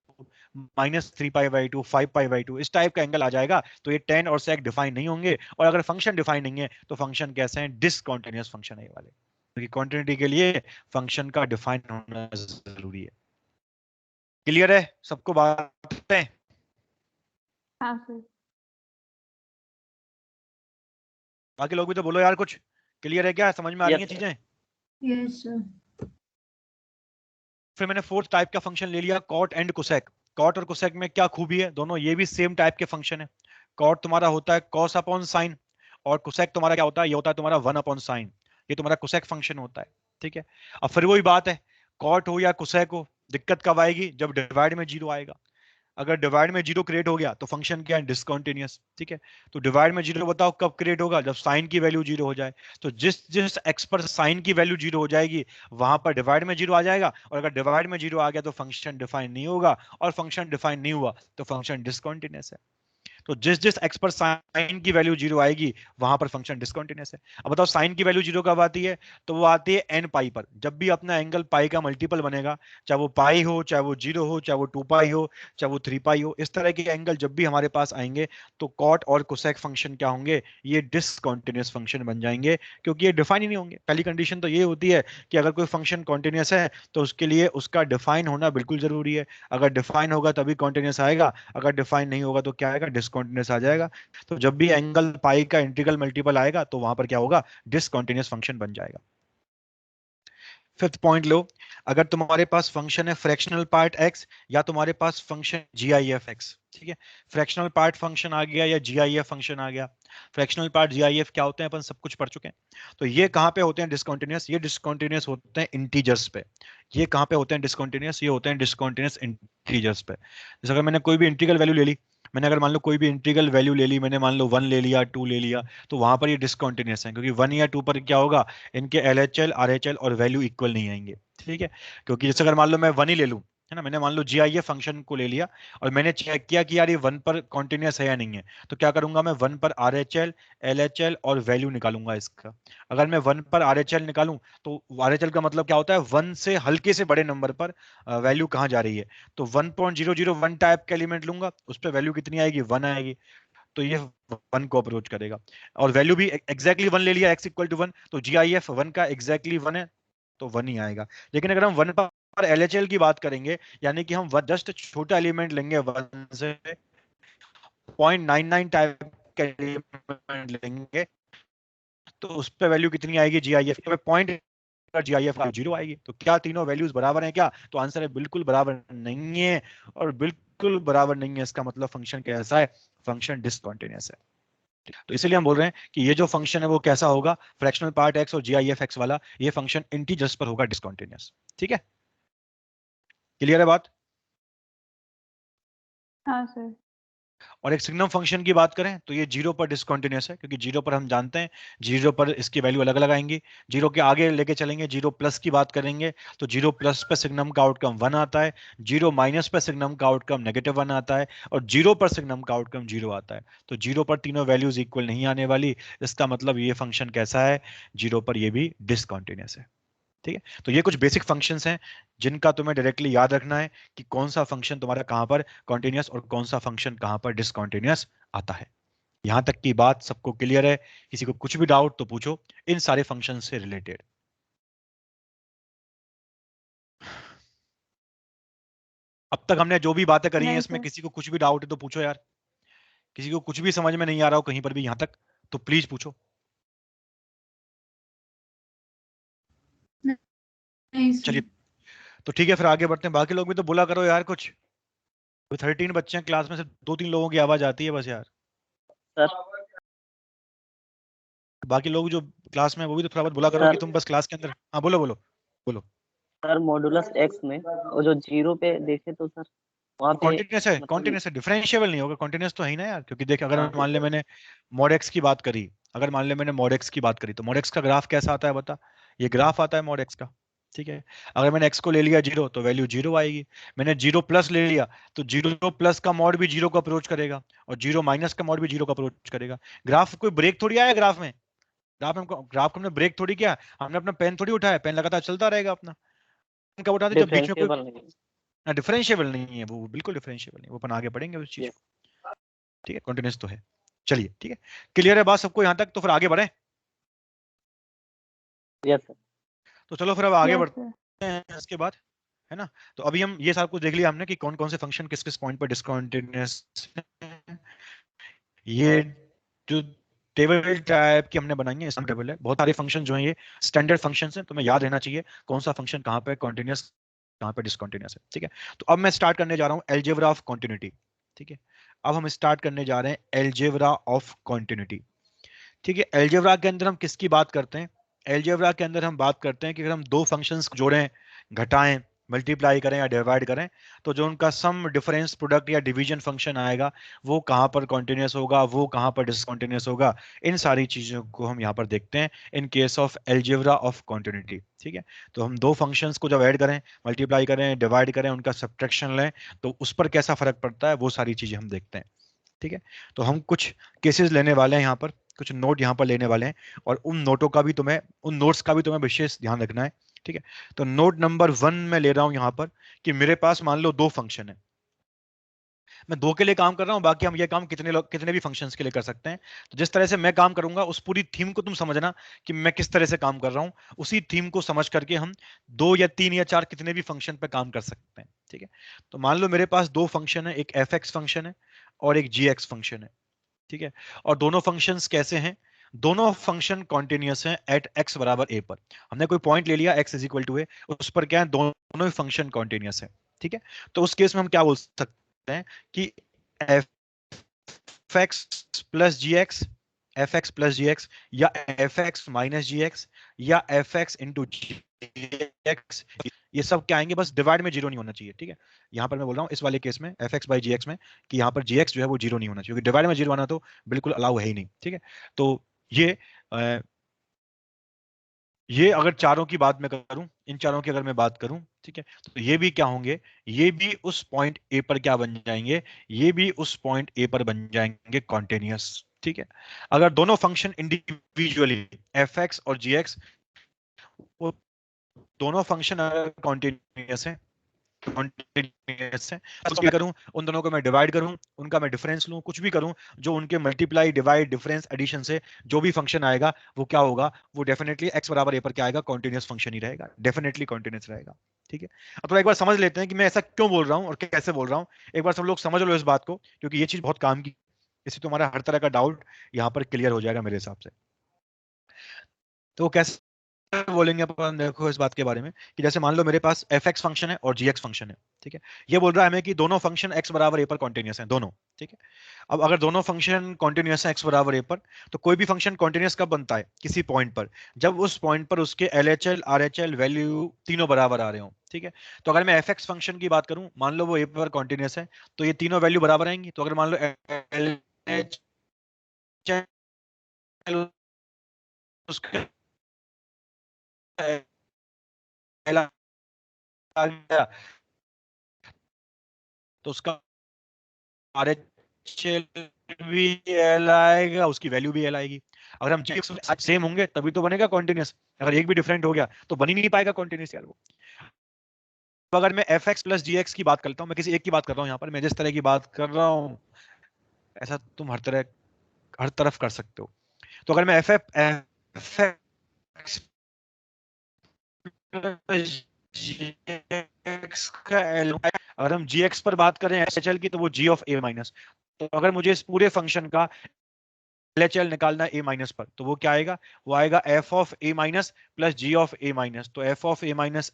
-3π/2, 5π/2 इस टाइप का एंगल आ जाएगा, तो ये tan और sec डिफाइन नहीं होंगे। और अगर फंक्शन डिफाइन नहीं है तो फंक्शन कैसे हैं, डिसकंटीन्यूअस फंक्शन है ये वाले, क्योंकि कॉन्टिन्यूटी के लिए फंक्शन का डिफाइन होना जरूरी है। क्लियर है सबको बात है? हाँ सर। बाकी लोग भी तो बोलो यार, कुछ क्लियर है क्या, समझ में आ रही Yes, हैं sir. चीजें? Yes sir. फिर मैंने फोर्थ टाइप का फंक्शन ले लिया, कॉट एंड कोसेक। कॉट और कोसेक में क्या खूबी है, दोनों ये भी सेम टाइप के फंक्शन है। कॉट तुम्हारा होता है कॉस अपॉन साइन, और कोसेक तुम्हारा क्या होता है, ये होता है तुम्हारा 1 अपॉन साइन, ये तुम्हारा कोसेक फंक्शन होता है। ठीक है, अब फिर वही बात है, कॉट हो या कोसेक हो, दिक्कत कब आएगी, जब डिवाइड में 0 आएगा। अगर डिवाइड में 0 क्रिएट हो गया तो फंक्शन क्या है, डिसकंटीन्यूअस। ठीक है, तो डिवाइड में 0 बताओ कब क्रिएट होगा, जब साइन की वैल्यू 0 हो जाए। तो जिस जिस एक्स पर साइन की वैल्यू 0 हो जाएगी वहां पर डिवाइड में 0 आ जाएगा, और अगर डिवाइड में 0 आ गया तो फंक्शन डिफाइन नहीं होगा, और फंक्शन डिफाइन नहीं हुआ तो फंक्शन डिसकंटीन्यूअस है। तो जिस जिस एक्स पर साइन की वैल्यू 0 आएगी वहां पर फंक्शन डिसकंटीन्यूअस है। अब बताओ साइन की वैल्यू 0 कब आती है, तो वो आती है n पाई पर, जब भी अपना एंगल पाई का मल्टीपल बनेगा, चाहे वो पाई हो, चाहे वो 0 हो, चाहे वो 2 पाई हो, चाहे वो 3 पाई हो, इस तरह के एंगल जब भी हमारे पास आएंगे तो कॉट और कोसेक फंक्शन क्या होंगे, ये डिसकंटीन्यूअस फंक्शन बन जाएंगे, क्योंकि ये डिफाइन ही नहीं होंगे। पहली कंडीशन तो ये होती है कि अगर कोई फंक्शन कॉन्टिन्यूअस है तो उसके लिए उसका डिफाइन होना बिल्कुल जरूरी है। अगर डिफाइन होगा तभी कॉन्टिन्यूअस आएगा, अगर डिफाइन नहीं होगा तो क्या आएगा, डिसकंटीन्यूअस आ जाएगा। तो जब भी एंगल पाई का इंटीग्रल मल्टीपल आएगा तो वहां पर क्या होगा, डिसकंटीन्यूअस फंक्शन बन जाएगा। फिफ्थ पॉइंट लो, अगर तुम्हारे पास फंक्शन है फ्रैक्शनल पार्ट x, या तुम्हारे पास फंक्शन GIF x। ठीक है, फ्रैक्शनल पार्ट फंक्शन आ गया या GIF फंक्शन आ गया। फ्रैक्शनल पार्ट GIF क्या होते हैं अपन सब कुछ पढ़ चुके हैं। तो ये कहां पे होते हैं डिसकंटीन्यूअस, ये डिसकंटीन्यूअस होते हैं इंटीजर्स पे। ये कहां पे होते हैं डिसकंटीन्यूअस, ये होते हैं डिसकंटीन्यूअस इंटीजर्स पे। जैसे अगर मैंने कोई भी इंटीग्रल वैल्यू ले ली, मैंने अगर मान लो कोई भी इंटीग्रल वैल्यू ले ली, मैंने मान लो 1 ले लिया, 2 ले लिया, तो वहां पर ये डिसकंटीन्यूअस है, क्योंकि 1 या 2 पर क्या होगा, इनके LHL RHL और वैल्यू इक्वल नहीं आएंगे। ठीक है, क्योंकि जैसे अगर मान लो मैं 1 ही ले लूं, है ना, मैंने मान लो GIF फंक्शन को ले लिया और मैंने चेक किया कि यार ये 1 पर कॉन्टिन्यूअस है या नहीं है, तो क्या करूंगा मैं 1 पर RHL LHL और वैल्यू निकालूंगा इसका। अगर मैं 1 पर RHL निकालूं तो RHL का मतलब क्या होता है, 1 से हल्के से बड़े नंबर पर वैल्यू कहाँ जा रही है, तो 1.001 टाइप का एलिमेंट लूंगा, उस पर वैल्यू कितनी आएगी, 1 आएगी, तो ये 1 को अप्रोच करेगा। और वैल्यू भी एग्जैक्टली 1 ले लिया, x इक्वल टू 1, तो GIF 1 का एग्जैक्टली 1 है तो 1 ही आएगा। लेकिन अगर हम 1 पर LHL की बात करेंगे, यानी कि हम जस्ट छोटा एलिमेंट लेंगे 1 से, 0.99 टाइप का एलिमेंट लेंगे, तो उस पर वैल्यू कितनी आएगी GIF में, पॉइंट GIF का 0 आएगी। तो क्या तीनों वैल्यूज बराबर हैं क्या, तो आंसर है बिल्कुल बराबर नहीं है, और बिल्कुल बराबर नहीं है इसका मतलब फंक्शन कैसा है, फंक्शन डिसकंटीन्यूअस है। तो इसलिए हम बोल रहे हैं कि ये जो फंक्शन है वो कैसा होगा, फ्रैक्शनल पार्ट x और GIF x वाला, ये फंक्शन इंटीजर्स पर होगा डिसकंटीन्यूअस। ठीक है, क्लियर है बात? हाँ सर। और एक सिग्नम फंक्शन की बात करें तो ये 0 पर डिसकंटीन्यूअस है, क्योंकि 0 पर हम जानते हैं 0 पर इसकी वैल्यू अलग अलग आएंगी। 0 के आगे लेके चलेंगे, 0 प्लस की बात करेंगे तो 0 प्लस पे सिग्नम का आउटकम 1 आता है, 0 माइनस पे सिग्नम का आउटकम -1 आता है, और 0 पर सिग्नम का आउटकम 0 आता है। तो 0 पर तीनों वैल्यूज इक्वल नहीं आने वाली, इसका मतलब ये फंक्शन कैसा है, 0 पर ये भी डिसकंटीन्यूअस है। ठीक है, तो ये कुछ बेसिक फंक्शंस हैं जिनका तुम्हें डायरेक्टली याद रखना है कि कौन सा फंक्शन तुम्हारा कहां पर कॉन्टिन्यूअस और कौन सा फंक्शन कहां पर डिसकंटीन्यूअस आता है। यहां तक की बात सबको क्लियर है? किसी को कुछ भी डाउट तो पूछो इन सारे फंक्शन से रिलेटेड। अब तक हमने जो भी बातें करी हैं नहीं इसमें सर। किसी को कुछ भी डाउट है तो पूछो यार, किसी को कुछ भी समझ में नहीं आ रहा हो कहीं पर भी यहां तक, तो प्लीज पूछो। नहीं चलिए, सर। तो ठीक है, फिर आगे बढ़ते हैं। बाकी लोग भी तो बोला करो यार कुछ, 13 बच्चे हैं क्लास में, से 2-3 लोगों की आवाज आती है बस यार। सर। बाकी लोग जो क्लास में हैं, वो भी तो थोड़ा बहुत बोला करो कि सर तुम बस क्लास के अंदर, हाँ बोलो बोलो बोलो। सर मॉडुलस एक्स में वो जो 0 पे देखे तो सर वहाँ पे कॉन्टिन्यूस है, मतलब। कॉन्टिन्यूस है, डिफरेंशिएबल नहीं होगा, कॉन्टिन्यूस तो है ही ना यार, क्योंकि देख अगर हाँ मान ले मैंने मॉड एक्स की बात करी, अगर मान ले मैंने मॉड एक्स की बात करी तो मॉड एक्स का ग्राफ कैसा आता है बता, ये ग्राफ आता है मॉड एक्स का। ठीक है। अगर मैंने x को ले लिया 0 तो वैल्यू 0 आएगी। मैंने 0 प्लस ले लिया तो 0 प्लस का मॉड भी 0 को अप्रोच करेगा और 0 माइनस का मॉड भी 0 को अप्रोच करेगा। ग्राफ कोई ब्रेक थोड़ी आया ग्राफ में, ग्राफ को हमने ब्रेक थोड़ी किया, हमने अपना पेन थोड़ी उठाया, पेन लगातार चलता रहेगा अपना। कब उठाते जब बीच में कोई डिफरेंशिएबल नहीं। डिफरेंशिएबल नहीं है, वो बिल्कुल डिफरेंशिएबल नहीं, वो अपन आगे बढ़ेंगे उस चीज Yes. को। ठीक है, कॉन्टिन्यूस तो है। चलिए ठीक है, क्लियर है बात सबको यहाँ तक, तो फिर आगे बढ़े। Yes sir. तो चलो फिर अब आगे Yes, बढ़ते sir. हैं इसके बाद, है ना। तो अभी हम ये सारा कुछ देख लिया हमने कि कौन कौन से फंक्शन किस किस पॉइंट पर डिसकंटिन्यूअस। ये जो टेबल टाइप की हमने बनाई है, इसमें टेबल है, बहुत सारे फंक्शन जो हैं ये स्टैंडर्ड फंक्शंस हैं, तो मैं याद रहना चाहिए कौन सा फंक्शन कहाँ पे कॉन्टिन्यूअस कहाँ पे डिसकंटिन्यूअस है। ठीक है, तो अब मैं स्टार्ट करने जा रहा हूँ अलजेब्रा ऑफ कॉन्टिन्यूटी। ठीक है, अब हम स्टार्ट करने जा रहे हैं अलजेब्रा ऑफ कॉन्टिन्यूटी। ठीक है, अलजेब्रा के अंदर हम किसकी बात करते हैं? अलजेब्रा के अंदर हम बात करते हैं कि अगर हम दो फंक्शंस जोड़ें, घटाएं, मल्टीप्लाई करें या डिवाइड करें, तो जो उनका सम, डिफरेंस, प्रोडक्ट या डिवीजन फंक्शन आएगा वो कहाँ पर कॉन्टिन्यूअस होगा, वो कहाँ पर डिसकंटिन्यूअस होगा, इन सारी चीजों को हम यहाँ पर देखते हैं in case of algebra of continuity. ठीक है, तो हम दो फंक्शंस को जब ऐड करें, मल्टीप्लाई करें, डिवाइड करें, उनका सब्ट्रैक्शन लें, तो उस पर कैसा फर्क पड़ता है, वो सारी चीजें हम देखते हैं। ठीक है, तो हम कुछ केसेस लेने वाले हैं यहाँ पर, कुछ नोट यहाँ पर लेने वाले हैं, और उन नोटों का भी तुम्हें, उन नोट्स का भी तुम्हें विशेष ध्यान रखना है। ठीक है, तो नोट नंबर 1 में ले रहा हूं यहाँ पर कि मेरे पास मान लो दो फंक्शन है, मैं दो के लिए काम कर रहा हूं, बाकी हम ये काम कितने लोग, कितने भी फंक्शंस के लिए कर सकते हैं। तो जिस तरह से मैं काम करूंगा उस पूरी थीम को तुम समझना कि मैं किस तरह से काम कर रहा हूं, उसी थीम को समझ करके हम दो या तीन या चार कितने भी फंक्शन पे काम कर सकते हैं। ठीक है, तो मान लो मेरे पास दो फंक्शन है, एक एफ एक्स फंक्शन है और एक जी एक्स फंक्शन है। ठीक है, और दोनों फंक्शंस कैसे हैं? दोनों फंक्शन कॉन्टिन्यूअस हैं एट x बराबर a पर। हमने कोई पॉइंट ले लिया x is equal to a, उस पर क्या है, दोनों ही फंक्शन कॉन्टिन्यूअस है। ठीक है, तो उस केस में हम क्या बोल सकते हैं कि एफ एक्स प्लस जी एक्स, एफ एक्स प्लस जी एक्स, या एफ एक्स माइनस जी एक्स, या एफ एक्स इंटू जी एक्स, ये सब क्या आएंगे, बस डिवाइड में जीरो नहीं होना चाहिए। ठीक है, यहाँ पर मैं बोल रहा हूँ इस वाले केस में F X by G X में कि यहाँ पर जी एक्स जो है वो जीरो नहीं होना चाहिए, क्योंकि डिवाइड में जीरो आना तो बिल्कुल अलाउ है ही नहीं। ठीक है, तो ये ये अगर चारों की बात मैं करूं, इन चारों की अगर मैं बात करूं, ठीक है, तो ये भी क्या होंगे, ये भी उस पॉइंट ए पर क्या बन जाएंगे, ये भी उस पॉइंट ए पर बन जाएंगे कॉन्टिन्यूअस। ठीक है, अगर दोनों फंक्शन इंडिविजुअली एफ एक्स और जी एक्स, वो दोनों फंक्शन अगर कॉन्टिन्यूअस है, कॉन्टिन्यूअस है, तो क्या करूं, उन दोनों को मैं डिवाइड करूं, उनका मैं डिफरेंस लूं, कुछ भी करूं, जो उनके मल्टीप्लाई, डिवाइड, डिफरेंस, एडिशन से जो भी फंक्शन आएगा वो क्या होगा, वो डेफिनेटली x बराबर a पर क्या आएगा, कॉन्टिन्यूअस फंक्शन ही रहेगा, डेफिनेटली कॉन्टिन्यूअस रहेगा। ठीक है, अब तो एक बार समझ लेते हैं कि मैं ऐसा क्यों बोल रहा हूं और कैसे बोल रहा हूं। एक बार सब लोग समझ लो इस बात को, क्योंकि ये चीज बहुत काम की, इससे तुम्हारा हर तरह का डाउट यहाँ पर क्लियर हो जाएगा मेरे हिसाब से। तो कैसे बोलेंगे अपन, देखो इस बात के बारे में कि जैसे मान लो मेरे पास एफ एक्स फंक्शन है और जी एक्स फंक्शन है। ठीक है, ये बोल रहा है हमें कि दोनों फंक्शन एक्स बराबर ए पर कॉन्टिन्यूअस हैं दोनों। ठीक है, अब अगर दोनों फंक्शन कॉन्टिन्यूअस हैं एक्स बराबर ए पर, तो कोई भी फंक्शन कॉन्टिन्यूअस कब बनता है, किसी पॉइंट पर, जब उस पॉइंट पर उसके L H L, R H L value तीनों बराबर आ रहे हो। ठीक है, तो अगर मैं एफ एक्स फंक्शन की बात करूं, मान लो वो ए पर कॉन्टिन्यूअस है, तो ये तीनों वैल्यू बराबर आएंगी। तो अगर मान लो एल एच एल उसका एल आ गया, तो उसका आरएचएल भी एल आएगा, उसकी वैल्यू भी एल आएगी। अगर हम जी सेम होंगे तभी तो बनेगा कॉन्टिन्यूअस, अगर एक भी डिफरेंट हो गया तो बन ही नहीं पाएगा कॉन्टिन्यूअस यार वो। तो अगर मैं एफ एक्स प्लस जी एक्स की बात करता हूँ, मैं किसी एक की बात कर रहा हूँ यहाँ पर, मैं जिस तरह की बात कर रहा हूँ ऐसा तुम हर तरफ कर सकते हो। तो अगर मैं एफ एक्स का एल, अगर हम जी एक्स पर बात करें एच एल की, तो वो जी ऑफ ए माइनस। तो अगर मुझे इस पूरे फंक्शन का LHL निकालना है a माइनस पर, तो वो क्या आएगा, वो आएगा f of a minus plus g of a minus. तो f of a minus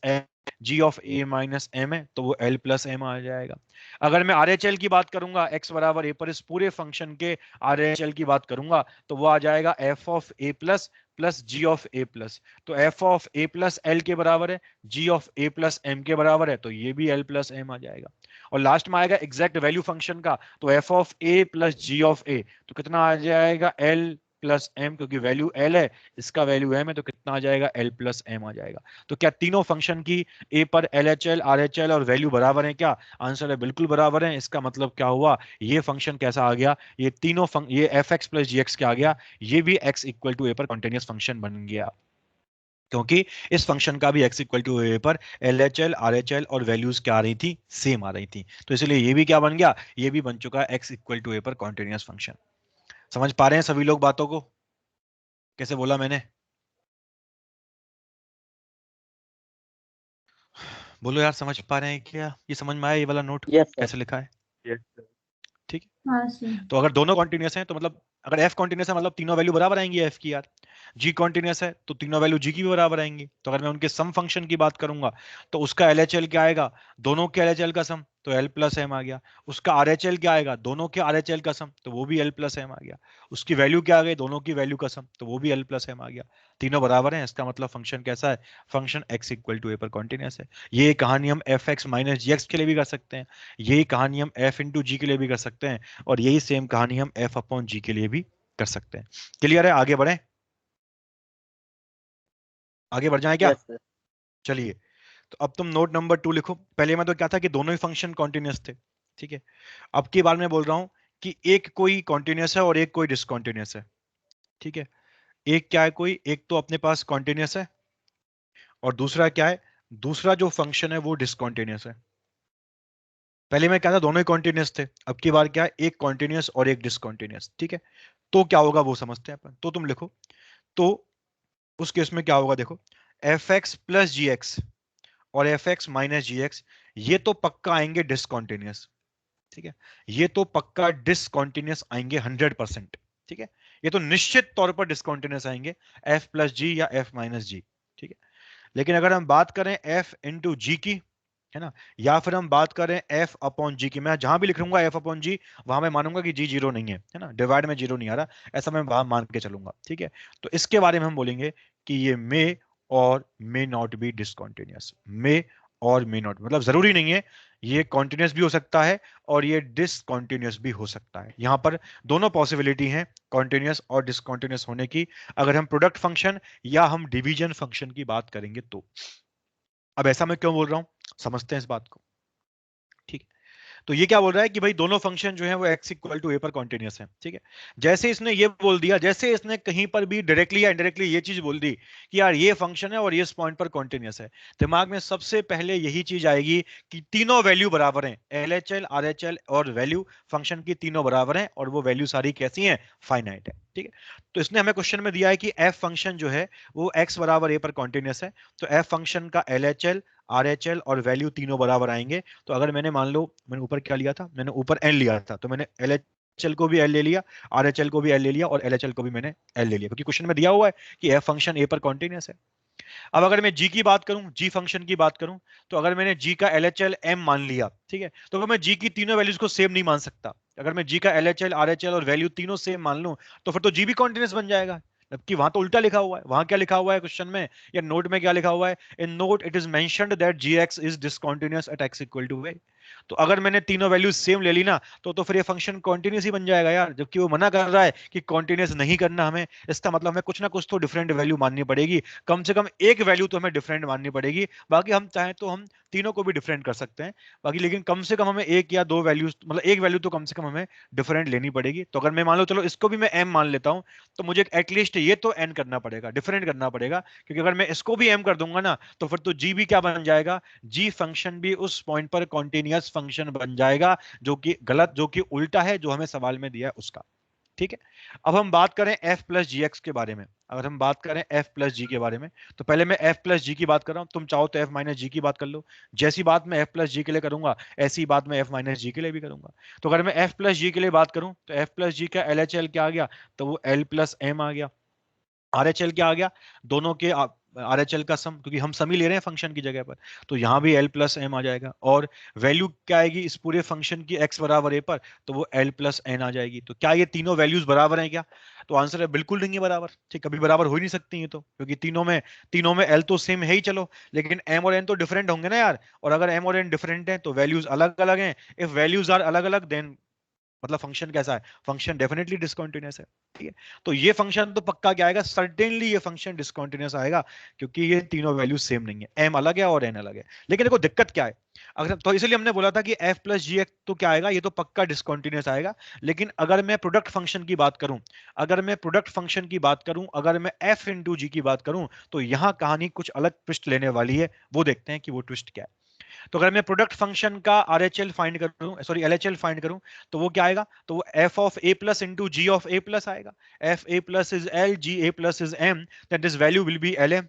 g of a minus m है, तो वो l प्लस m आ जाएगा। अगर मैं RHL की बात करूंगा x बराबर a पर, इस पूरे फंक्शन के RHL की बात करूंगा, तो वो आ जाएगा f of a plus plus g of a plus. तो f of a plus l के बराबर है, g of a plus m के बराबर है, तो ये भी l प्लस m आ जाएगा। और लास्ट में आएगा एग्जैक्ट वैल्यू फंक्शन का, तो f of a plus g of a, तो कितना आ जाएगा, l प्लस एम, क्योंकि वैल्यू एल है, इसका वैल्यू एम है, तो कितना आ जाएगा, एल प्लस एम आ जाएगा। तो क्या तीनों फंक्शन की ए पर L H L, R H L और वैल्यू बराबर है क्या? आंसर है बिल्कुल बराबर है। इसका मतलब क्या हुआ, ये फंक्शन कैसा आ गया, ये तीनों ये एफ एक्स प्लस जी एक्स क्या आ गया, ये भी एक्स इक्वल टू ए पर कॉन्टिन्यूस फंक्शन बन गया, क्योंकि इस फंक्शन का भी x इक्वल टू ए पर L H L, R H L और वैल्यूज क्या आ रही थी, सेम आ रही थी। तो इसलिए ये भी क्या बन गया, ये भी बन चुका है x इक्वल टू ए पर कॉन्टिन्यूस फंक्शन। समझ पा रहे हैं सभी लोग बातों को, कैसे बोला मैंने? बोलो यार, समझ पा रहे हैं क्या? ये समझ में आया ये वाला नोट यस सर। कैसे लिखा है? ठीक है। हाँ सर। तो अगर दोनों कॉन्टिन्यूस हैं तो मतलब अगर f कॉन्टिन्यूस है मतलब तीनों वैल्यू बराबर आएंगी f की यार। g कॉन्टिन्यूस है तो तीनों वैल्यू g की भी बराबर आएंगी। तो अगर मैं उनके सम फंक्शन की बात करूंगा तो उसका LHL क्या आएगा, दोनों के LHL का सम, तो l प्लस एम आ गया। उसका RHL क्या आएगा, दोनों के RHL का सम, तो वो भी l प्लस एम आ गया। उसकी वैल्यू क्या आ गई, दोनों की वैल्यू का सम, तो वो भी l प्लस एम आ गया। तीनों बराबर हैं, इसका मतलब फंक्शन कैसा है, function x equal to a पर कॉन्टिन्यूस है। ये कहानी हम एफ एक्स माइनस जी एक्स के लिए भी कर सकते हैं, यही कहानी हम f इंटू जी के लिए भी कर सकते हैं, और यही सेम कहानी हम f अपॉन जी के लिए भी कर सकते हैं। क्लियर है? आगे बढ़े, आगे बढ़ जाए क्या? Yes sir. चलिए, तो अब तुम नोट नंबर 2 लिखो। पहले मैं तो क्या था कि दोनों ही फंक्शन कॉन्टिन्यूस थे, ठीक है। अब की बार मैं बोल रहा हूं कि एक कोई कॉन्टिन्यूस है और एक कोई डिसकॉन्टिन्यूस है, ठीक है। एक क्या है, कोई एक तो अपने पास कॉन्टिन्यूस है और दूसरा क्या है, दूसरा जो फंक्शन है वो डिसकॉन्टिन्यूस है। पहले मैं क्या था, दोनों ही कॉन्टिन्यूस थे, अब की बार क्या है, एक कॉन्टिन्यूस और एक डिसकॉन्टिन्यूस, ठीक है। तो क्या होगा वो समझते हैं अपन। तो तुम लिखो, तो उस केस में क्या होगा, देखो, एफ एक्स प्लस जी एक्स और एफ एक्स माइनस जी एक्स, ये तो पक्का आएंगे डिसकॉन्टिन्यूस, ठीक है। ये तो पक्का डिसकॉन्टिन्यूस आएंगे 100%, ठीक है। ये तो निश्चित तौर पर डिसकॉन्टिन्यूस आएंगे, एफ प्लस जी या एफ माइनस जी, ठीक है। लेकिन अगर हम बात करें एफ इंटू जी की, है ना, या फिर हम बात करें एफ अपॉन जी की, मैं जहां भी लिख लूंगा एफ अपॉन जी, वहां मैं मानूंगा कि जी जीरो नहीं है ना, डिवाइड में जीरो नहीं आ रहा, ऐसा मैं वहां मान के चलूंगा, ठीक है। तो इसके बारे में हम बोलेंगे कि ये मे और मे नॉट बी डिसकॉन्टिन्यूस। मे और मे नॉट मतलब जरूरी नहीं है, ये कॉन्टिन्यूस भी हो सकता है और ये डिसकॉन्टिन्यूस भी हो सकता है। यहां पर दोनों पॉसिबिलिटी है कॉन्टिन्यूस और डिसकॉन्टिन्यूस होने की, अगर हम प्रोडक्ट फंक्शन या हम डिवीजन फंक्शन की बात करेंगे तो। अब ऐसा मैं क्यों बोल रहा हूं, समझते हैं इस बात को, ठीक है। तो ये क्या बोल रहा है कि भाई दोनों फंक्शन जो है वो x इक्वल टू ए पर कॉन्टिन्यूस है, ठीक है। जैसे इसने ये बोल दिया, जैसे इसने कहीं पर भी डायरेक्टली या इनडायरेक्टली ये चीज बोल दी कि यार ये फंक्शन है और ये इस पॉइंट पर कॉन्टिन्यूस है, दिमाग में सबसे पहले यही चीज आएगी कि तीनों वैल्यू बराबर हैं, LHL RHL और वैल्यू फंक्शन की तीनों बराबर हैं और वो वैल्यू सारी कैसी हैं, फाइनाइट है, ठीक है। तो इसने हमें क्वेश्चन में दिया है कि f फंक्शन जो है वो x बराबर a पर कॉन्टिन्यूस है, तो f फंक्शन का LHL RHL और वैल्यू तीनों बराबर आएंगे। तो अगर मैंने मान लो, मैंने ऊपर क्या लिया था, मैंने ऊपर n लिया था, तो मैंने LHL को भी L ले लिया, RHL को भी L ले लिया और LHL को भी मैंने L ले लिया, क्योंकि क्वेश्चन में दिया हुआ है कि f फंक्शन a पर कॉन्टिन्यूस है। अब अगर मैं g की बात करूं, g फंक्शन की बात करूं, तो अगर मैंने g का LHL m मान लिया, ठीक है, तो अगर मैं g की तीनों वैल्यूज को सेम नहीं मान सकता। अगर मैं g का LHL RHL और वैल्यू तीनों सेम मान लूं तो फिर तो g भी कॉन्टिन्यूस बन जाएगा, जबकि वहां तो उल्टा लिखा हुआ है। वहां क्या लिखा हुआ है क्वेश्चन में या नोट में, क्या लिखा हुआ है, in note it is mentioned that gx is discontinuous at x equal to a। तो अगर मैंने तीनों वैल्यूज सेम ले ली ना, तो फिर ये फंक्शन कॉन्टिन्यूस ही बन जाएगा यार, जबकि वो मना कर रहा है कि कॉन्टिन्यूस नहीं करना हमें। इसका मतलब हमें कुछ ना कुछ तो डिफरेंट वैल्यू माननी पड़ेगी, कम से कम एक वैल्यू तो हमें डिफरेंट माननी पड़ेगी। बाकी हम चाहें तो हम तीनों को भी डिफरेंट कर सकते हैं बाकी, लेकिन कम से कम हमें एक या दो वैल्यूज, मतलब एक वैल्यू तो कम से कम हमें डिफरेंट लेनी पड़ेगी। तो अगर मैं मान लो, चलो इसको भी मैं m मान लेता हूं, तो मुझे एटलीस्ट ये तो n करना पड़ेगा, डिफरेंट करना पड़ेगा, क्योंकि अगर मैं इसको भी m कर दूंगा ना, तो फिर तो g भी क्या बन जाएगा, g फंक्शन भी उस पॉइंट पर कॉन्टिन्यूअस फंक्शन बन जाएगा, जो कि गलत, जो कि उल्टा है जो हमें सवाल में दिया है उसका, ठीक है। अब हम बात करें f प्लस जी एक्स के बारे में। अगर हम बात करें f प्लस जी के बारे में, तो पहले मैं f प्लस जी की बात कर रहा हूं, तुम चाहो तो f माइनस जी की बात कर लो। जैसी बात मैं f प्लस जी के लिए करूंगा, ऐसी बात मैं f माइनस जी के लिए भी करूंगा। तो अगर मैं f प्लस जी के लिए बात करूं, तो f प्लस जी का LHL क्या आ गया, तो वो l प्लस एम आ गया। RHL क्या आ गया, दोनों के RHL का सम, क्योंकि हम सम ही ले रहे हैं फंक्शन की जगह पर, तो यहां भी l प्लस एम आ जाएगा। और वैल्यू क्या आएगी इस पूरे फंक्शन की x बराबर a पर, तो वो l प्लस एन आ जाएगी। तो क्या ये तीनों वैल्यूज बराबर हैं क्या, तो आंसर है बिल्कुल नहीं है बराबर, ठीक, कभी बराबर हो ही नहीं सकती है तो, क्योंकि तीनों में l तो सेम है ही, चलो, लेकिन m और n तो डिफरेंट होंगे ना यार, और अगर m और n डिफरेंट है तो वैल्यूज अलग अलग हैं। इफ वैल्यूज आर अलग अलग, देन मतलब फंक्शन कैसा है, फंक्शन डेफिनेटली डिसकंटिन्यूअस है, ठीक है। तो ये फंक्शन तो पक्का क्या आएगा, सर्टेनली ये फंक्शन डिसकंटिन्यूअस आएगा, क्योंकि ये तीनों वैल्यू सेम नहीं है, m अलग है और n अलग है। लेकिन देखो दिक्कत क्या है, अगर तो इसलिए हमने बोला था कि f प्लस जी एक्स तो क्या आएगा, ये तो पक्का डिसकंटिन्यूअस आएगा। लेकिन अगर मैं प्रोडक्ट फंक्शन की बात करूं, अगर मैं प्रोडक्ट फंक्शन की बात करूं, अगर मैं f इंटू जी की बात करूं, तो यहां कहानी कुछ अलग ट्विस्ट लेने वाली है, वो देखते हैं कि वो ट्विस्ट क्या है। तो अगर मैं प्रोडक्ट फंक्शन का आरएचएल फाइंड करूं, सॉरी एलएचएल फाइंड करूं, तो वो क्या आएगा, तो वो f of a plus into g of a plus आएगा। F a plus is l, g a plus is m, that this value will be l m.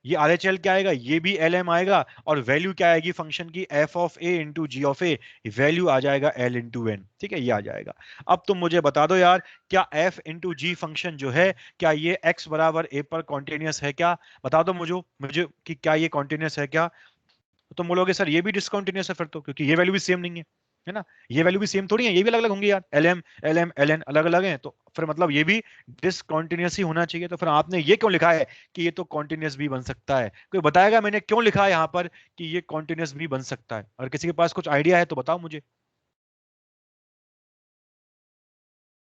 ये आरएचएल क्या आएगा, ये भी एल एम आएगा, और वैल्यू क्या आएगी फंक्शन की, f of a into g of a, value आ जाएगा एल इंटू एन, ठीक है, ये आ जाएगा। अब तुम मुझे बता दो यार, क्या एफ इंटू जी फंक्शन जो है, क्या ये एक्स बराबर ए पर कॉन्टिन्यूस है क्या, बता दो मुझे मुझे कि क्या ये कॉन्टिन्यूस है क्या। तो तुम बोलोगे सर ये भी डिसकंटिन्यूअस है फिर तो, क्योंकि ये वैल्यू भी सेम नहीं है ना, ये वैल्यू भी सेम थोड़ी है, ये भी अलग अलग होंगी यार, L M L M L N अलग अलग है, तो फिर मतलब ये भी डिसकंटिन्यूअस ही होना चाहिए। तो फिर आपने ये क्यों लिखा है कि ये तो कॉन्टिन्यूअस भी बन सकता है, कोई बताएगा मैंने क्यों लिखा है यहाँ पर कि ये कॉन्टिन्यूअस भी बन सकता है, और किसी के पास कुछ आइडिया है तो बताओ मुझे।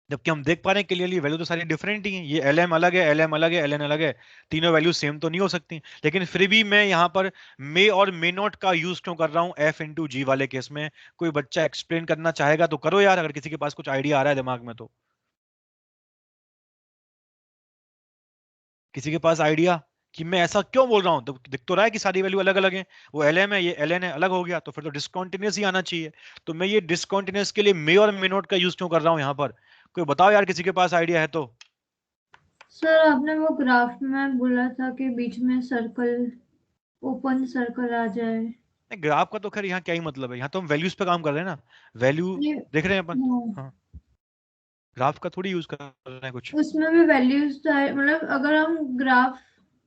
जबकि हम देख पा रहे हैं क्लियरली वैल्यू तो सारी डिफरेंट ही है, ये एल एम अलग है, एल एम अलग है, एल एन अलग है, तीनों वैल्यू सेम तो नहीं हो सकती। लेकिन फिर भी मैं यहाँ पर मे और मे नॉट का यूज क्यों कर रहा हूँ एफ इंटू जी वाले केस में, कोई बच्चा एक्सप्लेन करना चाहेगा तो करो यार, अगर किसी के पास कुछ आइडिया आ रहा है दिमाग में तो। किसी के पास आइडिया कि मैं ऐसा क्यों बोल रहा हूँ, तो दिख तो रहा है कि सारी वैल्यू अलग अलग है, वो एल एम है ये एल एन है, अलग हो गया तो फिर तो डिसकंटिन्यूअस ही आना चाहिए। तो मैं ये डिसकंटिन्यूअस के लिए मे और मे नॉट का यूज क्यों कर रहा हूँ यहाँ पर, कोई बताओ यार किसी के पास आइडिया है तो। सर आपने वो ग्राफ में बोला था कि बीच में सर्कल, ओपन सर्कल आ जाए। ग्राफ का तो खैर यहाँ क्या ही मतलब है, यहाँ तो हम वैल्यूज पे काम कर रहे हैं ना, वैल्यू ये देख रहे हैं अपन। हाँ, हाँ, ग्राफ का थोड़ी यूज कर रहे हैं कुछ। उसमें भी वैल्यूज मतलब अगर हम ग्राफ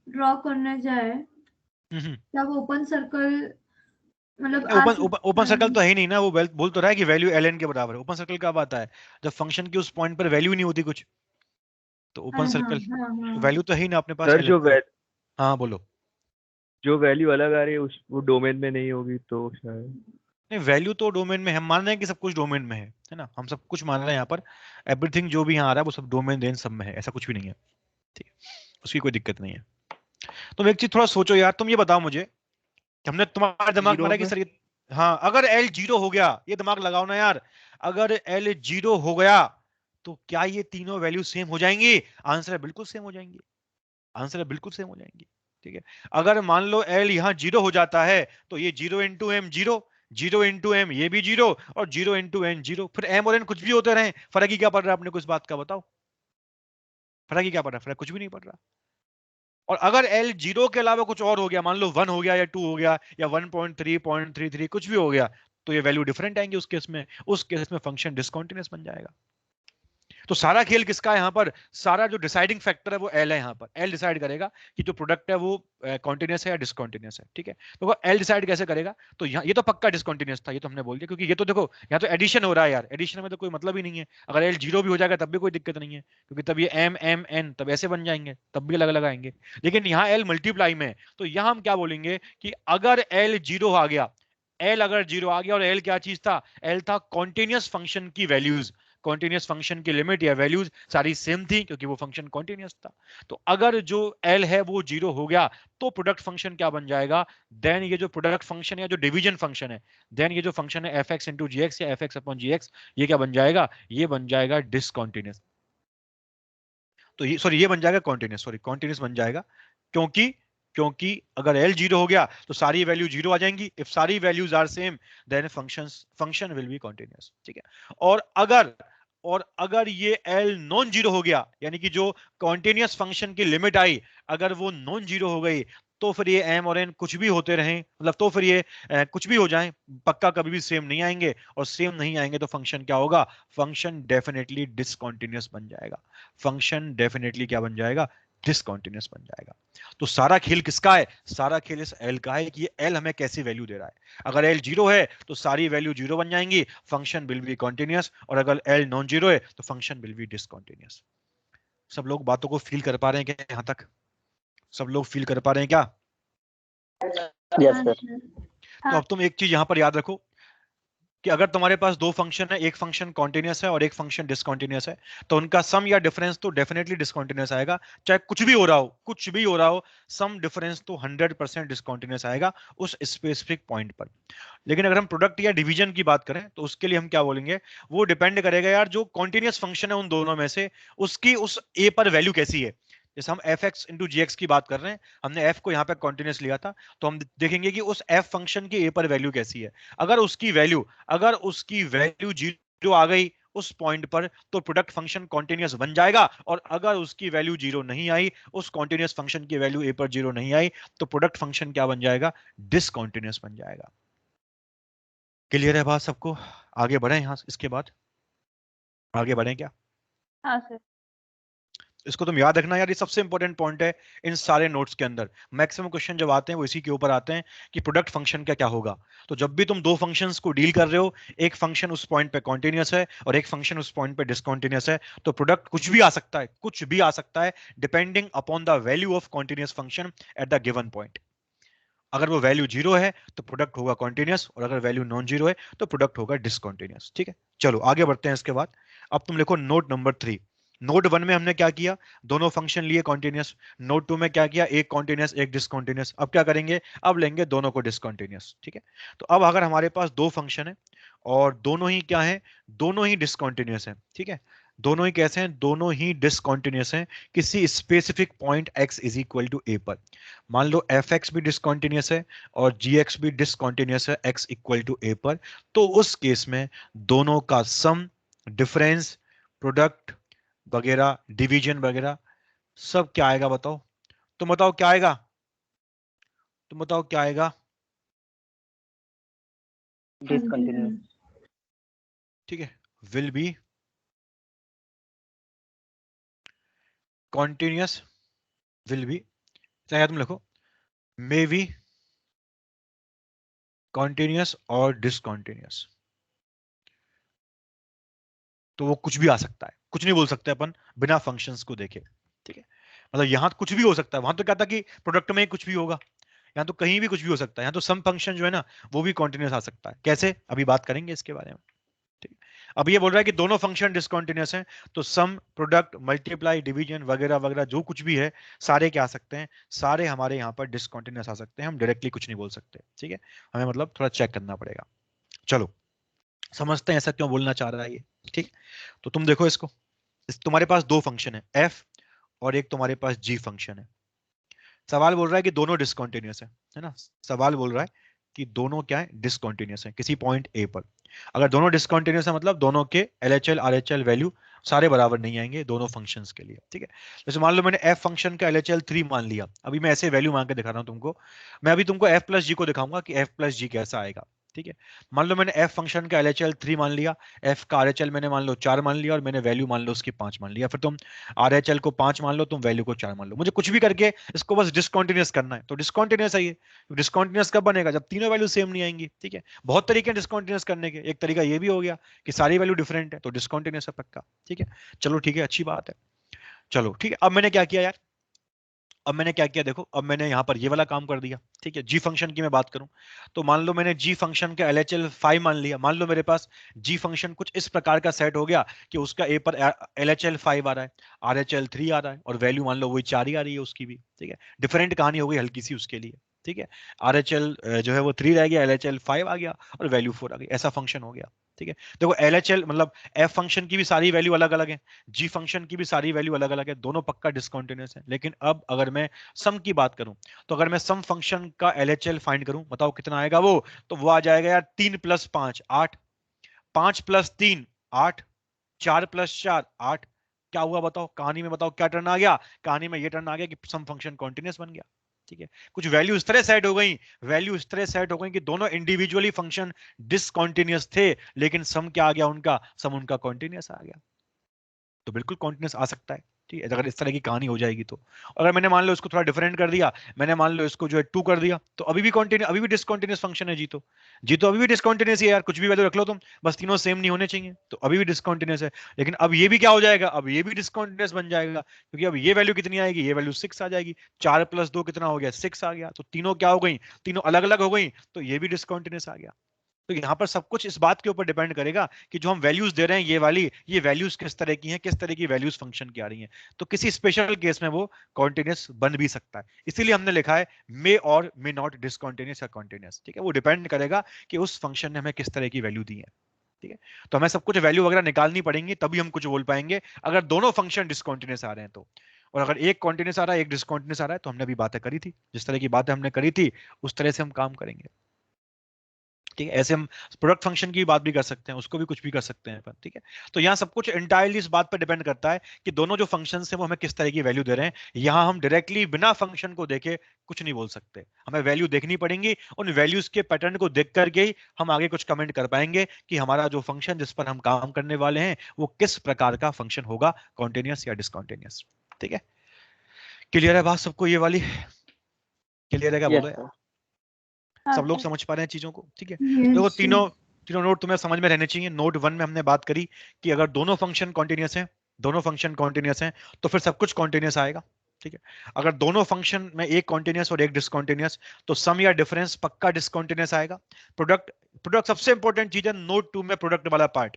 ड्रॉ करने जाए हम्म। तब ओपन सर्कल मतलब आ ओपन ओपन ओपन सकता है। सर्कल तो है ही नहीं ना, वो बोल तो रहा है कि वैल्यू एल एन के बराबर है, ओपन सर्कल कब आता है, जब फंक्शन की उस पॉइंट पर वैल्यू नहीं होती कुछ, तो हाँ ओपन हाँ सर्कल हाँ हाँ। वैल्यू तो है ही ना अपने पास सर एल एन का। हाँ बोलो। जो वैल्यू अलग आ रही है उस वो डोमेन में नहीं होगी तो शायद। नहीं, वैल्यू तो डोमेन में, हम मान रहे हैं कि सब कुछ डोमेन में है ना, हम सब कुछ मान रहे हैं यहाँ पर, एवरीथिंग जो भी यहाँ आ रहा है वो सब डोमेन रेंज सब में है, ऐसा कुछ भी नहीं है, ठीक है, उसकी कोई दिक्कत नहीं है। तुम एक चीज थोड़ा सोचो यार, तुम ये बताओ मुझे, हमने तुम्हारा दिमाग जीरो मारा कि में सर ये, हाँ अगर एल जीरो हो गया, ये दिमाग लगाओ ना यार, अगर एल जीरो हो गया तो क्या ये तीनों वैल्यू सेम हो जाएंगी, आंसर है बिल्कुल सेम हो जाएंगी, आंसर है बिल्कुल सेम हो जाएंगी, ठीक है। अगर मान लो एल यहां जीरो हो जाता है, तो ये zero into M zero, zero into M ये भी जीरो, और जीरो इंटू एन जीरो, फिर एम और एन कुछ भी होते रहे, फर्क ही क्या पड़ रहा है अपने को इस बात का, बताओ फर्क ही क्या पड़ रहा है, फर्क कुछ भी नहीं पड़ रहा। और अगर एल जीरो के अलावा कुछ और हो गया, मान लो वन हो गया या टू हो गया या 1.3.33 कुछ भी हो गया, तो ये वैल्यू डिफरेंट आएंगे उस केस में फंक्शन डिसकंटिन्यूअस बन जाएगा। तो सारा खेल किसका है यहाँ पर, सारा जो डिसाइडिंग फैक्टर है वो एल है, यहाँ पर एल डिसाइड करेगा कि जो प्रोडक्ट है वो कॉन्टिन्यूस है या डिसकंटिन्यूस है, ठीक है। तो एल डिसाइड कैसे करेगा, तो यहाँ ये तो पक्का डिसकंटिन्यूस था, ये तो हमने बोल दिया, क्योंकि ये तो देखो यहाँ तो एडिशन हो रहा है यार, एडिशन में तो कोई मतलब ही नहीं है, अगर एल जीरो भी हो जाएगा तब भी कोई दिक्कत नहीं है, क्योंकि तब ये एम एम एन तब ऐसे बन जाएंगे, तब भी अलग अलग आएंगे। लेकिन यहाँ एल मल्टीप्लाई में है, तो यहाँ हम क्या बोलेंगे कि अगर एल जीरो आ गया, एल अगर जीरो आ गया, और एल क्या चीज था, एल था कॉन्टिन्यूस फंक्शन की वैल्यूज, कॉन्टिन्यूस फंक्शन की लिमिट या वैल्यूज सारी सेम थी, क्योंकि वो फंक्शन कॉन्टिन्यूस था। तो अगर जो एल है वो जीरो हो गया, तो प्रोडक्ट फंक्शन क्या बन जाएगा, देन ये जो प्रोडक्ट फंक्शन है, जो डिवीजन फंक्शन है, देन ये जो फंक्शन है एफ एक्स इंटू जी एक्स या एफ एक्स अपॉन जी एक्स, ये क्या बन जाएगा, ये बन जाएगा डिसकॉन्टिन्यूस। तो ये सॉरी ये बन जाएगा कॉन्टिन्यूस, सॉरी कॉन्टिन्यूस बन जाएगा, क्योंकि क्योंकि अगर एल जीरो हो गया तो सारी वैल्यू जीरो आ जाएंगी, इफ सारी values are same then function will be continuous, ठीक है। और अगर ये एल नॉन जीरो हो गया, यानी कि जो कॉन्टिन्यूस फंक्शन की लिमिट आई, अगर वो नॉन जीरो हो गई, तो फिर ये एम और एन कुछ भी होते रहें, मतलब तो फिर ये कुछ भी हो जाए, पक्का कभी भी सेम नहीं आएंगे, और सेम नहीं आएंगे तो फंक्शन क्या होगा, फंक्शन डेफिनेटली डिसकंटिन्यूअस बन जाएगा, फंक्शन डेफिनेटली क्या बन जाएगा, डिसकंटिन्यूअस बन जाएगा। तो सारा खेल किसका है, सारा खेल इस एल का है कि ये एल हमें कैसी वैल्यू दे रहा है। अगर एल जीरो है तो सारी वैल्यू जीरो बन जाएंगी, फंक्शन विल बी कॉन्टिन्यूअस, और अगर एल नॉन जीरो है तो फंक्शन विल बी डिसकंटिन्यूअस। सब लोग बातों को फील कर पा रहे हैं क्या, यहां तक सब लोग फील कर पा रहे हैं क्या। यस हाँ सर। सर। तो अब तुम एक चीज यहां पर याद रखो, कि अगर तुम्हारे पास दो फंक्शन है, एक फंक्शन कॉन्टिन्यूस है और एक फंक्शन डिसकॉन्टिन्यूस है, तो उनका सम या डिफरेंस तो डेफिनेटली डिसकॉन्टिन्यूस आएगा, चाहे कुछ भी हो रहा हो, कुछ भी हो रहा हो, सम डिफरेंस तो 100% डिसकॉन्टिन्यूस आएगा उस स्पेसिफिक पॉइंट पर। लेकिन अगर हम प्रोडक्ट या डिवीजन की बात करें तो उसके लिए हम क्या बोलेंगे, वो डिपेंड करेगा यार जो कॉन्टिन्यूस फंक्शन है उन दोनों में से, उसकी उस ए पर वैल्यू कैसी है। जैसे हम एफ एक्स इंटू जी एक्स की बात कर रहे हैं, हमने एफ को यहाँ पे कॉन्टिन्यूस लिया था, तो हम देखेंगे कि उस एफ फंक्शन की ए पर वैल्यू कैसी है। अगर उसकी वैल्यू जीरो आ गई उस पॉइंट पर, तो प्रोडक्ट फंक्शन कॉन्टिन्यूस बन जाएगा, और अगर उसकी वैल्यू जीरो नहीं आई, उस कॉन्टिन्यूस फंक्शन की वैल्यू ए पर जीरो नहीं आई, तो प्रोडक्ट फंक्शन क्या बन जाएगा, डिसकॉन्टिन्यूस बन जाएगा। क्लियर है बात सबको? आगे बढ़े यहां इसके बाद आगे बढ़े क्या? हाँ सर। इसको तुम याद रखना यार, ये सबसे इंपॉर्टेंट पॉइंट है इन सारे नोट्स के अंदर। मैक्सिमम क्वेश्चन जब आते हैं वो इसी के ऊपर आते हैं कि प्रोडक्ट फंक्शन का क्या होगा। तो जब भी तुम दो फंक्शंस को डील कर रहे हो, एक फंक्शन उस पॉइंट पे कॉन्टिन्यूस है और एक फंक्शन उस पॉइंट पे डिसकॉन्टिन्यूस है, तो प्रोडक्ट कुछ भी आ सकता है, कुछ भी आ सकता है, depending upon the value of continuous function at the given point. अगर वो वैल्यू जीरो है तो प्रोडक्ट होगा कॉन्टिन्यूस, और अगर वैल्यू नॉन जीरो है तो प्रोडक्ट होगा डिसकॉन्टिन्यूस। ठीक है, चलो आगे बढ़ते हैं इसके बाद। अब तुम लिखो नोट नंबर 3। नोट 1 में हमने क्या किया, दोनों फंक्शन लिए कॉन्टिन्यूस। नोट 2 में क्या किया, एक कॉन्टिन्यूस एक डिसकॉन्टिन्यूस। अब क्या करेंगे, अब लेंगे दोनों को डिसकॉन्टिन्यूस। ठीक है, तो अब अगर हमारे पास दो फंक्शन है और दोनों ही क्या है, दोनों ही डिसकॉन्टिन्यूस है। ठीक है, दोनों ही कैसे हैं, दोनों ही डिसकॉन्टिन्यूस हैं किसी specific point x is equal to a पर। मान लो एफ एक्स भी डिसकॉन्टिन्यूस है और जी एक्स भी डिसकॉन्टिन्यूस है x इक्वल टू ए पर, तो उस केस में दोनों का सम, डिफरेंस, प्रोडक्ट वगैरह, डिवीजन वगैरह सब क्या आएगा बताओ? तुम बताओ क्या आएगा, तुम बताओ क्या आएगा? डिसकंटिन्यूस। ठीक है, will be continuous, will be, चाहे तुम लिखो मे बी कॉन्टिन्यूस और डिसकॉन्टिन्यूस। तो वो कुछ भी आ सकता है, कुछ नहीं बोल सकते अपन बिना फंक्शंस को देखे। ठीक है, मतलब यहां तो कुछ भी हो सकता है, वहां तो क्या था कि प्रोडक्ट में कुछ भी होगा, यहाँ तो कहीं भी कुछ भी हो सकता है। यहाँ तो सम फंक्शन जो है ना वो भी कॉन्टिन्यूस आ सकता है। कैसे, अभी बात करेंगे इसके बारे में। ठीक है, अब ये बोल रहा है कि दोनों फंक्शन डिसकॉन्टिन्यूस हैं, तो सम, प्रोडक्ट, मल्टीप्लाई, डिवीजन वगैरह वगैरह जो कुछ भी है, सारे क्या आ सकते हैं, सारे हमारे यहाँ पर डिसकॉन्टिन्यूस आ सकते हैं। हम डायरेक्टली कुछ नहीं बोल सकते। ठीक है, हमें मतलब थोड़ा चेक करना पड़ेगा। चलो समझते हैं ऐसा क्यों बोलना चाह रहा है ये। ठीक, तो तुम देखो इसको, तुम्हारे पास दो फंक्शन है एफ और एक तुम्हारे पास जी फंक्शन है। सवाल बोल रहा है कि दोनों डिसकॉन्टिन्यूस है ना, सवाल बोल रहा है कि दोनों क्या है, डिसकॉन्टिन्यूस है किसी पॉइंट ए पर। अगर दोनों डिसकॉन्टिन्यूस है मतलब दोनों के एलएचएल आरएचएल वैल्यू सारे बराबर नहीं आएंगे दोनों फंक्शंस के लिए। ठीक है, जैसे मान लो मैंने एफ फंक्शन का एलएचएल 3 मान लिया, अभी मैं ऐसे वैल्यू मान के दिखा रहा हूं तुमको। मैं अभी तुमको एफ प्लस जी को दिखाऊंगा कि एफ प्लस जी कैसा आएगा। ठीक है, मान लो मैंने एफ फंक्शन का एलएचएल 3 मान लिया, एफ का आरएचएल मैंने मान लो 4 मान लिया, और मैंने वैल्यू मान लो उसकी 5 मान लिया। फिर तुम आरएचएल को 5 मान लो, तुम वैल्यू को 4 मान लो, मुझे कुछ भी करके इसको बस डिसकॉन्टिन्यूस करना है। तो डिसकॉन्टिन्यूस है ये, डिसकॉन्टिन्यूस कब बनेगा, जब तीनों वैल्यू सेम नहीं आएंगी। ठीक है, बहुत तरीके हैं डिसकॉन्टिन्यूस करने के, एक तरीका ये भी हो गया कि सारी वैल्यू डिफरेंट है तो डिसकॉन्टिन्यूस है पक्का। ठीक है, चलो ठीक है, अच्छी बात है। चलो ठीक है, अब मैंने क्या किया यार, अब मैंने क्या किया देखो, अब मैंने यहां पर ये वाला काम कर दिया। ठीक है, जी फंक्शन की मैं बात करूं तो मान लो मैंने जी फंक्शन का एलएचएल 5 मान लिया। मान लो मेरे पास जी फंक्शन कुछ इस प्रकार का सेट हो गया कि उसका ए पर एलएचएल 5 आ रहा है, आरएचएल 3 आ रहा है, और वैल्यू मान लो वही 4 ही आ रही है उसकी भी। ठीक है, डिफरेंट कहानी हो गई हल्की सी उसके लिए। ठीक है, आरएचएल जो है वो 3 रह गया, एलएचएल 5 आ गया, और वैल्यू 4 आ गई, ऐसा फंक्शन हो गया। ठीक है, देखो एलएचएल मतलब एफ फंक्शन की भी सारी वैल्यू अलग अलग है, जी फंक्शन की भी सारी वैल्यू अलग अलग है, दोनों पक्का डिसकॉन्टिन्यूस है। लेकिन अब अगर मैं सम की बात करूं, तो अगर मैं सम फंक्शन का एलएचएल फाइंड करूं, बताओ कितना आएगा वो, तो वो आ जाएगा यार 3 प्लस 5 8, 5 प्लस 3 8, 4 प्लस 4 8। क्या हुआ बताओ कहानी में, बताओ क्या टर्न आ गया, कहानी में ये टर्न आ गया कि सम फंक्शन कॉन्टिन्यूस बन गया। ठीक है, कुछ वैल्यू इस तरह सेट हो गई, वैल्यू इस तरह सेट हो गई कि दोनों इंडिविजुअली फंक्शन डिसकॉन्टिन्यूस थे, लेकिन सम क्या आ गया उनका, सम उनका कॉन्टिन्यूस आ गया। तो बिल्कुल कॉन्टिन्यूस आ सकता है। ठीक है, अगर इस तरह की कहानी हो जाएगी तो। अगर मैंने मान लो इसको थोड़ा डिफरेंट कर दिया, मैंने मान लो इसको जो है 2 कर दिया, तो अभी भी कॉन्टिन्यू, अभी भी डिसकॉन्टिन्यूस फंक्शन है जी तो, जी तो अभी भी डिसकॉन्टिन्यूस ही है यार, कुछ भी वैल्यू रख लो तुम, बस तीनों सेम नहीं होने चाहिए, तो अभी भी डिसकॉन्टिन्यूस है। लेकिन अब ये भी क्या हो जाएगा, अब ये भी डिसकॉन्टिन्यूस बन जाएगा, क्योंकि अब ये वैल्यू कितनी आएगी, ये वैल्यू 6 आ जाएगी, 4 प्लस 2 कितना हो गया, 6 आ गया, तो तीनों क्या हो गई, तीनों अलग अलग हो गई, तो ये भी डिसकॉन्टिन्यूस आ गया। तो यहाँ पर सब कुछ इस बात के ऊपर डिपेंड करेगा कि जो हम वैल्यूज दे रहे हैं ये वैल्यूज किस तरह की हैं, किस तरह की वैल्यूज फंक्शन की आ रही हैं। तो किसी स्पेशल केस में वो कॉन्टिन्यूस बन भी सकता है, इसीलिए हमने लिखा है मे और मे नॉट डिसकॉन्टिन्यूस या कॉन्टिन्यूस। ठीक है, वो डिपेंड करेगा कि उस फंक्शन ने हमें किस तरह की वैल्यू दी है। ठीक है, तो हमें सब कुछ वैल्यू वगैरह निकालनी पड़ेंगी, तभी हम कुछ बोल पाएंगे अगर दोनों फंक्शन डिसकॉन्टिन्यूस आ रहे हैं तो। और अगर एक कॉन्टिन्यूस आ रहा है एक डिसकॉन्टिन्यूस आ रहा है, तो हमने अभी बातें करी थी, जिस तरह की बातें हमने करी थी उस तरह से हम काम करेंगे। ठीक है, ऐसे हम प्रोडक्ट फंक्शन की बात भी कर सकते हैं, उसको भी कुछ भी कर सकते हैं अपन। ठीक है, तो यहाँ सब कुछ इंटायरली इस बात पर डिपेंड करता है कि दोनों जो फंक्शन हैं वो हमें किस तरह की वैल्यू दे रहे हैं। यहाँ हम डायरेक्टली बिना फंक्शन को देखे कुछ नहीं बोल सकते, हमें वैल्यू देखनी पड़ेंगी, उन वैल्यूज के पैटर्न को देख करके ही हम आगे कुछ कमेंट कर पाएंगे कि हमारा जो फंक्शन जिस पर हम काम करने वाले हैं वो किस प्रकार का फंक्शन होगा, कॉन्टिन्यूस या डिसकॉन्टिन्यूस। ठीक है, क्लियर है बात सबको, ये वाली क्लियर है क्या? यस बोलो यार, सर। सब लोग समझ पा रहे हैं चीजों को? ठीक है, देखो यस सर। तीनों तीनों नोट तुम्हें समझ में रहने चाहिए। नोट 1 में हमने बात करी कि अगर दोनों फंक्शन कॉन्टिन्यूस हैं, दोनों फंक्शन कॉन्टिन्यूस हैं तो फिर सब कुछ कॉन्टिन्यूस आएगा। ठीक है, अगर दोनों फंक्शन में एक कॉन्टिन्यूस और एक डिसकॉन्टिन्यूस तो सम या डिफरेंस पक्का डिसकॉन्टिन्यूस आएगा। प्रोडक्ट प्रोडक्ट सबसे इंपॉर्टेंट चीज है नोट 2 में, प्रोडक्ट वाला पार्ट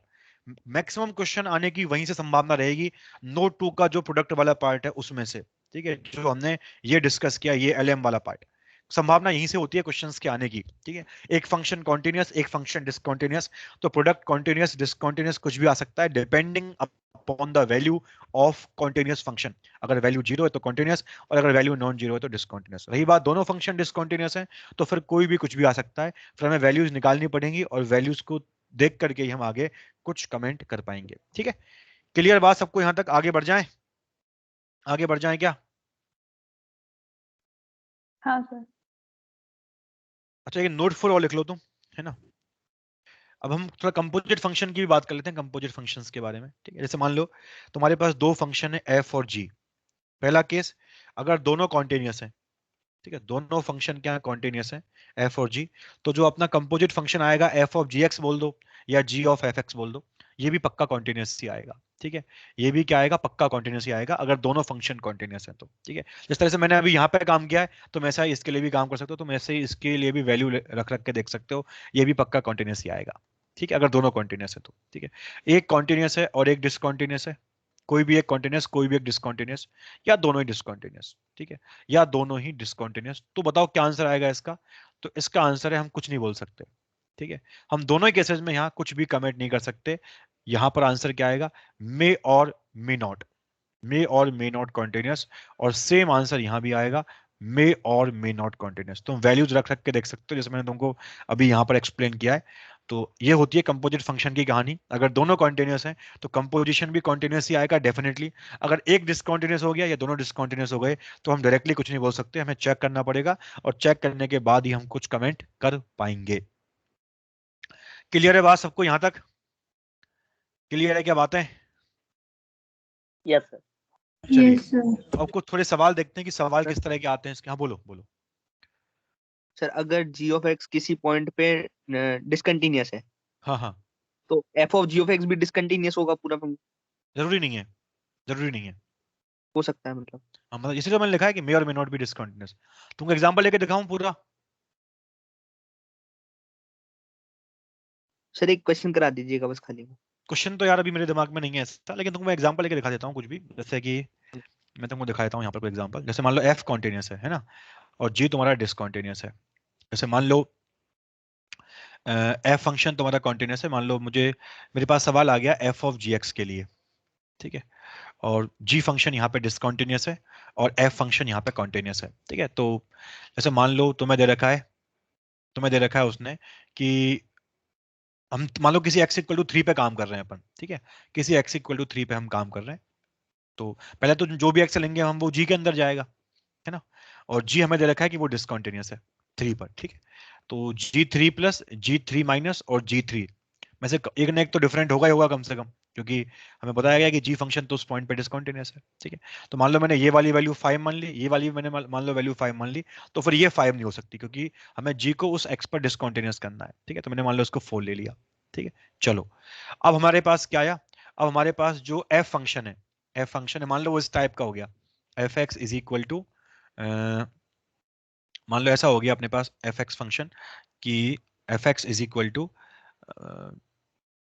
मैक्सिमम क्वेश्चन आने की वहीं से संभावना रहेगी, नोट 2 का जो प्रोडक्ट वाला पार्ट है उसमें से। ठीक है, जो हमने ये डिस्कस किया, ये एलएम वाला पार्ट, संभावना यहीं से होती है क्वेश्चंस के आने की। ठीक है, एक फंक्शन कॉन्टिन्यूस एक फंक्शन डिसकॉन्टिन्यूस, तो प्रोडक्ट कॉन्टिन्यूस डिसकॉन्टिन्यूस कुछ भी आ सकता है depending upon the value of continuous function. अगर वैल्यू 0 है तो कॉन्टिन्यूस, और अगर वैल्यू नॉन 0 है तो डिसकॉन्टिन्यूस। रही बात दोनों फंक्शन डिसकॉन्टिन्यूस है तो फिर कोई भी कुछ भी आ सकता है, फिर हमें वैल्यूज निकालनी पड़ेंगी और वैल्यूज को देख करके ही हम आगे कुछ कमेंट कर पाएंगे। ठीक है, क्लियर बात सबको? यहां तक आगे बढ़ जाएं, आगे बढ़ जाएं क्या? हाँ सर। अच्छा, ये नोट 4 और लिख लो तुम, है ना। अब हम थोड़ा कंपोजिट फंक्शन की भी बात कर लेते हैं, कंपोजिट फंक्शंस के बारे में। ठीक है, जैसे मान लो तुम्हारे पास दो फंक्शन है एफ और जी। पहला केस, अगर दोनों कॉन्टिन्यूस है, ठीक है, दोनों फंक्शन क्या कॉन्टिन्यूस है, एफ और जी, तो जो अपना कंपोजिट फंक्शन आएगा एफ ऑफ जी एक्स बोल दो या जी ऑफ एफ एक्स बोल दो, ये भी पक्का कॉन्टिन्यूस ही आएगा। ठीक है, ये भी क्या आएगा, पक्का कॉन्टिन्यूस ही आएगा अगर दोनों फंक्शन कॉन्टिन्यूस है तो। ठीक है, जिस तरह से मैंने अभी यहाँ पे काम किया है तो मैं ऐसा इसके लिए भी काम कर सकता हूँ, तो मैं ऐसे ही इसके लिए भी वैल्यू रख रख के देख सकते हो, ये भी पक्का कॉन्टिन्यूस ही आएगा। ठीक है, अगर दोनों कॉन्टिन्यूस है तो। ठीक है, एक कॉन्टिन्यूस है और एक डिसकॉन्टिन्यूस है, कोई भी एक कॉन्टिन्यूस कोई भी एक डिसकॉन्टिन्यूस, या दोनों ही डिसकॉन्टिन्यूस। ठीक है, या दोनों ही डिसकॉन्टिन्यूस, तो बताओ क्या आंसर आएगा इसका? तो इसका आंसर है हम कुछ नहीं बोल सकते। ठीक है, हम दोनों ही केसेस में यहाँ कुछ भी कमेंट नहीं कर सकते। यहाँ पर आंसर क्या आएगा, मे और मे नॉट, मे और मे नॉट कॉन्टिन्यूस, और सेम आंसर यहाँ भी आएगा, मे और मे नॉट कॉन्टिन्यूस। तुम वैल्यूज रख रख के देख सकते हो, जैसे मैंने तुमको अभी यहाँ पर एक्सप्लेन किया है। तो ये होती है कंपोजिट फंक्शन की कहानी। अगर दोनों कॉन्टिन्यूस हैं तो कंपोजिशन भी कॉन्टिन्यूस ही आएगा डेफिनेटली। अगर एक डिसकॉन्टिन्यूस हो गया या दोनों डिसकॉन्टिन्यूस हो गए तो हम डायरेक्टली कुछ नहीं बोल सकते, हमें चेक करना पड़ेगा, और चेक करने के बाद ही हम कुछ कमेंट कर पाएंगे। क्लियर है बात सबको यहां तक? क्लियर है क्या बातें? Yes sir. चलिए, यस सर। अब कुछ थोड़े सवाल देखते हैं कि सवाल किस तरह के आते हैं इसके। हाँ बोलो बोलो। सर अगर जी ऑफ एक्स किसी पॉइंट पे डिसकंटिन्यूअस है हाँ हाँ, तो F of G of X भी डिसकंटिन्यूअस होगा पूरा जरूरी नहीं है, जरूरी नहीं है। हो सकता है मतलब। हाँ, मतलब इसीलिए मैंने लिखा है कि मे और मे नॉट बी डिसकंटिन्यूअस। तुमको एग्जांपल लेके दिखाऊं पूरा? सर एक क्वेश्चन करा दीजिएगा बस खाली में। क्वेश्चन तो यार अभी मेरे दिमाग में नहीं है ऐसा, लेकिन तुमको मैं एग्जांपल लेके दिखा देता हूँ कुछ भी। जैसे कि मैं तुमको दिखा देता हूँ यहाँ पर कोई एग्जांपल। जैसे मान लो एफ कॉन्टिन्यूअस है ना, और जी तुम्हारा डिसकंटिन्यूअस है। जैसे मान लो एफ फंक्शन तुम्हारा कॉन्टिन्यूअस है, मान लो मेरे पास सवाल आ गया एफ ऑफ जी एक्स के लिए। ठीक है, और जी फंक्शन यहाँ पे डिसकंटिन्यूअस है और एफ फंक्शन यहाँ पे कॉन्टिन्यूअस है। ठीक है, तो जैसे मान लो तुम्हें दे रखा है उसने कि हम मान लो किसी x इक्वल टू 3 पे काम कर रहे हैं अपन। ठीक है, किसी x इक्वल टू 3 पे हम काम कर रहे हैं, तो पहले तो जो भी x लेंगे हम वो g के अंदर जाएगा, है ना। और g हमें दे रखा है कि वो डिसकंटिन्यूअस है 3 पर। ठीक है, तो G3 प्लस G3 माइनस और G3 में से एक ना एक तो डिफरेंट होगा ही होगा कम से कम, क्योंकि हमें बताया गया कि जी फंक्शन तो उस पॉइंट पे डिसकंटिन्यूअस है। ठीक है, तो मान लो मैंने ये वाली वैल्यू 5 मान ली, ये वाली मैंने मान लो वैल्यू 5 मान ली, तो फिर ये 5 नहीं हो सकती क्योंकि हमें जी को उस एक्स पर डिसकंटिन्यूअस करना है। ठीक है, तो मैंने मान लो उसको 4 ले लिया। ठीक है, चलो अब हमारे पास क्या आया, अब हमारे पास जो एफ फंक्शन है मान लो वो इस टाइप का हो गया, F x is equal to, मान लो ऐसा हो गया अपने पास एफ एक्स फंक्शन कि F x is equal to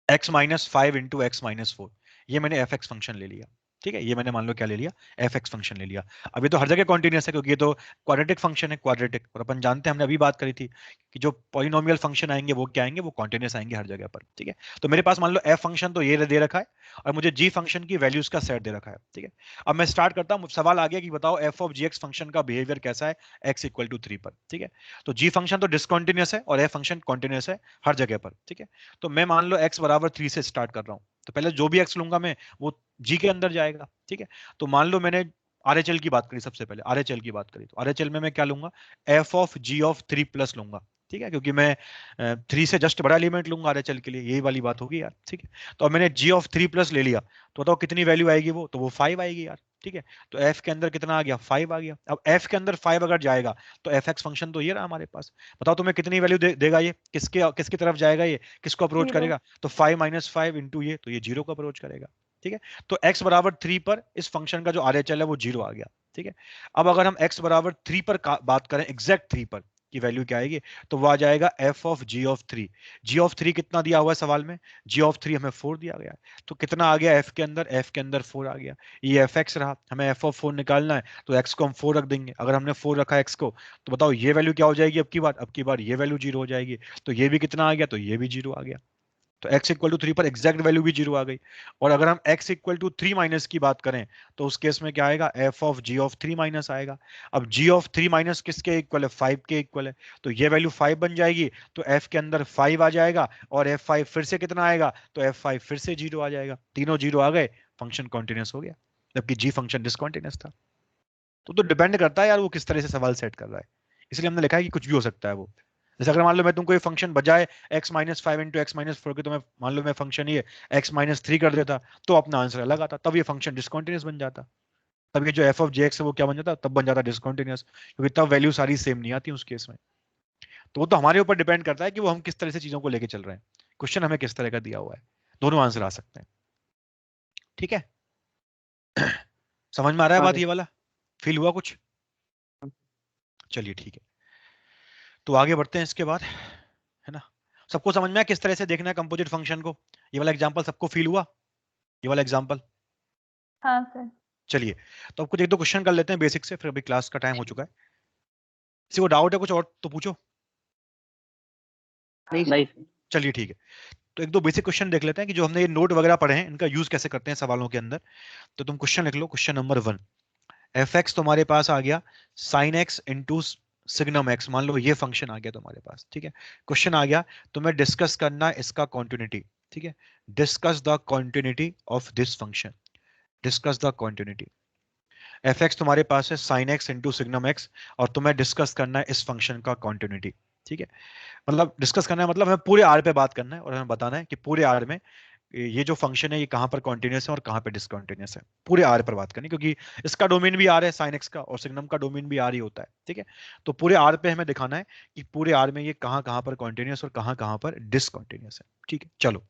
x minus 5 into X minus 4, ये मैंने एफ एक्स फंक्शन ले लिया। ठीक है, ये मैंने मान लो क्या ले लिया, एफ एक्स फंक्शन ले लिया। अब ये तो हर जगह कॉन्टिन्यूस है क्योंकि ये तो क्वाड्रेटिक फंक्शन है, क्वाड्रेटिक। और अपन जानते हैं, हमने अभी बात करी थी कि जो पॉलिनोमियल फंक्शन आएंगे वो क्या आएंगे, वो कॉन्टिन्यूस आएंगे हर जगह पर। ठीक है, तो मेरे पास मान लो एफ फंक्शन तो ये दे रखा है और मुझे जी फंक्शन की वैल्यूज का सेट दे रखा है। ठीक है, अब मैं स्टार्ट करता हूँ। सवाल आ गया कि बताओ F of G X function का बिहेवियर कैसा है एक्स इक्वल टू 3 पर। ठीक है, तो जी फंक्शन तो डिसकॉन्टिन्यूस है और एफ फंक्शन कॉन्टिन्यूस है हर जगह पर। ठीक है, तो मैं मान लो x बराबर 3 से स्टार्ट कर रहा हूँ, तो पहले जो भी x लूंगा मैं वो g के अंदर जाएगा। ठीक है, तो मान लो मैंने RHL की बात करी, सबसे पहले RHL की बात करी, तो RHL में मैं क्या लूंगा, f of g of 3 plus लूंगा। ठीक है, क्योंकि मैं 3 से जस्ट बड़ा एलिमेंट लूंगा RHL के लिए, यही वाली बात होगी यार। ठीक है, तो अब मैंने g ऑफ 3 प्लस ले लिया, तो बताओ कितनी वैल्यू आएगी वो, तो वो 5 आएगी यार। ठीक है, तो f के अंदर कितना आ गया, 5 आ गया। अब f के अंदर 5 अगर जाएगा तो एफ एक्स फंक्शन तो ये रहा हमारे पास। बताओ तुम्हें कितनी वैल्यू देगा ये, किसके किसकी तरफ जाएगा ये, किसको अप्रोच 0। करेगा, तो 5 माइनस 5 इंटू ये, तो ये 0 को अप्रोच करेगा। ठीक है, तो x बराबर 3 पर इस फंक्शन का जो RHL है वो 0 आ गया। ठीक है, अब अगर हम x बराबर 3 पर बात करें, एग्जैक्ट 3 पर की वैल्यू क्या आएगी, तो वो आ जाएगा f of g of 3। g of 3 कितना दिया हुआ है सवाल में, g ऑफ 3 हमें 4 दिया गया है, तो कितना आ गया f के अंदर, f के अंदर 4 आ गया। ये fx रहा, हमें f ऑफ 4 निकालना है, तो x को हम 4 रख देंगे। अगर हमने 4 रखा x को, तो बताओ ये वैल्यू क्या हो जाएगी, अब की बार ये वैल्यू 0 हो जाएगी, तो ये भी कितना आ गया, तो ये भी 0 आ गया। तो x इक्वल टू 3 पर एग्जैक्ट वैल्यू भी 0 आ गई। और अगर हम x इक्वल टू 3 माइनस की बात करें, तो उस केस में क्या आएगा, f of g of 3 minus आएगा। अब g ऑफ 3 माइनस किसके इक्वल है, 5 के इक्वल है, तो ये वैल्यू 5 बन जाएगी, तो f के अंदर 5 आ जाएगा और f5 फिर से कितना आएगा, तो f5 फिर से 0 आ जाएगा। तीनों 0 आ गए, फंक्शन कॉन्टिन्यूस हो गया, जबकि g फंक्शन डिसकॉन्टिन्यूस था। तो डिपेंड करता है यार वो किस तरह से सवाल सेट कर रहा है, इसलिए हमने लिखा है कि कुछ भी हो सकता है वो। जैसे अगर मान लो मैं तुमको ये फंक्शन बजाय x minus 5 into X minus 4 के, तो मैं मान लो मैं फंक्शन ये x माइनस 3 कर देता, तो अपना आंसर अलग आता, तब ये फंक्शन डिसकॉन्टिन्यूस बन जाता। तब ये जो f ऑफ jx है वो क्या बन जाता, तब बन जाता डिसकॉन्टिन्यूस, क्योंकि तब वैल्यू सारी सेम नहीं आती उस केस में। तो वो तो हमारे ऊपर डिपेंड करता है कि वो हम किस तरह से चीजों को लेके चल रहे हैं, क्वेश्चन हमें किस तरह का दिया हुआ है, दोनों आंसर आ सकते हैं। ठीक है, समझ में आ रहा है हाँ बात, सर। ये वाला फील हुआ कुछ, चलिए ठीक है, तो आगे बढ़ते हैं इसके बाद, है ना। सबको समझ में आया किस तरह से देखना है कंपोजिट फंक्शन को, ये वाला एग्जांपल सबको फील हुआ, ये वाला एग्जांपल। हाँ सर। चलिए, तो अब कुछ एक दो क्वेश्चन कर लेते हैं बेसिक से, फिर अभी क्लास का टाइम हो चुका है। किसी को डाउट है कुछ और तो पूछो। नहीं। चलिए ठीक है, तो एक दो बेसिक क्वेश्चन देख लेते हैं कि जो हमने ये नोट वगैरह पढ़े हैं इनका यूज कैसे करते हैं सवालों के अंदर। तो तुम क्वेश्चन लिख लो, क्वेश्चन नंबर 1, एफ एक्स तुम्हारे पास आ गया sine x into signum x, मान लो ये फंक्शन आ गया तुम्हारे पास। ठीक है, क्वेश्चन आ गया, तुम्हें डिस्कस करना है इसका कॉन्टिन्यूटी। ठीक है, discuss the continuity of this function, discuss the continuity. F x तुम्हारे पास है sine x into signum x, और तुम्हें डिस्कस करना है इस फंक्शन का कॉन्टिन्यूटी। ठीक है, मतलब डिस्कस करना है मतलब हमें पूरे आर पे बात करना है और हमें बताना है कि पूरे आर में ये जो फंक्शन है ये कहां पर कॉन्टिन्यूस है और कहां पर डिसकॉन्टिन्यूस है, पूरे आर पर बात करनी, क्योंकि इसका डोमेन भी आर है साइन एक्स का, और सिग्नम का डोमेन भी आर ही होता है। ठीक है, तो पूरे आर पे हमें दिखाना है कि पूरे आर में ये कहां कहां पर कॉन्टिन्यूस और कहां कहां पर डिसकॉन्टिन्यूस है। ठीक है, चलो,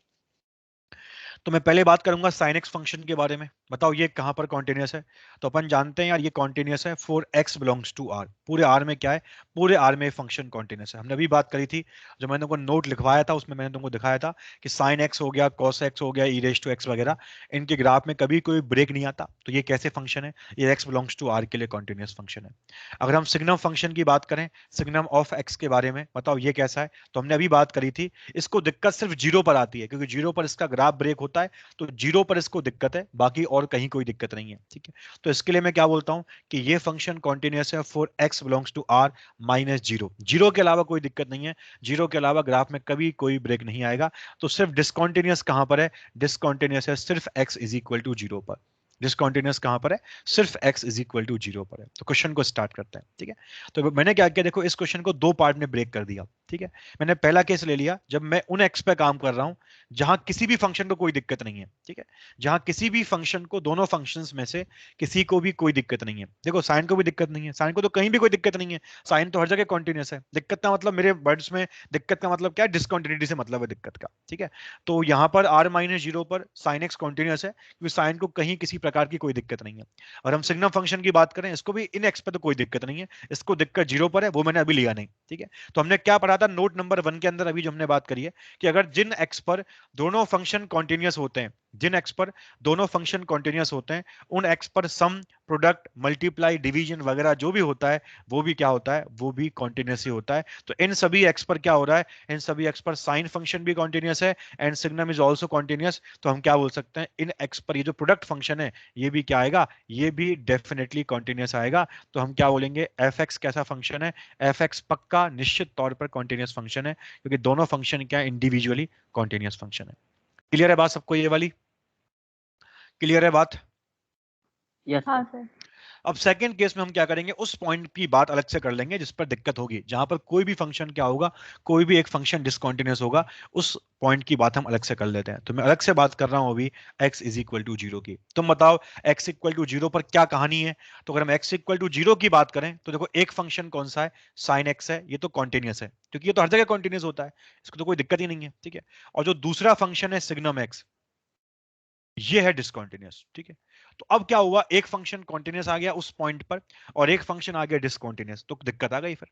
तो मैं पहले बात करूंगा साइन एक्स फंक्शन के बारे में। बताओ ये कहां पर कॉन्टिन्यूस है, तो अपन जानते हैं यार ये कॉन्टिन्यूस है for x belongs to r। पूरे r में क्या है, पूरे r में फंक्शन कॉन्टिन्यूस है। हमने अभी बात करी थी, जो मैंने तुमको नोट लिखवाया था उसमें मैंने तुमको दिखाया था कि साइन एक्स हो गया, कॉस एक्स हो गया, ई रेज टू एक्स वगैरह, इनके ग्राफ में कभी कोई ब्रेक नहीं आता। तो ये कैसे फंक्शन है, ये x बिलोंग्स टू r के लिए कॉन्टिन्यूस फंक्शन है। अगर हम सिग्नम फंक्शन की बात करें, सिग्नम ऑफ x के बारे में, बताओ ये कैसा है, तो हमने अभी बात करी थी, इसको दिक्कत सिर्फ 0 पर आती है, क्योंकि 0 पर इसका ग्राफ ब्रेक होता है, तो 0 पर इसको दिक्कत है, बाकी और कहीं कोई दिक्कत नहीं है। ठीक है, तो इसके लिए मैं क्या बोलता हूं कि ये फंक्शन कॉन्टिन्यूस है for x belongs to r minus 0, 0 के अलावा कोई दिक्कत नहीं है, 0 के अलावा ग्राफ में कभी कोई ब्रेक नहीं आएगा। तो सिर्फ डिसकॉन्टिन्यूस कहां पर है, डिसकॉन्टिन्यूस है सिर्फ x इज इक्वल टू 0 पर। डिसकॉन्टिन्यूस कहां पर है, सिर्फ x इज इक्वल टू 0 पर है। तो क्वेश्चन को स्टार्ट करते हैं। ठीक है, तो मैंने क्या किया, देखो इस क्वेश्चन को दो पार्ट में ब्रेक कर दिया। ठीक है, मैंने पहला केस ले लिया जब मैं उन x पे काम कर रहा हूं जहां किसी भी फंक्शन को कोई दिक्कत नहीं है। ठीक है, जहां किसी भी फंक्शन को, दोनों फंक्शंस में से किसी को भी कोई दिक्कत नहीं है। देखो साइन को भी दिक्कत नहीं है, साइन को तो कहीं भी कोई दिक्कत नहीं है, साइन तो हर जगह कॉन्टिन्यूस है। दिक्कत का मतलब मेरे वर्ड्स में दिक्कत का मतलब क्या है, डिसकॉन्टिन्यूटी से मतलब है दिक्कत का। ठीक है, तो यहां पर r माइनस 0 पर साइन एक्स कॉन्टिन्यूस है, क्योंकि साइन को कहीं किसी प्रकार की कोई दिक्कत नहीं है। और हम सिग्नम फंक्शन की बात करें, इसको भी इन एक्स पे तो कोई दिक्कत नहीं है, इसको दिक्कत 0 पर है, वो मैंने अभी लिया नहीं, ठीक है। तो हमने क्या पढ़ा था नोट नंबर 1 के अंदर, अभी जो हमने बात करी है कि अगर जिन एक्स पर दोनों फंक्शन कॉन्टिन्यूअस होते हैं, जिन एक्स पर दोनों फंक्शन कॉन्टिन्यूअस होते हैं, उन एक्स पर सम, प्रोडक्ट, मल्टीप्लाई, डिवीजन वगैरह जो भी होता है वो भी क्या होता है, वो भी कॉन्टिन्यूअस ही होता है। तो इन सभी एक्स पर क्या हो रहा है, इन सभी एक्स पर साइन फंक्शन भी कॉन्टिन्यूअस है and signum is also continuous. तो हम क्या बोल सकते हैं, इन एक्स पर ये जो प्रोडक्ट फंक्शन है ये भी क्या आएगा, ये भी डेफिनेटली कॉन्टिन्यूअस आएगा। तो हम क्या बोलेंगे, एफ एक्स कैसा फंक्शन है, एफ एक्स पक्का निश्चित तौर पर कॉन्टिन्यूअस फंक्शन है, क्योंकि दोनों फंक्शन क्या इंडिविजुअली कॉन्टिन्यूअस फंक्शन है। क्लियर है बात सबको, ये वाली क्लियर है बात? यस हाँ सर। अब सेकंड केस में हम क्या करेंगे, उस पॉइंट की बात अलग से कर लेंगे जिस पर दिक्कत होगी, जहां पर कोई भी फंक्शन क्या होगा, कोई भी एक फंक्शन डिसकंटिन्यूअस होगा, उस पॉइंट की बात हम अलग से कर लेते हैं। तो मैं अलग से बात कर रहा हूं अभी x इज इक्वल टू 0 की। तुम बताओ x इक्वल टू 0 पर क्या कहानी है। तो अगर हम x इक्वल टू 0 की बात करें तो देखो एक फंक्शन कौन सा है, साइन x है, ये तो कॉन्टिन्यूअस है क्योंकि ये तो हर जगह कॉन्टिन्यूअस होता है, इसको तो कोई दिक्कत ही नहीं है, ठीक है। और जो दूसरा फंक्शन है सिग्नम x, ये है डिसकंटिन्यूअस, ठीक है। तो अब क्या हुआ, एक फंक्शन कॉन्टिन्यूअस आ गया उस पॉइंट पर और एक फंक्शन आ गया डिसकंटिन्यूअस, तो दिक्कत आ गई फिर।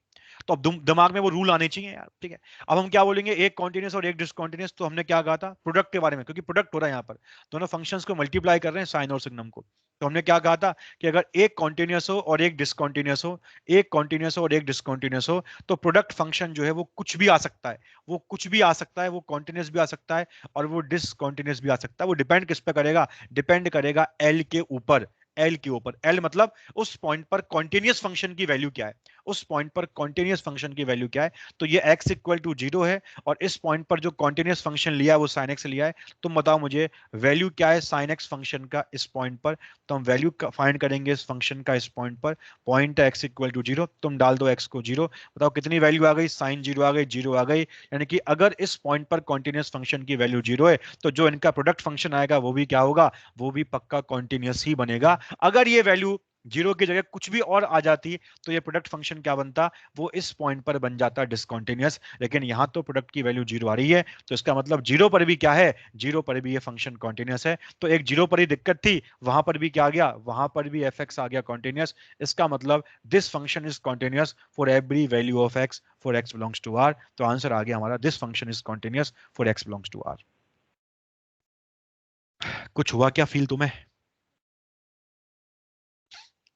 तो अब दिमाग में वो रूल आने चाहिए यार, ठीक है। अब हम क्या बोलेंगे, एक कॉन्टिन्यूअस और एक डिसकंटिन्यूअस, तो हमने क्या कहा था प्रोडक्ट के बारे में, क्योंकि प्रोडक्ट हो रहा है यहाँ पर, दोनों फंक्शंस को मल्टीप्लाई कर रहे हैं साइन और सिग्नम को। तो हमने क्या कहा था कि अगर एक कॉन्टिन्यूअस हो और एक डिसकंटिन्यूअस हो, एक कॉन्टिन्यूअस हो और एक डिसकंटिन्यूअस हो, तो प्रोडक्ट फंक्शन जो है वो कुछ भी आ सकता है, वो कुछ भी आ सकता है, वो कॉन्टिन्यूअस भी आ सकता है और वो डिसकंटिन्यूअस भी आ सकता है। वो डिपेंड किस पे करेगा, डिपेंड करेगा एल के ऊपर, एल के ऊपर। एल मतलब उस पॉइंट पर कॉन्टिन्यूअस फंक्शन की वैल्यू क्या है, उस पॉइंट पर कॉन्टिन्यूअस फंक्शन की वैल्यू क्या है। तो ये x इक्वल टू 0 है और इस पॉइंट पर जो कॉन्टिन्यूअस फंक्शन लिया है वो sin x लिया है। तुम बताओ मुझे वैल्यू क्या है sin x फंक्शन का इस पॉइंट पर। तो हम वैल्यू फाइंड करेंगे इस फंक्शन का इस पॉइंट पर, पॉइंट है x इक्वल टू 0, तुम डाल दो x को 0, बताओ कितनी वैल्यू आ गई, sin 0 आ गई, 0 आ गई। यानी कि अगर इस पॉइंट पर कॉन्टिन्यूअस फंक्शन की वैल्यू 0 है तो जो इनका प्रोडक्ट फंक्शन आएगा वो भी क्या होगा, वो भी पक्का कॉन्टिन्यूअस ही बनेगा। अगर ये वैल्यू 0 की जगह कुछ भी और आ जाती तो ये प्रोडक्ट फंक्शन क्या बनता, वो इस पॉइंट पर बन जाता डिसकंटिन्यूअस। लेकिन यहां तो प्रोडक्ट की वैल्यू 0 आ रही है, तो इसका मतलब 0 पर भी क्या है, 0 पर भी ये फंक्शन कॉन्टिन्यूअस है। तो एक 0 पर ही दिक्कत थी, वहां पर भी क्या आ गया, वहां पर भी एफ एक्स आ गया कॉन्टिन्यूअस। इसका मतलब this function is continuous for every value of X for X belongs to R. तो आंसर आ गया हमारा, this function is continuous for X belongs to R. कुछ हुआ क्या फील तुम्हें,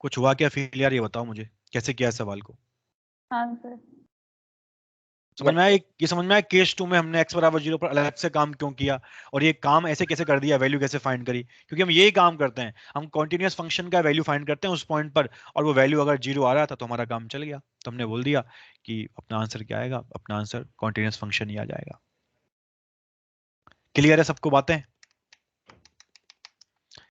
कुछ हुआ क्या फील यार, ये बताओ मुझे कैसे किया है सवाल को। हाँ सर। समझ में आया, ये समझ में आया केस 2 में हमने x बराबर 0 पर अलग से काम क्यों किया और ये काम ऐसे कैसे कर दिया, वैल्यू कैसे फाइंड करी। क्योंकि हम यही काम करते हैं, हम कॉन्टिन्यूअस फंक्शन का वैल्यू फाइंड करते हैं उस पॉइंट पर और वो वैल्यू अगर 0 आ रहा था तो हमारा काम चल गया। तो हमने बोल दिया कि अपना आंसर क्या आएगा, अपना आंसर कॉन्टिन्यूअस फंक्शन ही आ जाएगा। क्लियर है सबको बातें?